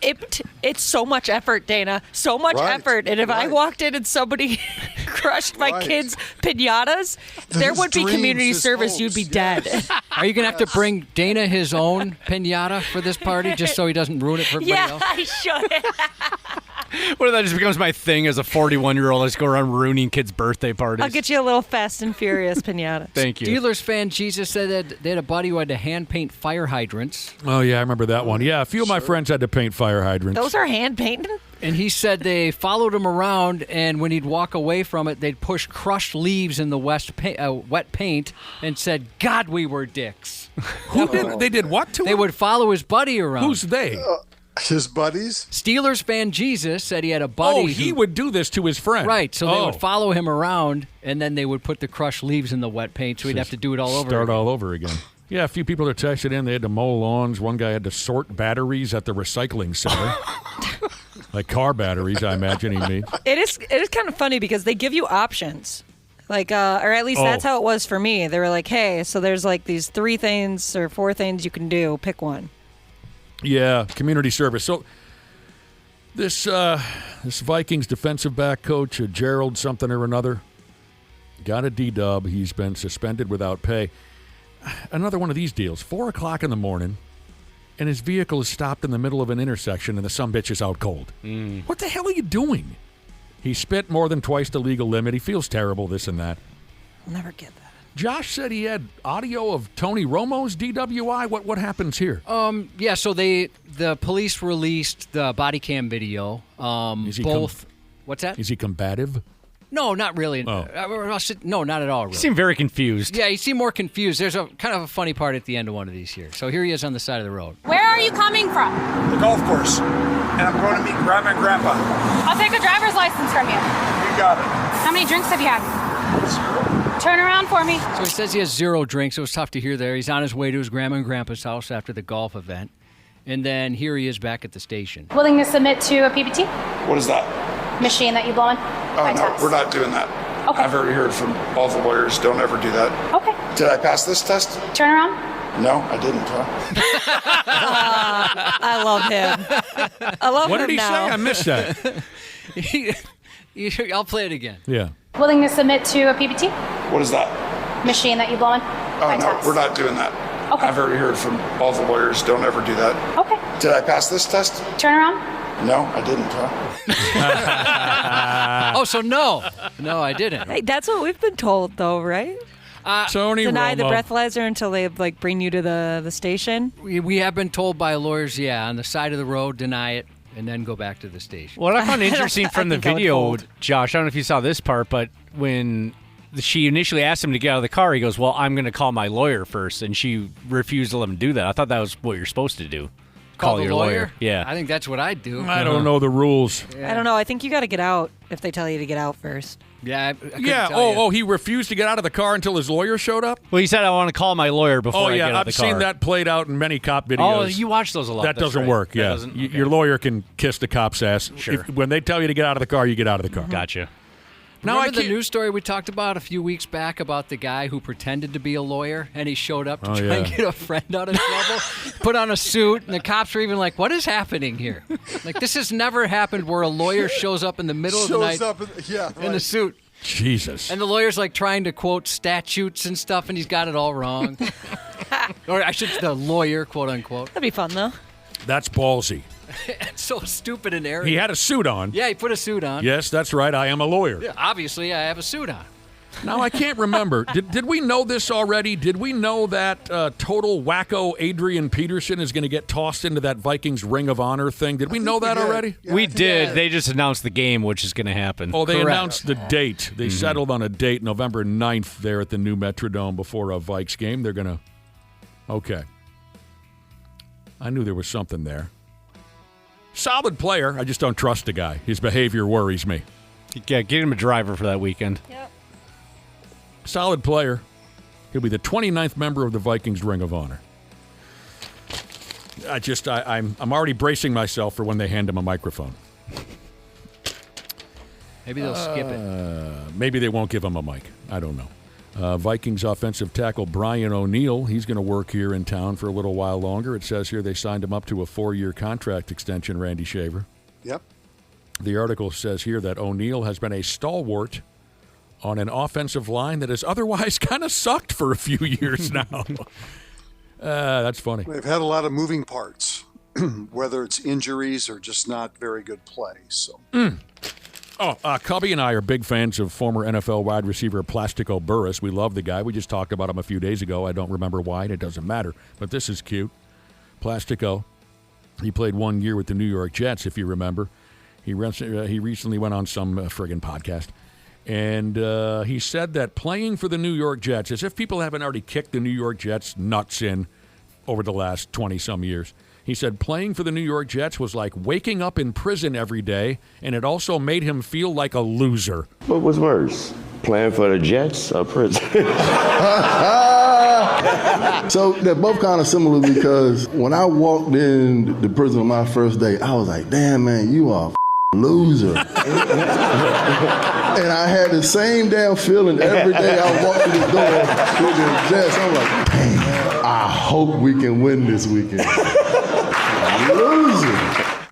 it's so much effort, Dana. So much effort. And if I walked in and somebody crushed my kids' piñatas, there would be community service. You'd be dead. Are you going to have to bring Dana his own piñata for this party just so he doesn't ruin it for everybody Yeah, else? I should. What if that just becomes my thing as a 41-year-old? I just go around ruining kids' birthday parties. I'll get you a little Fast and Furious piñata. Thank you. Steelers fan Jesus said that they had a buddy who had to hand paint fire hydrants. Oh, yeah, I remember that one. Yeah, a few of my friends had to paint fire hydrants. Those are hand painted? And he said they followed him around, and when he'd walk away from it, they'd push crushed leaves in the wet paint and said, God, we were dicks. Who did? They did what to him? They would follow his buddy around. Who's they? His buddies? Steelers fan Jesus said he had a buddy. Oh, he would do this to his friend. Right, so they would follow him around, and then they would put the crushed leaves in the wet paint, so he'd have to do it all over Start again. all over again. Yeah, a few people that texted in. They had to mow lawns. One guy had to sort batteries at the recycling center. Like car batteries, I imagine he means. It is kind of funny because they give you options. Like, or at least that's how it was for me. They were like, hey, so there's like these 3 things or 4 things you can do. Pick one. Yeah, community service. So this Vikings defensive back coach, Gerald something or another, got a D-dub. He's been suspended without pay. Another one of these deals, 4 o'clock in the morning, and his vehicle is stopped in the middle of an intersection, and the sumbitch is out cold. What the hell are you doing? He spit more than twice the legal limit. He feels terrible, this and that. I'll never get that. Josh said he had audio of Tony Romo's DWI. What happens here? Yeah, so the police released the body cam video. Is he What's that? Is he combative? No, not really. Oh. No, not at all. Really. You seem very confused. Yeah, you seem more confused. There's a kind of a funny part at the end of one of these here. So here he is on the side of the road. Where are are you coming from? The golf course. And I'm going to meet Grandma and Grandpa. I'll take a driver's license from you. You got it. How many drinks have you had? 0. Turn around for me. So he says he has 0 drinks. It was tough to hear there. He's on his way to his grandma and grandpa's house after the golf event. And then here he is back at the station. Willing to submit to a PBT? What is that? Machine that you blow in? Oh, no, we're not doing that. Okay. I've already heard from all the lawyers. Don't ever do that. Okay. Did I pass this test? Turn around. No, I didn't, huh? I love him. I love What him did he now. say? I missed that. I'll play it again. Yeah. Willing to submit to a PBT? What is that? Machine that you blow in? Oh, no, we're not doing that. Okay. I've already heard from all the lawyers. Don't ever do that. Okay. Did I pass this test? Turn around. No, I didn't, huh? Oh, so no. No, I didn't. Hey, that's what we've been told, though, right? Tony Deny Romo. the breathalyzer until they bring you to the station. We have been told by lawyers, on the side of the road, deny it, and then go back to the station. What I found I interesting don't- from I the think I would video, fold. Josh, I don't know if you saw this part, but when she initially asked him to get out of the car, he goes, well, I'm going to call my lawyer first, and she refused to let him do that. I thought that was what you're supposed to do. Call the your lawyer. Yeah. I think that's what I'd do. I don't know the rules. I don't know. I think you got to get out if they tell you to get out first. Yeah. I couldn't Yeah. tell you. He refused to get out of the car until his lawyer showed up? Well, he said, I want to call my lawyer before I get out of I've the car. seen that played out in many cop videos. Oh, you watch those a lot. That That's doesn't right. work, That yeah. doesn't- okay. Your lawyer can kiss the cop's ass. Sure. When they tell you to get out of the car, you get out of the car. Gotcha. Now Remember I the news story we talked about a few weeks back about the guy who pretended to be a lawyer and he showed up to try and get a friend out of trouble, put on a suit, and the cops were even like, what is happening here? Like, this has never happened where a lawyer shows up in the middle of the night in a suit. Jesus. And the lawyer's like trying to quote statutes and stuff, and he's got it all wrong. Or I should, the lawyer, quote unquote. That'd be fun, though. That's ballsy. It's so stupid and arrogant. He had a suit on. Yeah, he put a suit on. Yes, that's right. I am a lawyer. Yeah, obviously, I have a suit on. Now, I can't remember. Did we know this already? Did we know that total wacko Adrian Peterson is going to get tossed into that Vikings Ring of Honor thing? Did we know that already? Yeah, we did. They just announced the game, which is going to happen. Oh, they Correct. announced the date. They settled on a date, November 9th, there at the new Metrodome before a Vikes game. They're going to... Okay. I knew there was something there. Solid player. I just don't trust the guy. His behavior worries me. Yeah, get him a driver for that weekend. Yep. Solid player. He'll be the 29th member of the Vikings Ring of Honor. I'm already bracing myself for when they hand him a microphone. Maybe they'll skip it. Maybe they won't give him a mic. I don't know. Vikings offensive tackle Brian O'Neill, he's going to work here in town for a little while longer. It says here they signed him up to a 4-year contract extension, Randy Shaver. Yep. The article says here that O'Neill has been a stalwart on an offensive line that has otherwise kind of sucked for a few years now. That's funny. They've had a lot of moving parts, whether it's injuries or just not very good play. So. Cubby and I are big fans of former NFL wide receiver Plaxico Burress. We love the guy. We just talked about him a few days ago. I don't remember why, and it doesn't matter. But this is cute. Plaxico, he played 1 year with the New York Jets, if you remember. He recently went on some friggin' podcast. And he said that playing for the New York Jets, as if people haven't already kicked the New York Jets nuts in over the last 20-some years. He said playing for the New York Jets was like waking up in prison every day, and it also made him feel like a loser. What was worse, playing for the Jets or prison? So they're both kind of similar because when I walked in the prison on my first day, I was like, damn, man, you are a loser. And I had the same damn feeling every day I walked through the door with the Jets. I'm like, damn, I hope we can win this weekend. Loser.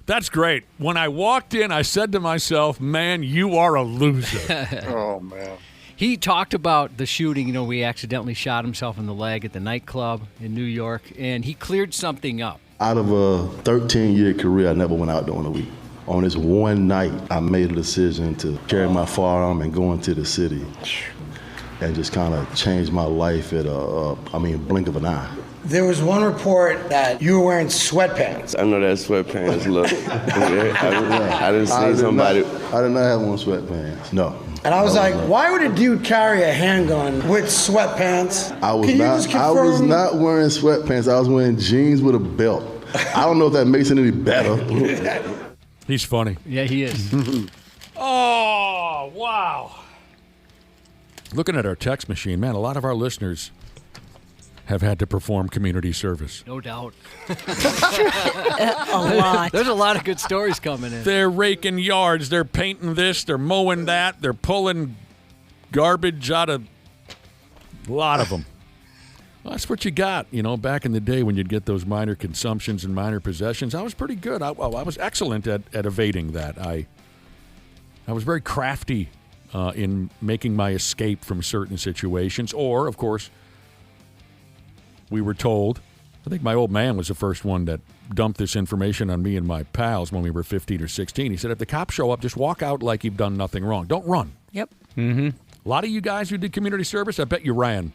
That's great. When I walked in, I said to myself, man, you are a loser. Oh, man. He talked about the shooting. You know, we accidentally shot himself in the leg at the nightclub in New York, and he cleared something up. Out of a 13-year career, I never went out during the week. On this one night, I made a decision to carry my firearm and go into the city and just kind of change my life at blink of an eye. There was one report that you were wearing sweatpants. I know that sweatpants look. I didn't see somebody. I did not have on sweatpants. No. And I was like, why would a dude carry a handgun with sweatpants? Can you just confirm? I was not wearing sweatpants. I was wearing jeans with a belt. I don't know if that makes it any better. He's funny. Yeah, he is. Oh, wow. Looking at our text machine, man, a lot of our listeners have had to perform community service. No doubt. A lot. There's a lot of good stories coming in. They're raking yards. They're painting this. They're mowing that. They're pulling garbage out of a lot of them. Well, that's what you got. You know, back in the day when you'd get those minor consumptions and minor possessions, I was pretty good. I was excellent at evading that. I was very crafty in making my escape from certain situations. Or, of course, we were told, I think my old man was the first one that dumped this information on me and my pals when we were 15 or 16. He said, if the cops show up, just walk out like you've done nothing wrong. Don't run. Yep. Mm-hmm. A lot of you guys who did community service, I bet you ran.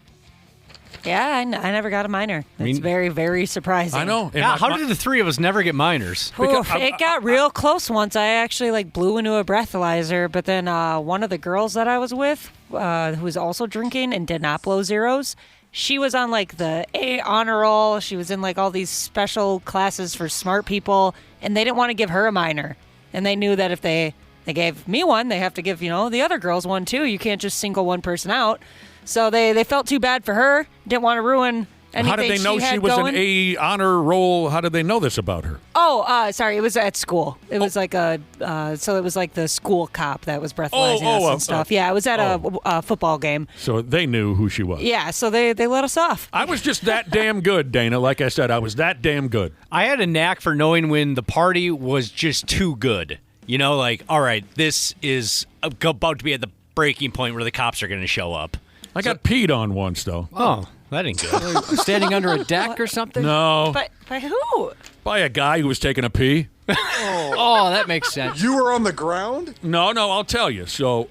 Yeah, I never got a minor. It's very, very surprising. I know. Yeah, how did the three of us never get minors? It got real close once. I actually blew into a breathalyzer, but then one of the girls that I was with, who was also drinking and did not blow zeros, she was on the A honor roll. She was in all these special classes for smart people, and they didn't want to give her a minor. And they knew that if they gave me one, they have to give the other girls one too. You can't just single one person out. So they felt too bad for her. Didn't want to ruin anything. How did they know she was an A honor roll? How did they know this about her? Oh, sorry. It was at school. It was so it was the school cop that was breathalyzing us and stuff. Yeah, it was at a football game. So they knew who she was. Yeah, so they let us off. I was just that damn good, Dana. Like I said, I was that damn good. I had a knack for knowing when the party was just too good. You know, all right, this is about to be at the breaking point where the cops are going to show up. I got peed on once, though. Oh, that ain't good. Standing under a deck or something? No. But by who? By a guy who was taking a pee. Oh, that makes sense. You were on the ground? No, I'll tell you. So,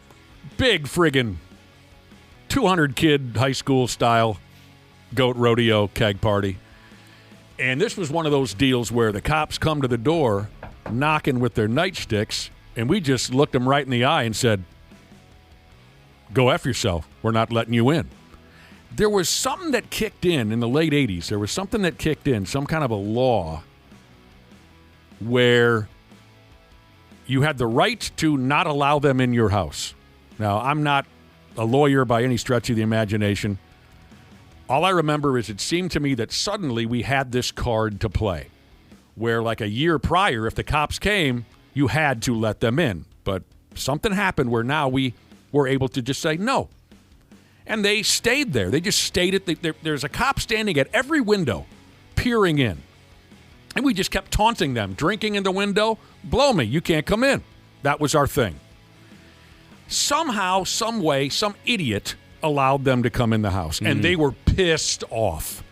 big friggin' 200-kid high school style goat rodeo keg party. And this was one of those deals where the cops come to the door knocking with their nightsticks, and we just looked them right in the eye and said, go F yourself. We're not letting you in. There was something that kicked in the late 80s. There was something that kicked in, some kind of a law where you had the right to not allow them in your house. Now, I'm not a lawyer by any stretch of the imagination. All I remember is it seemed to me that suddenly we had this card to play where a year prior, if the cops came, you had to let them in. But something happened where now we were able to just say no. And they stayed there. They just stayed there's a cop standing at every window, peering in. And we just kept taunting them, drinking in the window, blow me, you can't come in. That was our thing. Somehow, some way, some idiot allowed them to come in the house. Mm-hmm. And they were pissed off.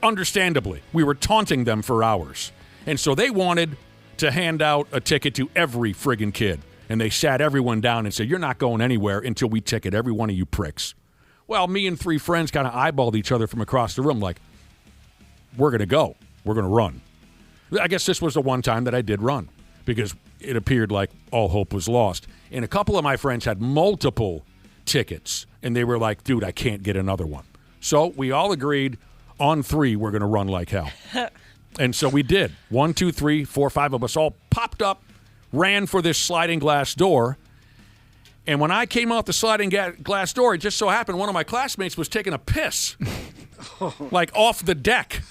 Understandably. We were taunting them for hours. And so they wanted to hand out a ticket to every friggin' kid. And they sat everyone down and said, you're not going anywhere until we ticket every one of you pricks. Well, me and three friends kind of eyeballed each other from across the room like, we're going to go. We're going to run. I guess this was the one time that I did run because it appeared like all hope was lost. And a couple of my friends had multiple tickets, and they were like, dude, I can't get another one. So we all agreed on three we're going to run like hell. And so we did. 1, 2, 3, 4, 5 of us all popped up, ran for this sliding glass door. And when I came out the sliding glass door, it just so happened one of my classmates was taking a piss, off the deck.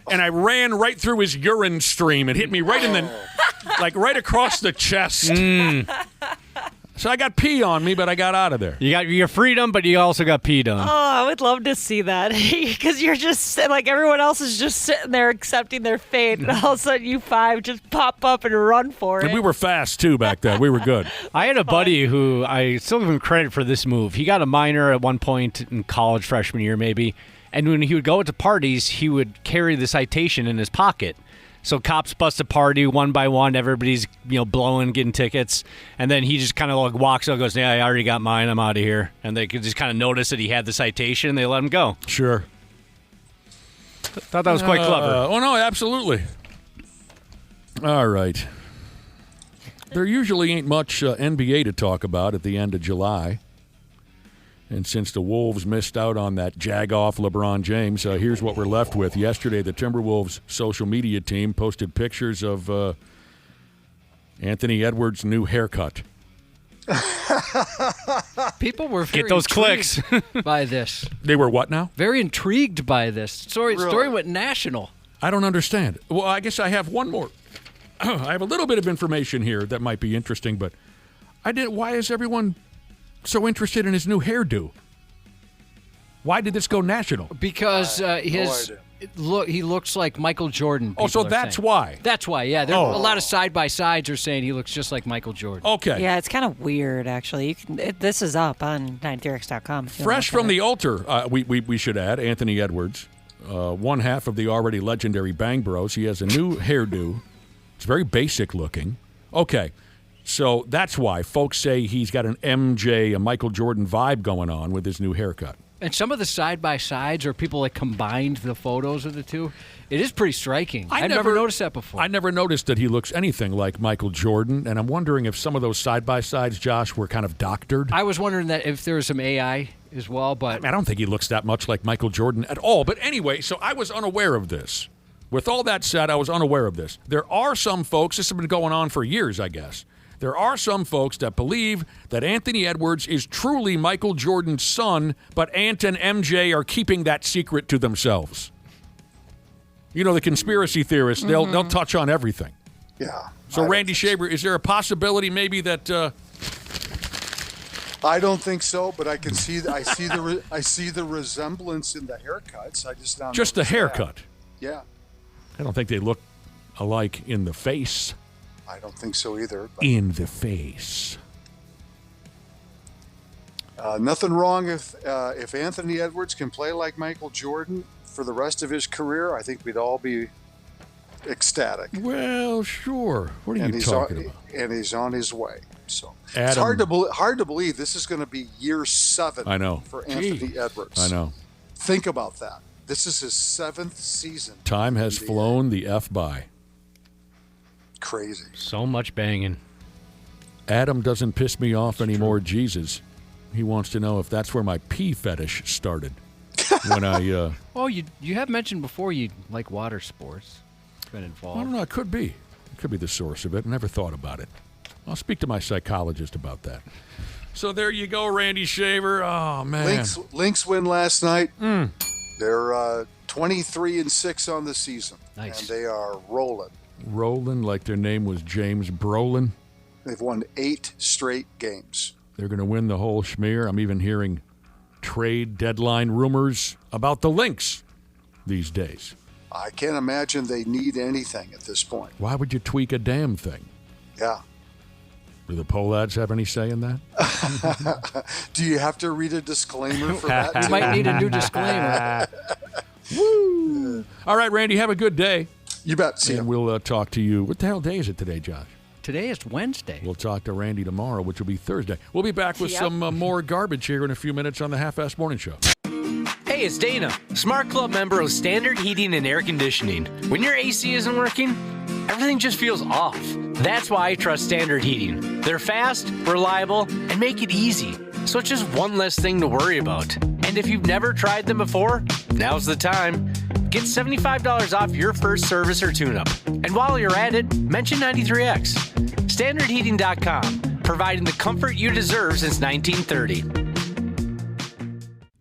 And I ran right through his urine stream. It hit me right in the, right across the chest. So I got pee on me, but I got out of there. You got your freedom, but you also got peed on. Oh, I would love to see that because you're just everyone else is just sitting there accepting their fate, and all of a sudden you five just pop up and run for it. And we were fast too back then. We were good. I had a buddy who I still give him credit for this move. He got a minor at one point in college, freshman year maybe, and when he would go to parties, he would carry the citation in his pocket. So cops bust a party one by one. Everybody's blowing, getting tickets, and then he just kind of walks out, and goes, "Yeah, I already got mine. I'm out of here." And they could just kind of notice that he had the citation, and they let him go. Sure. Thought that was quite clever. Oh, no, absolutely. All right. There usually ain't much NBA to talk about at the end of July. And since the Wolves missed out on that jag-off LeBron James, here's what we're left with. Yesterday, the Timberwolves social media team posted pictures of Anthony Edwards' new haircut. People were very Get those clicks by this. They were what now? Very intrigued by this. Story went national. I don't understand. Well, I guess I have one more. I have a little bit of information here that might be interesting, but why is everyone so interested in his new hairdo? Why did this go national? Because he looks like Michael Jordan. Oh, so that's why. That's why, yeah. There a lot of side-by-sides are saying he looks just like Michael Jordan. Okay. Yeah, it's kind of weird, actually. This is up on 93x.com. Fresh from the altar, we should add, Anthony Edwards, one half of the already legendary Bang Bros. He has a new hairdo. It's very basic looking. Okay. So that's why folks say he's got an MJ, a Michael Jordan vibe going on with his new haircut. And some of the side-by-sides or people that combined the photos of the two, it is pretty striking. I've never noticed that before. I never noticed that he looks anything like Michael Jordan, and I'm wondering if some of those side-by-sides, Josh, were kind of doctored. I was wondering that if there was some AI as well, but... I don't think he looks that much like Michael Jordan at all. But anyway, so I was unaware of this. With all that said, I was unaware of this. There are some folks, this has been going on for years, I guess. There are some folks that believe that Anthony Edwards is truly Michael Jordan's son, but Ant and MJ are keeping that secret to themselves. You know, the conspiracy theorists, they'll touch on everything. Yeah. So, Randy Shaver, is there a possibility maybe that... I don't think so, but I can see I see the resemblance in the haircuts. I just don't Just the haircut? That. Yeah. I don't think they look alike in the face. I don't think so either. In the face. Nothing wrong if Anthony Edwards can play like Michael Jordan for the rest of his career. I think we'd all be ecstatic. Well, sure. What are you talking about? And he's on his way. So Adam, it's hard to believe this is going to be year 7 for Anthony Edwards. I know. Think about that. This is his 7th season. Time has flown the F by. Crazy. So much banging. Adam doesn't piss me off anymore, Jesus. He wants to know if that's where my pee fetish started. When I Oh, you have mentioned before you like water sports. It's been involved. I don't know, it could be. It could be the source of it. Never thought about it. I'll speak to my psychologist about that. So there you go, Randy Shaver. Oh man. Lynx win last night. They're 23-6 on the season. Nice. And they are rolling. Rolling like their name was James Brolin. They've won 8 straight games. They're going to win the whole schmear. I'm even hearing trade deadline rumors about the Lynx these days. I can't imagine they need anything at this point. Why would you tweak a damn thing? Yeah. Do the Pohlads have any say in that? Do you have to read a disclaimer for that? You might need a new disclaimer. Woo! All right, Randy, have a good day. You bet. See and we'll talk to you. What the hell day is it today, Josh? Today is Wednesday. We'll talk to Randy tomorrow, which will be Thursday. We'll be back with some more garbage here in a few minutes on the Half-Assed Morning Show. Hey, it's Dana, Smart Club member of Standard Heating and Air Conditioning. When your AC isn't working, everything just feels off. That's why I trust Standard Heating. They're fast, reliable, and make it easy. So it's just one less thing to worry about. And if you've never tried them before, now's the time. Get $75 off your first service or tune-up. And while you're at it, mention 93X. StandardHeating.com, providing the comfort you deserve since 1930.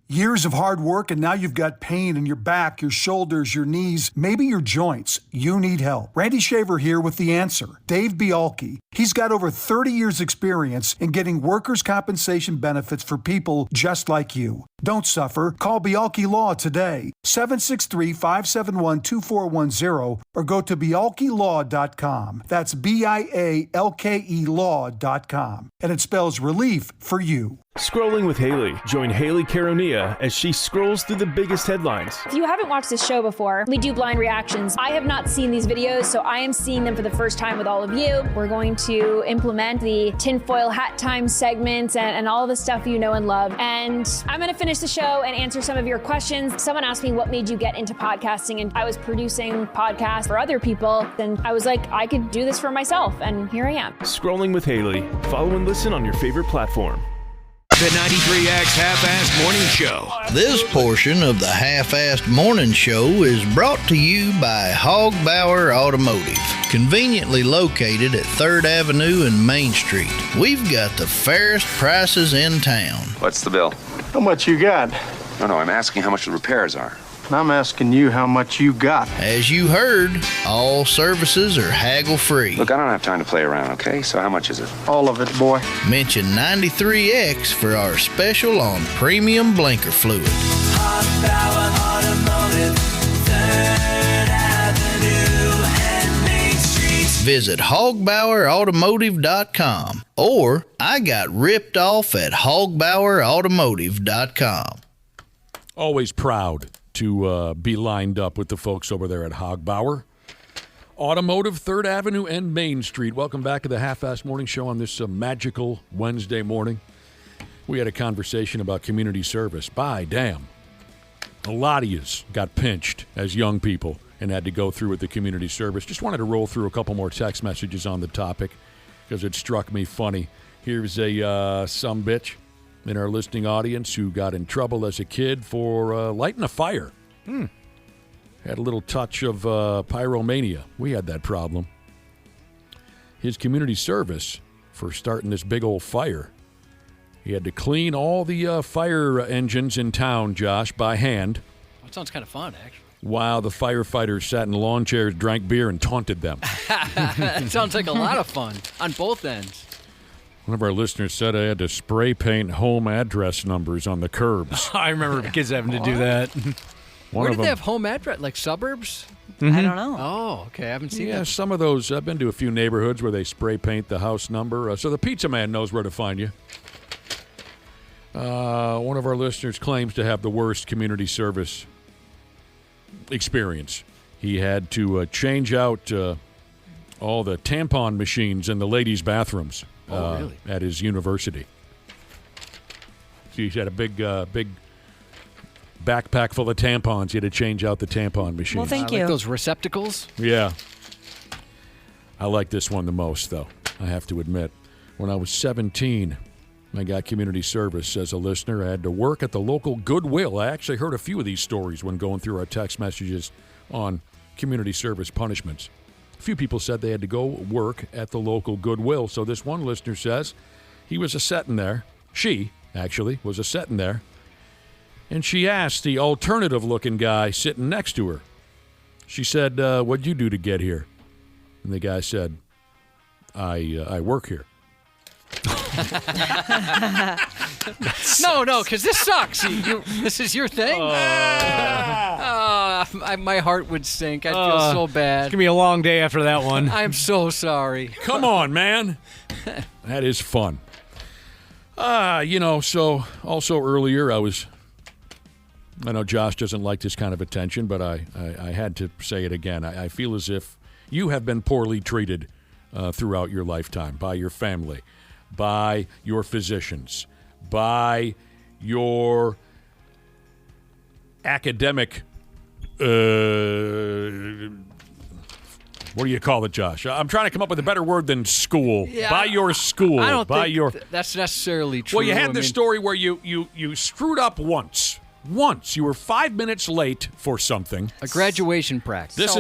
Years of hard work, and now you've got pain in your back, your shoulders, your knees, maybe your joints. You need help. Randy Shaver here with the answer. Dave Bialke. He's got over 30 years experience in getting workers' compensation benefits for people just like you. Don't suffer. Call Bialke Law today, 763-571-2410, or go to bialkelaw.com. That's BIALKE law.com. And it spells relief for you. Scrolling with Haley. Join Haley Caronia as she scrolls through the biggest headlines. If you haven't watched this show before, we do blind reactions. I have not seen these videos, so I am seeing them for the first time with all of you. We're going to implement the tinfoil hat time segments and all the stuff you know and love. And I'm going to finish the show and answer some of your questions. Someone asked me what made you get into podcasting, and I was producing podcasts for other people. And I was like, I could do this for myself, and here I am. Scrolling with Haley. Follow and listen on your favorite platform. The 93X Half-Assed Morning Show. This portion of the Half-Assed Morning Show is brought to you by Hogbauer Automotive, conveniently located at 3rd Avenue and Main Street. We've got the fairest prices in town. What's the bill? How much you got? No, I'm asking how much the repairs are. I'm asking you how much you got. As you heard, all services are haggle-free. Look, I don't have time to play around, okay? So how much is it? All of it, boy. Mention 93X for our special on premium blinker fluid. Hogbauer Automotive, 3rd Avenue and Main Street. Visit hogbauerautomotive.com or I got ripped off at hogbauerautomotive.com. Always proud to be lined up with the folks over there at Hogbauer Automotive, 3rd Avenue and Main Street. Welcome back to the Half-Assed Morning Show on this magical Wednesday morning. We had a conversation about community service. By damn, a lot of yous got pinched as young people and had to go through with the community service. Just wanted to roll through a couple more text messages on the topic because it struck me funny. Here's a sumbitch in our listening audience who got in trouble as a kid for lighting a fire. Had a little touch of pyromania. We had that problem. His community service for starting this big old fire. He had to clean all the fire engines in town, Josh, by hand. That sounds kind of fun, actually. While the firefighters sat in lawn chairs, drank beer, and taunted them. It sounds like a lot of fun on both ends. One of our listeners said I had to spray paint home address numbers on the curbs. I remember kids having to do that. Where did they have home address? Like suburbs? I don't know. Oh, okay. I haven't seen that. Yeah, some of those. I've been to a few neighborhoods where they spray paint the house number. So the pizza man knows where to find you. One of our listeners claims to have the worst community service experience. He had to change out all the tampon machines in the ladies' bathrooms really? At his university. He had a big backpack full of tampons. He had to change out the tampon machines. Well, thank you. Like those receptacles? Yeah. I like this one the most, though, I have to admit. When I was 17, I got community service as a listener. I had to work at the local Goodwill. I actually heard a few of these stories when going through our text messages on community service punishments. A few people said they had to go work at the local Goodwill. So this one listener says he was a-setting there. She, actually, was a-setting there. And she asked the alternative-looking guy sitting next to her. She said, what'd you do to get here? And the guy said, I work here. No, because this sucks. This is your thing? My heart would sink. I'd feel so bad. It's going to be a long day after that one. I'm so sorry. Come on, man. That is fun. So also earlier I know Josh doesn't like this kind of attention, but I had to say it again. I feel as if you have been poorly treated throughout your lifetime by your family, by your physicians, by your academic, what do you call it, Josh? I'm trying to come up with a better word than school. Yeah, by your school. I don't think that's necessarily true. Well, you had this story where you screwed up once. Once you were 5 minutes late for something. A graduation practice. This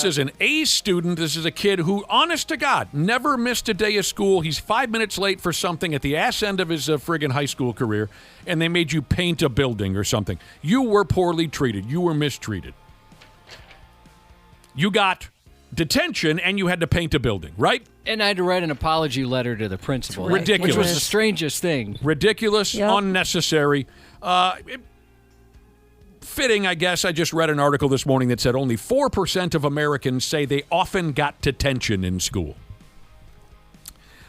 is an A student. This is a kid who, honest to God, never missed a day of school. He's 5 minutes late for something at the ass end of his friggin' high school career, and they made you paint a building or something. You were poorly treated. You were mistreated. You got detention, and you had to paint a building, right? And I had to write an apology letter to the principal. Ridiculous. Which was the strangest thing. Ridiculous, unnecessary. Fitting, I guess. I just read an article this morning that said only 4% of Americans say they often got detention in school.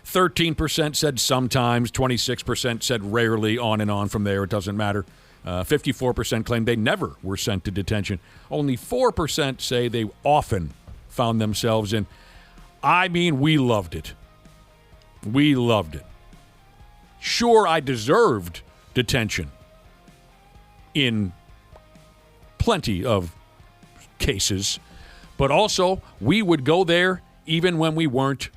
13% said sometimes, 26% said rarely, on and on from there. It doesn't matter. 54% claimed they never were sent to detention. Only 4% say they often found themselves in. I mean, we loved it. We loved it. Sure, I deserved detention in plenty of cases, but also we would go there even when we weren't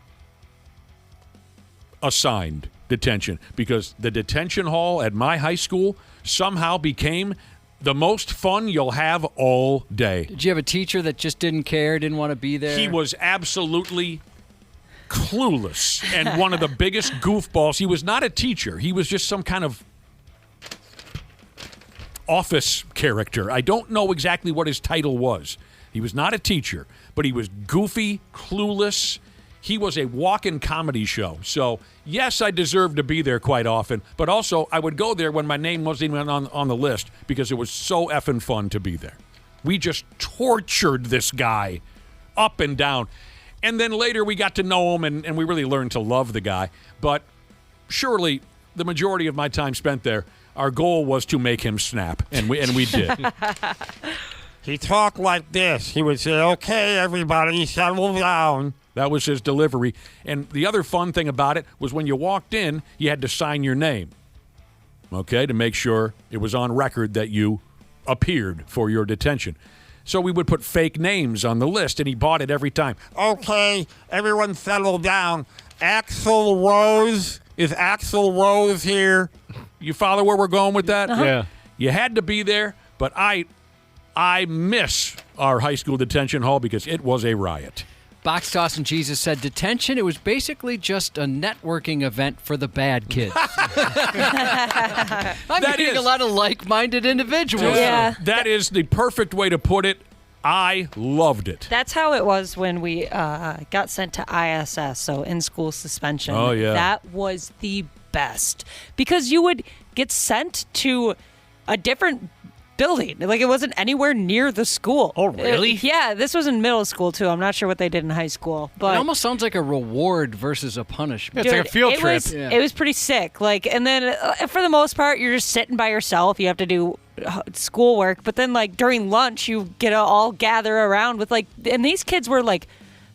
assigned detention, because the detention hall at my high school somehow became the most fun you'll have all day. Did you have a teacher that just didn't care, didn't want to be there? He was absolutely clueless and one of the biggest goofballs. He was not a teacher. He was just some kind of office character. I don't know exactly what his title was. He was not a teacher, but he was goofy, clueless. He was a walk-in comedy show. So, yes, I deserved to be there quite often, but also I would go there when my name wasn't even on the list because it was so effing fun to be there. We just tortured this guy up and down. And then later we got to know him, and we really learned to love the guy. But surely the majority of my time spent there, our goal was to make him snap, and we did. He talked like this. He would say, "Okay, everybody, settle down." That was his delivery. And the other fun thing about it was when you walked in, you had to sign your name, okay, to make sure it was on record that you appeared for your detention. So we would put fake names on the list, and he bought it every time. Okay, everyone settle down. Axl Rose. Is Axl Rose here? You follow where we're going with that? Uh-huh. Yeah. You had to be there, but I miss our high school detention hall because it was a riot. Box Toss and Jesus said detention, it was basically just a networking event for the bad kids. I'm meeting a lot of like-minded individuals. Yeah. That is the perfect way to put it. I loved it. That's how it was when we got sent to ISS, so in-school suspension. Oh, yeah. That was the best because you would get sent to a different building. Like, it wasn't anywhere near the school. Oh, really? Yeah, this was in middle school, too. I'm not sure what they did in high school. But it almost sounds like a reward versus a punishment. Dude, it was pretty sick. Like, and then for the most part, you're just sitting by yourself. You have to do schoolwork. But then, like, during lunch, you get to all gather around with, like, and these kids were, like,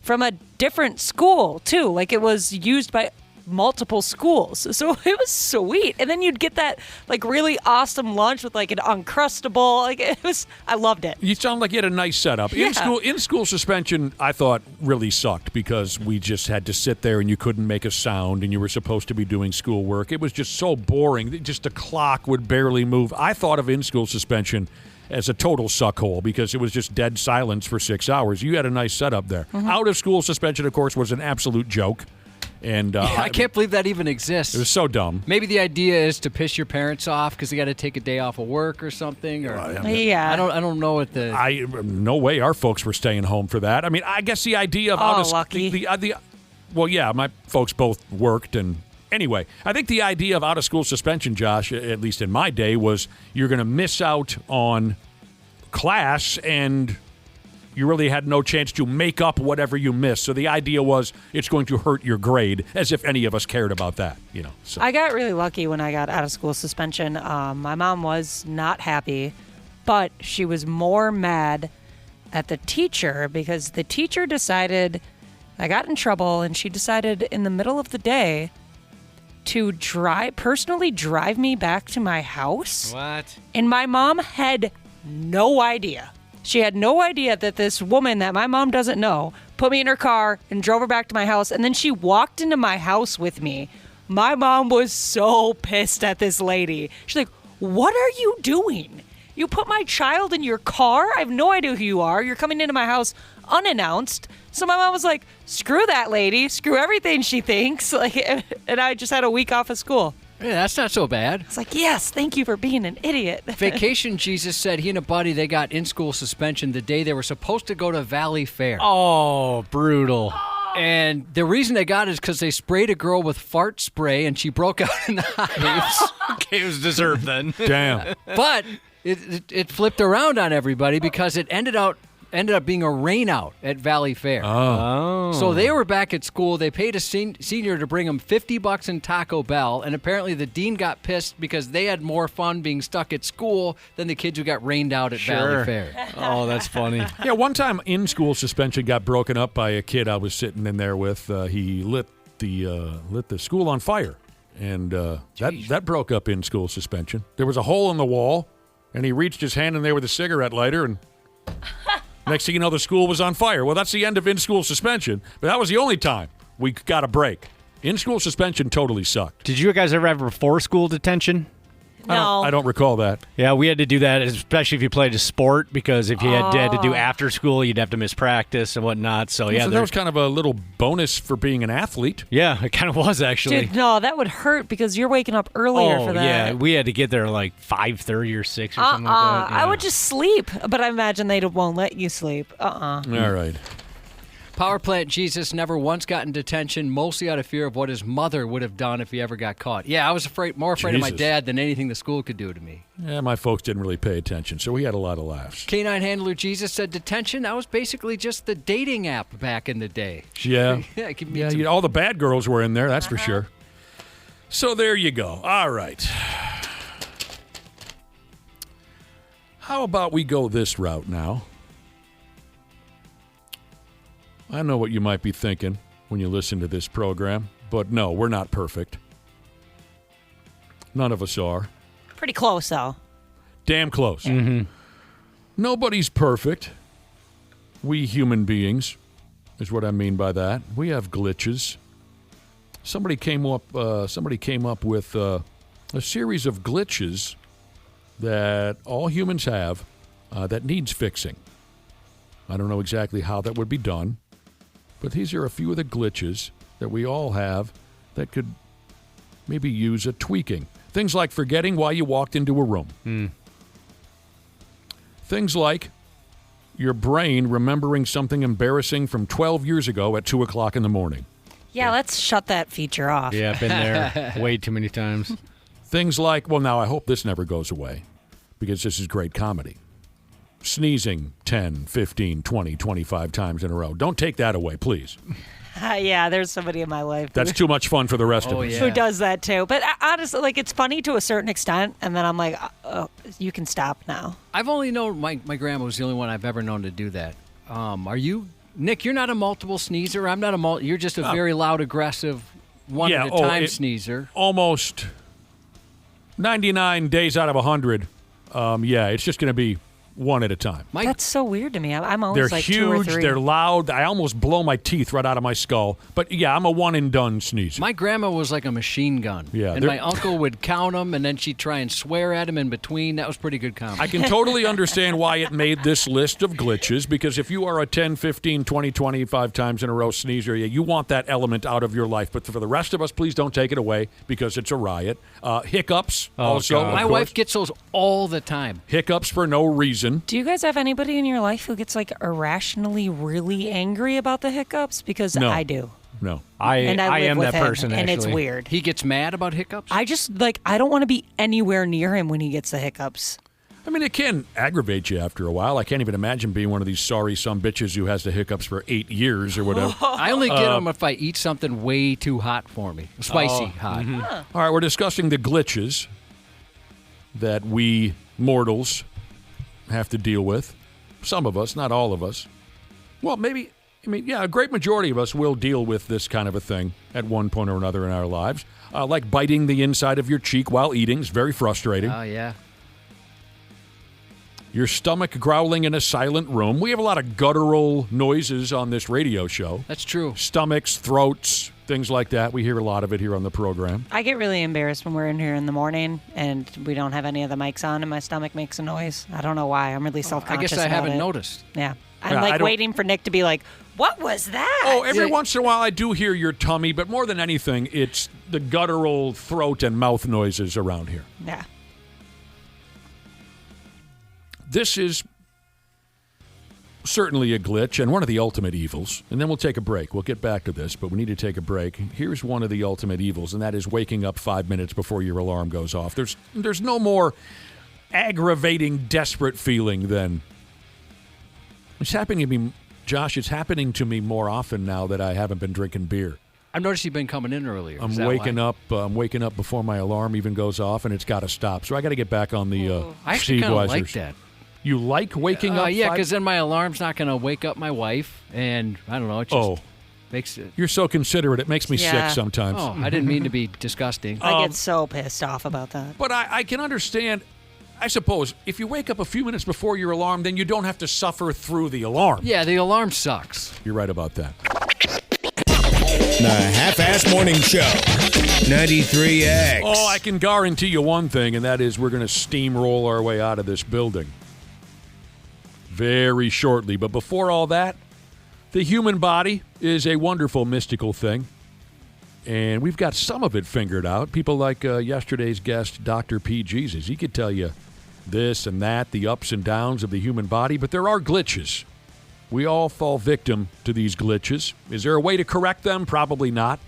from a different school, too. Like, it was used by multiple schools, so it was sweet. And then you'd get that like really awesome lunch with like an Uncrustable. Like, it was, I loved it. You sound like you had a nice setup. Yeah. In school suspension, I thought really sucked because we just had to sit there and you couldn't make a sound and you were supposed to be doing schoolwork. It was just so boring. Just the clock would barely move. I thought of in-school suspension as a total suckhole because it was just dead silence for 6 hours. You had a nice setup there. Mm-hmm. Out-of-school suspension, of course, was an absolute joke. And I can't believe that even exists. It was so dumb. Maybe the idea is to piss your parents off because they got to take a day off of work or something. Or yeah, I don't know what the. No way our folks were staying home for that. I mean, I guess the idea of lucky. Well, yeah, my folks both worked, and anyway, I think the idea of out of school suspension, Josh, at least in my day, was you're going to miss out on class and you really had no chance to make up whatever you missed. So the idea was it's going to hurt your grade, as if any of us cared about that, you know. So. I got really lucky when I got out of school suspension. My mom was not happy, but she was more mad at the teacher because the teacher decided I got in trouble, and she decided in the middle of the day to personally drive me back to my house. What? And my mom had no idea. She had no idea that this woman that my mom doesn't know put me in her car and drove her back to my house. And then she walked into my house with me. My mom was so pissed at this lady. She's like, "What are you doing? You put my child in your car? I have no idea who you are. You're coming into my house unannounced." So my mom was like, "Screw that lady. Screw everything she thinks." Like, and I just had a week off of school. Yeah, that's not so bad. It's like, yes, thank you for being an idiot. Vacation Jesus said he and a buddy, they got in-school suspension the day they were supposed to go to Valley Fair. Oh, brutal. And the reason they got it is because they sprayed a girl with fart spray and she broke out in hives. Okay, it was deserved then. Damn. But it flipped around on everybody because it ended up ended up being a rainout at Valley Fair. Oh. So they were back at school. They paid a senior to bring them $50 in Taco Bell, and apparently the dean got pissed because they had more fun being stuck at school than the kids who got rained out at Valley Fair. Oh, that's funny. Yeah, one time in-school suspension got broken up by a kid I was sitting in there with. He lit the school on fire, and that broke up in-school suspension. There was a hole in the wall, and he reached his hand in there with a cigarette lighter, and next thing you know, the school was on fire. Well, that's the end of in-school suspension, but that was the only time we got a break. In-school suspension totally sucked. Did you guys ever have before-school detention? No. I don't recall that. Yeah, we had to do that, especially if you played a sport, because if you had to do after school, you'd have to miss practice and whatnot. So, yeah. So that was kind of a little bonus for being an athlete. Yeah, it kind of was, actually. Dude, no, that would hurt because you're waking up earlier for that. Yeah, we had to get there like 5:30 or 6 or something like that. Yeah. I would just sleep, but I imagine they won't let you sleep. All right. Power plant Jesus never once got in detention, mostly out of fear of what his mother would have done if he ever got caught. Yeah, I was more afraid of my dad than anything the school could do to me. Yeah, my folks didn't really pay attention, so we had a lot of laughs. Canine handler Jesus said detention, that was basically just the dating app back in the day. Yeah. Yeah, all the bad girls were in there, that's for sure. So there you go. All right. How about we go this route now? I know what you might be thinking when you listen to this program, but no, we're not perfect. None of us are. Pretty close, though. Damn close. Mm-hmm. Nobody's perfect. We human beings is what I mean by that. We have glitches. Somebody came up with a series of glitches that all humans have that needs fixing. I don't know exactly how that would be done. But these are a few of the glitches that we all have that could maybe use a tweaking. Things like forgetting why you walked into a room. Things like your brain remembering something embarrassing from 12 years ago at 2 o'clock in the morning. Yeah, let's shut that feature off. Yeah, I've been there way too many times. Things like, well, now I hope this never goes away because this is great comedy. Sneezing 10, 15, 20, 25 times in a row. Don't take that away, please. Yeah, there's somebody in my life. That's too much fun for the rest of us. Who does that too. But honestly, like, it's funny to a certain extent, and then I'm like, oh, you can stop now. I've only known, my grandma was the only one I've ever known to do that. Are you, Nick, you're not a multiple sneezer. I'm not you're just a very loud, aggressive, one at a time sneezer. Almost 99 days out of 100. It's just going to be one at a time. That's so weird to me. I'm always they're like huge, 2 or 3. They're loud. I almost blow my teeth right out of my skull. But yeah, I'm a one and done sneezer. My grandma was like a machine gun. Yeah, and my uncle would count them, and then she'd try and swear at him in between. That was pretty good comedy. I can totally understand why it made this list of glitches, because if you are a 10, 15, 20, 25 times in a row sneezer, you want that element out of your life. But for the rest of us, please don't take it away because it's a riot. Hiccups also. My wife gets those all the time. Hiccups for no reason. Do you guys have anybody in your life who gets like irrationally really angry about the hiccups? Because No. I do. No. I live am with that him, person, and actually. it's weird. He gets mad about hiccups? I just, I don't want to be anywhere near him when he gets the hiccups. I mean, it can aggravate you after a while. I can't even imagine being one of these sorry some bitches who has the hiccups for 8 years or whatever. I only get them if I eat something way too hot for me. Spicy hot. Mm-hmm. All right, we're discussing the glitches that we mortals have to deal with. Some of us, not all of us. Well, a great majority of us will deal with this kind of a thing at one point or another in our lives. Like biting the inside of your cheek while eating is very frustrating. Oh, yeah. Your stomach growling in a silent room. We have a lot of guttural noises on this radio show. That's true. Stomachs, throats, things like that. We hear a lot of it here on the program. I get really embarrassed when we're in here in the morning and we don't have any of the mics on and my stomach makes a noise. I don't know why. I'm really self-conscious I guess I about haven't it. noticed. Yeah. I'm waiting for Nick to be like, what was that? Oh, every once in a while I do hear your tummy, but more than anything, it's the guttural throat and mouth noises around here. Yeah. This is certainly a glitch and one of the ultimate evils. And then we'll take a break. We'll get back to this, but we need to take a break. Here's one of the ultimate evils, and that is waking up 5 minutes before your alarm goes off. There's no more aggravating, desperate feeling than It's happening to me, Josh. It's happening to me more often now that I haven't been drinking beer. I've noticed you've been coming in earlier. I'm waking up. I'm waking up before my alarm even goes off, and it's got to stop. So I got to get back on the I actually kind of like Steveweisers. that. You like waking up? Yeah, because then my alarm's not going to wake up my wife, and I don't know. It just makes it. You're so considerate. It makes me sick sometimes. Oh, I didn't mean to be disgusting. I get so pissed off about that. But I can understand. I suppose if you wake up a few minutes before your alarm, then you don't have to suffer through the alarm. Yeah, the alarm sucks. You're right about that. The Half-Ass Morning Show. 93X. Oh, I can guarantee you one thing, and that is we're going to steamroll our way out of this building very shortly. But before all that, the human body is a wonderful mystical thing, and we've got some of it fingered out. People like yesterday's guest, Dr. P. Jesus. He could tell you this and that, the ups and downs of the human body, but there are glitches. We all fall victim to these glitches. Is there a way to correct them? Probably not.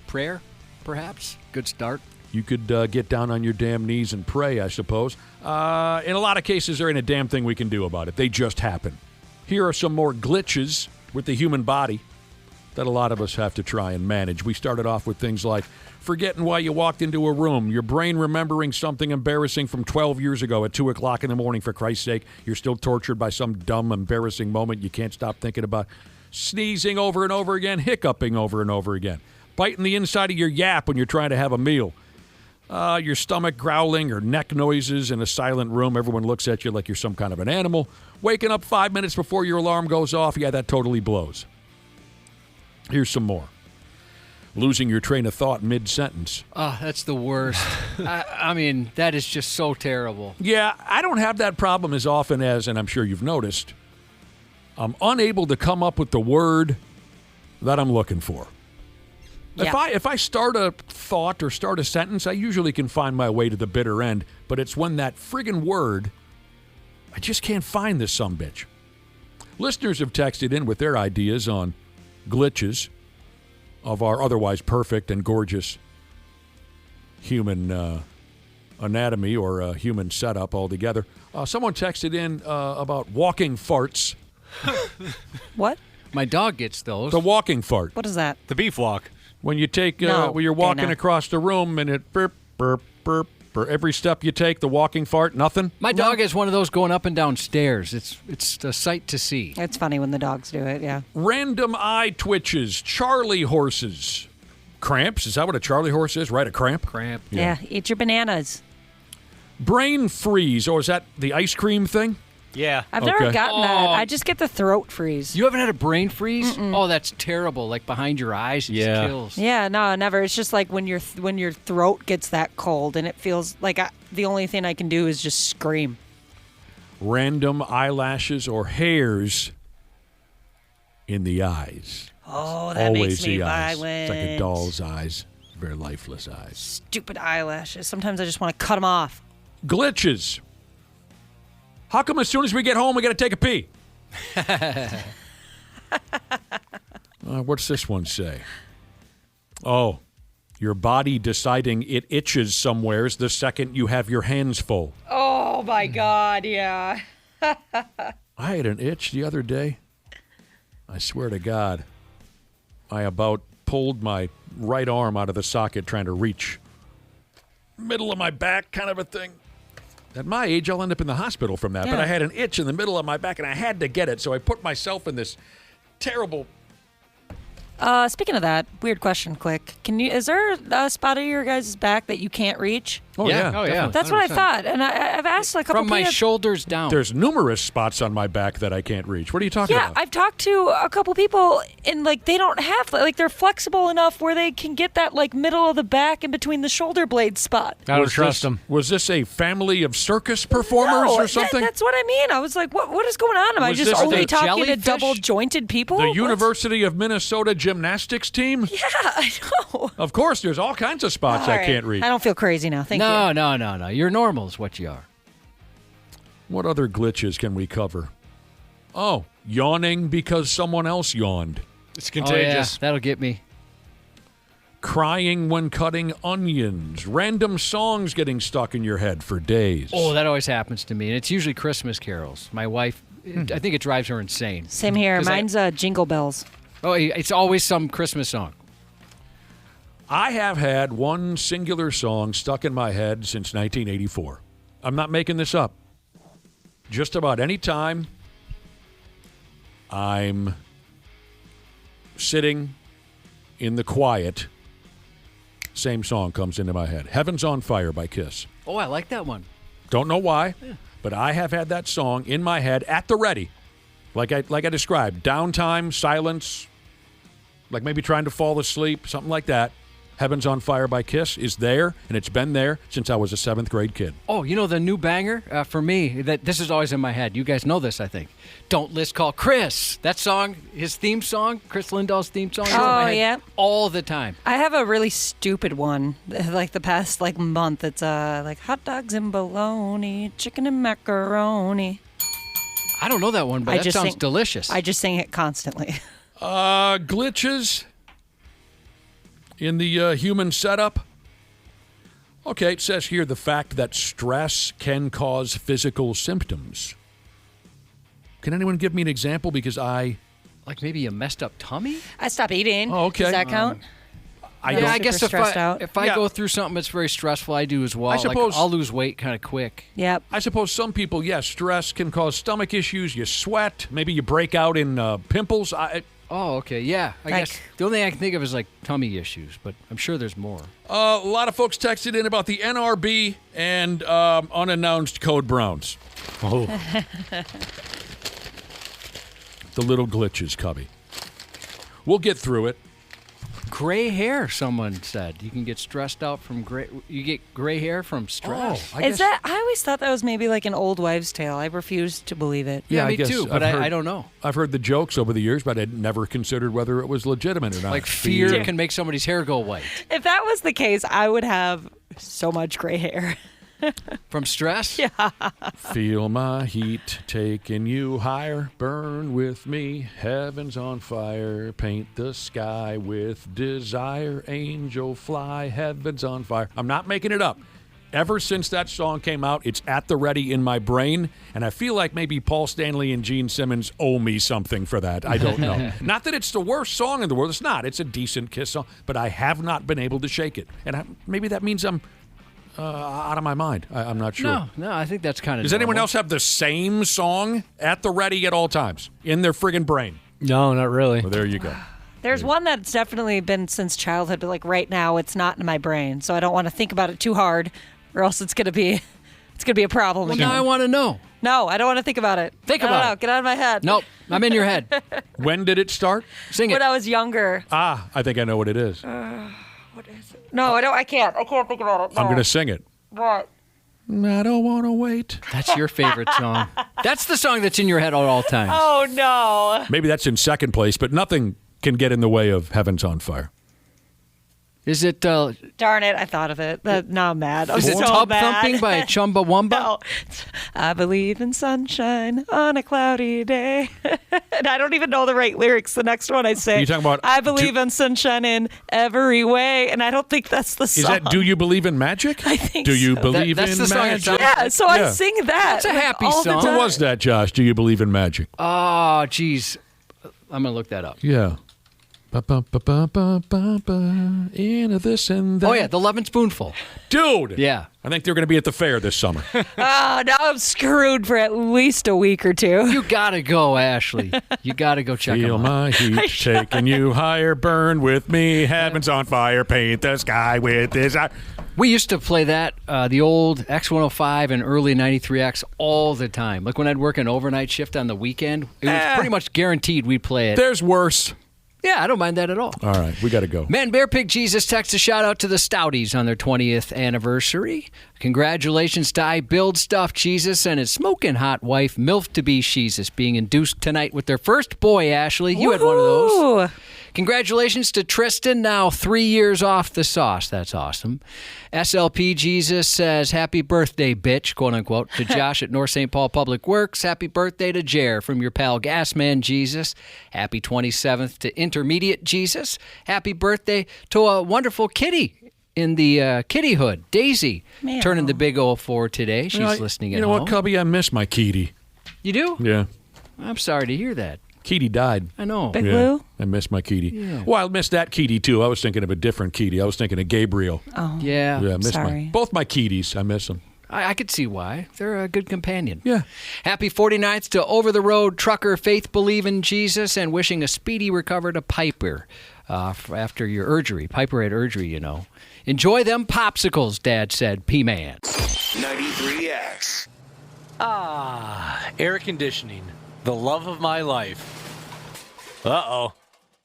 Prayer, perhaps? Good start. You could get down on your damn knees and pray, I suppose. In a lot of cases, there ain't a damn thing we can do about it. They just happen. Here are some more glitches with the human body that a lot of us have to try and manage. We started off with things like forgetting why you walked into a room, your brain remembering something embarrassing from 12 years ago at 2 o'clock in the morning, for Christ's sake. You're still tortured by some dumb, embarrassing moment you can't stop thinking about. Sneezing over and over again, hiccuping over and over again, biting the inside of your yap when you're trying to have a meal. Your stomach growling or neck noises in a silent room. Everyone looks at you like you're some kind of an animal. Waking up 5 minutes before your alarm goes off. Yeah, that totally blows. Here's some more. Losing your train of thought mid-sentence. Oh, that's the worst. I mean, that is just so terrible. Yeah, I don't have that problem as often as, and I'm sure you've noticed, I'm unable to come up with the word that I'm looking for. Yeah. If I start a thought or start a sentence, I usually can find my way to the bitter end, but it's when that friggin' word, I just can't find this sumbitch. Listeners have texted in with their ideas on glitches of our otherwise perfect and gorgeous human anatomy or human setup altogether. Someone texted in about walking farts. What? My dog gets those. The walking fart. What is that? The beef walk. When you take, No, when you're walking Dana. across the room and it burp, burp, burp, burp. Every step you take, the walking fart, nothing? My dog has one of those going up and down stairs. It's a sight to see. It's funny when the dogs do it, yeah. Random eye twitches, Charlie horses. Cramps, is that what a Charlie horse is? Right, a cramp? Cramp. Yeah, eat your bananas. Brain freeze, or is that the ice cream thing? Yeah. I've never Okay. gotten that. I just get the throat freeze. You haven't had a brain freeze? Oh, that's terrible. Like behind your eyes, it just kills. Yeah, no, never. It's just like when your throat gets that cold and it feels like the only thing I can do is just scream. Random eyelashes or hairs in the eyes. Oh, that Always makes me the eyes. violent. It's like a doll's eyes. Very lifeless eyes. Stupid eyelashes. Sometimes I just want to cut them off. Glitches. How come as soon as we get home we got to take a pee? What's this one say? Oh, your body deciding it itches somewheres the second you have your hands full. Oh, my God, yeah. I had an itch the other day. I swear to God. I about pulled my right arm out of the socket trying to reach. Middle of my back kind of a thing. At my age, I'll end up in the hospital from that. Yeah. But I had an itch in the middle of my back, and I had to get it. So I put myself in this terrible... Speaking of that, weird question, quick. Is there a spot of your guys' back that you can't reach? Oh, yeah. Oh, yeah. That's what I 100%. thought. And I've asked a couple From my people. shoulders down. There's numerous spots on my back that I can't reach. What are you talking Yeah, about? I've talked to a couple people, and like they don't have they're flexible enough where they can get that like middle of the back in between the shoulder blade spot. I don't trust them. Was this a family of circus performers or something? That's what I mean. I was like, what is going on? Am I Was just this only the talking to jellyfish? double jointed people? The What? University of Minnesota gymnastics team? Yeah, I know. Of course, there's all kinds of spots All I right. can't reach. I don't feel crazy now. Thank you. No. You're normal is what you are. What other glitches can we cover? Oh, yawning because someone else yawned. It's Oh, yeah. contagious. That'll get me. Crying when cutting onions. Random songs getting stuck in your head for days. Oh, that always happens to me. And it's usually Christmas carols. My wife I think it drives her insane. Same here. 'Cause Mine's Jingle Bells. Oh, it's always some Christmas song. I have had one singular song stuck in my head since 1984. I'm not making this up. Just about any time I'm sitting in the quiet, same song comes into my head. Heaven's on Fire by Kiss. Oh, I like that one. Don't know why, but I have had that song in my head at the ready. Like I described, downtime, silence, like maybe trying to fall asleep, something like that. Heaven's on Fire by Kiss is there, and it's been there since I was a 7th grade kid. Oh, you know the new banger for me, that this is always in my head. You guys know this, I think. Don't List Call Chris. That song, his theme song, Chris Lindahl's theme song, is in my head yeah. all the time. I have a really stupid one. Like the past month, it's like hot dogs and bologna, chicken and macaroni. I don't know that one, but that sounds delicious. I just sing it constantly. Glitches in the human setup. Okay, it says here the fact that stress can cause physical symptoms. Can anyone give me an example? Because like maybe a messed up tummy? I stop eating. Oh, okay. Does that count? I guess if I Yeah. go through something that's very stressful, I do as well. I suppose- I'll lose weight kind of quick. Yep. I suppose some people, yes, stress can cause stomach issues. You sweat. Maybe you break out in pimples. Oh, okay, yeah. I guess the only thing I can think of is like tummy issues, but I'm sure there's more. A lot of folks texted in about the NRB and unannounced Code Browns. Oh. The little glitches, Cubby. We'll get through it. Gray hair, someone said. You can get stressed out from gray. You get gray hair from stress. I always thought that was maybe like an old wives' tale. I refuse to believe it. Yeah, me I guess too, but I don't know. I've heard the jokes over the years, but I'd never considered whether it was legitimate or not. Like fear can make somebody's hair go white. If that was the case, I would have so much gray hair. From stress? Yeah. Feel my heat taking you higher. Burn with me. Heaven's on fire. Paint the sky with desire. Angel fly. Heaven's on fire. I'm not making it up. Ever since that song came out, it's at the ready in my brain, and I feel like maybe Paul Stanley and Gene Simmons owe me something for that. I don't know. Not that it's the worst song in the world. It's not. It's a decent Kiss song, but I have not been able to shake it. And maybe that means I'm out of my mind. I'm not sure. No, I think that's kind of Does anyone else have the same song at the ready at all times in their friggin' brain? No, not really. Well, there you go. There's one that's definitely been since childhood, but like right now, it's not in my brain, so I don't want to think about it too hard, or else it's gonna be a problem. Well, again. now I want to know. No, I don't want to think about it. Think about it. Get out of my head. Nope, I'm in your head. When did it start? Sing it. When I was younger. I think I know what it is. What is it? No, I don't. I can't think about it. No. I'm going to sing it. What? I don't want to wait. That's your favorite song. That's the song that's in your head at all times. Oh, no. Maybe that's in second place, but nothing can get in the way of Heaven's on Fire. Is it? Darn it! I thought of it. Now I'm mad. I'm Is it so Tub mad. Thumping by Chumbawamba? No. I believe in sunshine on a cloudy day. And I don't even know the right lyrics. The next one I say. Are you talking about I believe in sunshine in every way, and I don't think that's the song. Is that Do You Believe in Magic? I think Do you so. believe That's in the song it magic? sounds Yeah, so I sing that. That's a happy all the song. Who time. was that, Josh? Do you believe in magic? Oh, geez. I'm going to look that up. Yeah. Into this and that. Oh, yeah, The Lovin' Spoonful. Dude! Yeah. I think they're going to be at the fair this summer. Oh, now I'm screwed for at least a week or two. You got to go, Ashley. You got to go check Feel them out. my heat taking you higher. Burn with me. Heaven's on fire. Paint the sky with this. We used to play that, the old X105 and early 93X all the time. Like when I'd work an overnight shift on the weekend, it was pretty much guaranteed we'd play it. There's worse. Yeah, I don't mind that at all. All right, we got to go. Man, Bear Pig Jesus texts a shout out to the Stouties on their 20th anniversary. Congratulations to I Build Stuff Jesus and his smoking hot wife, MILF to be Jesus, being induced tonight with their first boy, Ashley. You had one of those. Congratulations to Tristan, now 3 years off the sauce. That's awesome. SLP Jesus says, happy birthday, bitch, quote unquote, to Josh at North St. Paul Public Works. Happy birthday to Jer from your pal Gasman Jesus. Happy 27th to Intermediate Jesus. Happy birthday to a wonderful kitty in the kitty hood, Daisy, turning the big 04 today. She's listening at home. You know what, Cubby? I miss my kitty. You do? Yeah. I'm sorry to hear that. Keaty died. I know. Big Lou? I miss my Keaty. Yeah. Well, I missed that Keaty, too. I was thinking of a different Keaty. I was thinking of Gabriel. Oh. Yeah. I miss sorry. both my Keatys. I miss them. I could see why. They're a good companion. Yeah. Happy 49th to over-the-road trucker Faith Believe in Jesus, and wishing a speedy recovery to Piper after your surgery. Piper had surgery, you know. Enjoy them popsicles, Dad said. P-Man. 93X. Air conditioning. The love of my life. Uh-oh.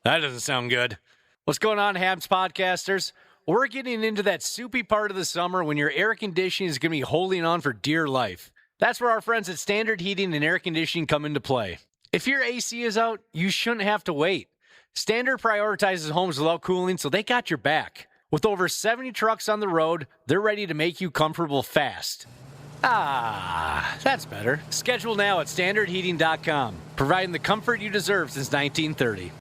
That doesn't sound good. What's going on, Habs podcasters? We're getting into that soupy part of the summer when your air conditioning is going to be holding on for dear life. That's where our friends at Standard Heating and Air Conditioning come into play. If your AC is out, you shouldn't have to wait. Standard prioritizes homes without cooling, so they got your back. With over 70 trucks on the road, they're ready to make you comfortable fast. That's better. Schedule now at standardheating.com, providing the comfort you deserve since 1930.